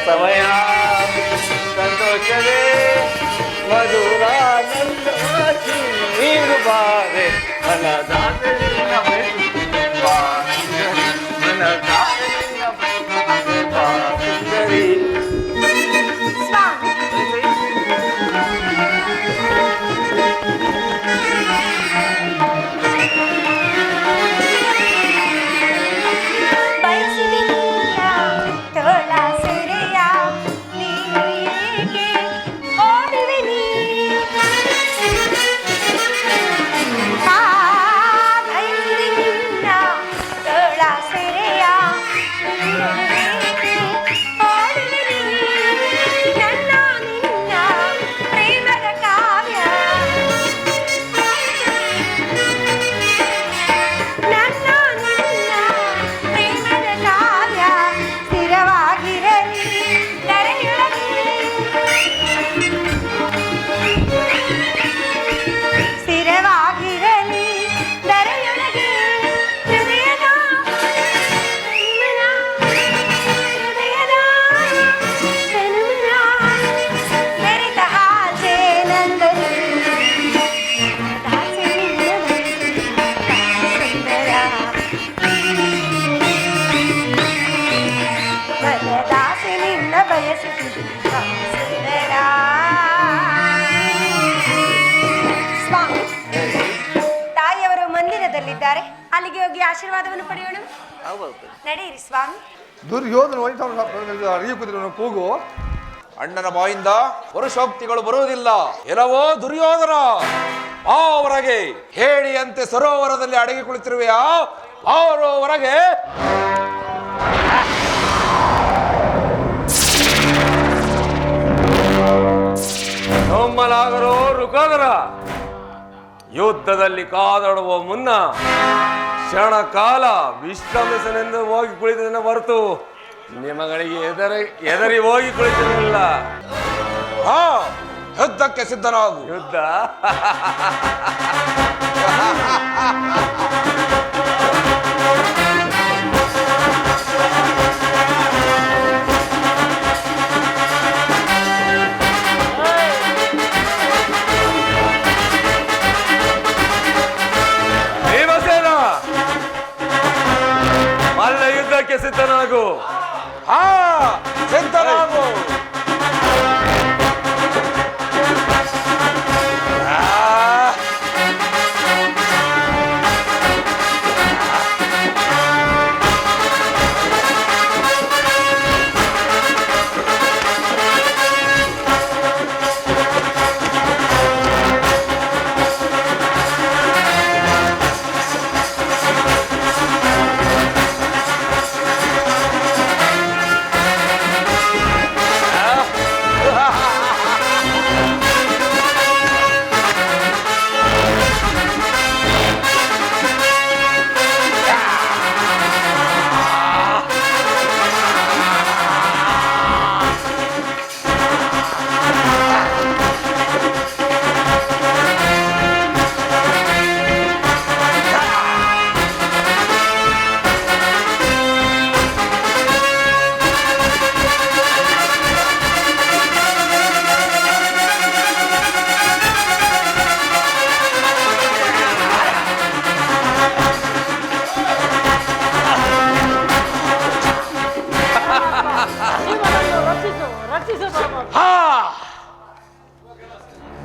ಸಮಯ ಸಂತೋಷವೇ ಮಧುರಾನಂದವಾಗಿ ನೀರು ಬಾರೆ ಮನದಾಸಲಿನ ಮನದಾಸಲಿನ ಸುಂದರಿ ಸುಂದರ. ಸ್ವಾಮಿ, ತಾಯಿಯವರು ಮಂದಿರದಲ್ಲಿದ್ದಾರೆ, ಅಲ್ಲಿಗೆ ಹೋಗಿ ಆಶೀರ್ವಾದವನ್ನು ಪಡೆಯೋಣ. ನಡೆಯಿರಿ ಸ್ವಾಮಿ. ದುರ್ಯೋಧನ ಅರಿಯುವುದನ್ನು ಕೂಗು. ಅಣ್ಣನ ಬಾಯಿಂದ ವರುಷೋಕ್ತಿಗಳು ಬರುವುದಿಲ್ಲ. ಎಲ್ಲವೋ ದುರ್ಯೋಧನ, ಆ ಹೊರಗೆ ಹೇಳಿಯಂತೆ ಸರೋವರದಲ್ಲಿ ಅಡಗಿ ಕುಳಿತಿರುವೆಯಾ? ಅವರು ಹೊರಗೆ. ನಮ್ಮಲಾಗರೋ ಋಕಾದರ, ಯುದ್ಧದಲ್ಲಿ ಕಾದಾಡುವ ಮುನ್ನ ಕ್ಷಣ ಕಾಲ ವಿಶ್ರಮಿಸನೆಂದು ಹೋಗಿ ಕುಳಿತದನ್ನ ಹೊರತು ನಿಮಗಳಿಗೆ ಎದರಿ ಹೋಗಿ ಕುಳಿತಿರಲಿಲ್ಲ. ಹಾ, ಯುದ್ಧಕ್ಕೆ ಸಿದ್ಧನಾಗು. ಯುದ್ಧ ಭೀಮಸೇನ, ಮಲ್ಲ ಯುದ್ಧಕ್ಕೆ ಸಿದ್ಧನಾಗು. ಹಾ, ಸಿದ್ಧನಾಗು.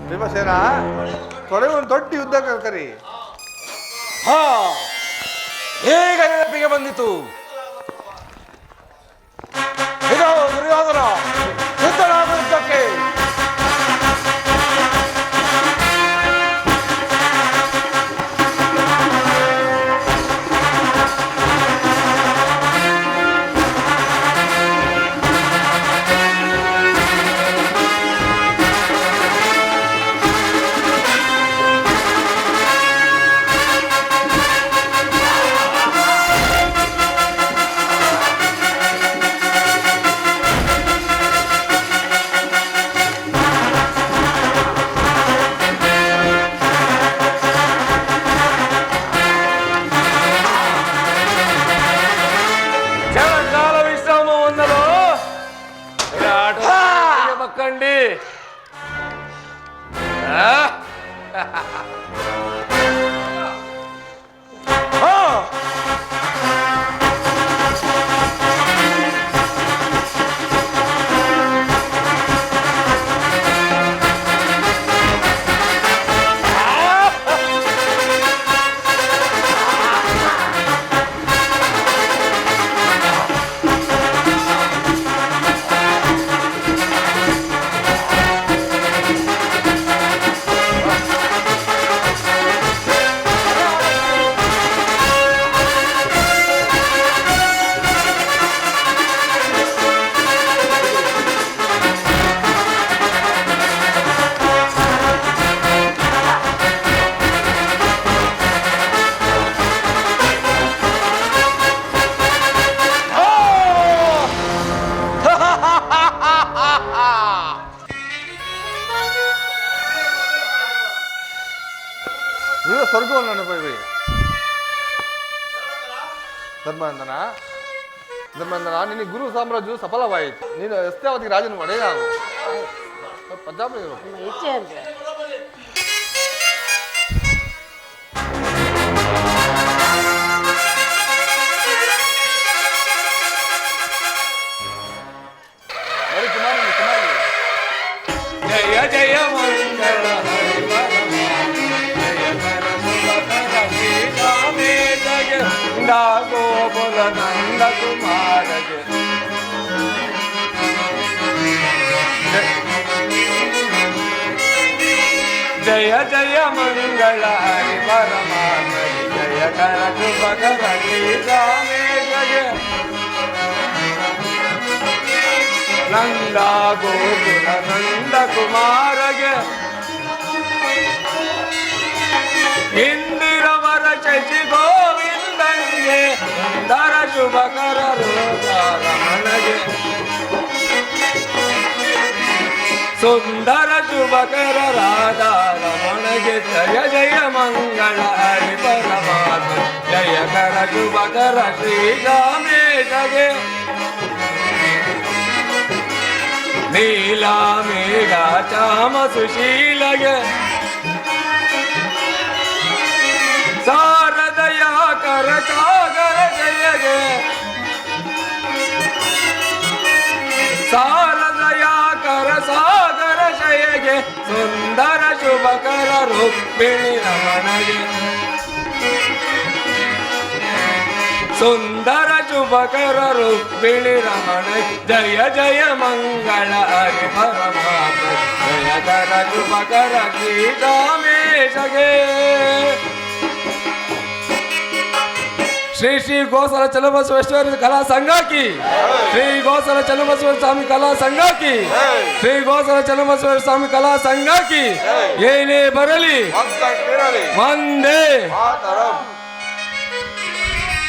ಭೀಮಸೇನ, ತೊಡೆಗೊಂಡು ದೊಡ್ಡ ಯುದ್ಧ ಕರಿ. ಹಾ, ಈಗ ನೆನಪಿಗೆ ಬಂದಿತು. ಇದು ದುರ್ಯೋಧನ, ಸಿದ್ಧನಾಗು ಯುದ್ಧಕ್ಕೆ. ಮಕ್ಕಂಡಿ ಸ್ವರ್ಗವನ್ನು ಅನುಭವಿ. ಧರ್ಮನಂದನ, ನಿನಗೆ ಗುರು ಸಾಮ್ರಾಜ್ಯವು ಸಫಲವಾಯಿತು. ನೀನು ಎಷ್ಟೇ ರಾಜನ ಒಡೆಯ ಪಂಜಾಬ್ ಇಚ್ಛೆ ಅಂತೆ. ಕುಮಾರ ಜಯ ಜಯ ಮಂಗಳ ಹರಿ ಪರಮಾತ್ಮನಿಗೆ ಜಯ ಕರ ಶುಭಕರ ಶ್ರೀರಾಮೇಶಗೆ ನಂದ ಗೋಕುಲ ನಂದ ಕುಮಾರಗೆ ಇಂದಿರವರ ಶಶಿ ಗೋವಿಂದನಿಗೆ ಸುಂದರ ಶುಭಕರ ರಮಣಗೆ ಸುಂದರ ಶುಭಕರ ರಾಧಾ ರಮಣಗೆ ಜಯ ಜಯ ಮಂಗಳ ಹರಿ ಪರಮಾತ್ಮ ಜಯ ಕರ ಶುಭಕರ ಶ್ರೀರಾಮೇಶಗೆ ನೀಲ ಮೇಘ ಚಾಮ ಸುಶೀಲಗೆ ಶಾರದಯ ಕರ ಸಾಗರ ಜಯಗೆ ಶಾರದಯ ಕರ ಸಾಗರ ಜಯಗೆ ಸುಂದರ ಶುಭಕರ ರುಕ್ಮಿಣಿ ರಮಣಗೆ ಸುಂದರ ಶುಭಕರ ರುಕ್ಮಿಣಿ ರಮಣ ಜಯ ಜಯ ಮಂಗಳ ಹರಿ ಪರಮಾತ್ಮ ಜಯ ಕರ ಶುಭಕರ ಶ್ರೀರಾಮೇಶಗೆ ಶ್ರೀ ಶ್ರೀ ಗೋಸಲ ಚನ್ನಬಸವೇಶ್ವರ ಕಲಾ ಸಂಘ ಕಿ ಶ್ರೀ ಗೋಸಲ ಚನ್ನಬಸವೇಶ್ವರ ಸ್ವಾಮಿ ಕಲಾ ಸಂಘ ಕಿ ಶ್ರೀ ಗೋಸಲ ಚನ್ನಬಸವೇಶ್ವರ ಸ್ವಾಮಿ ಕಲಾ ಸಂಘ ಕಿ ಏನೇ ಬರಲಿ ಭಕ್ತ ವಂದೇ ಮಾತರಂ.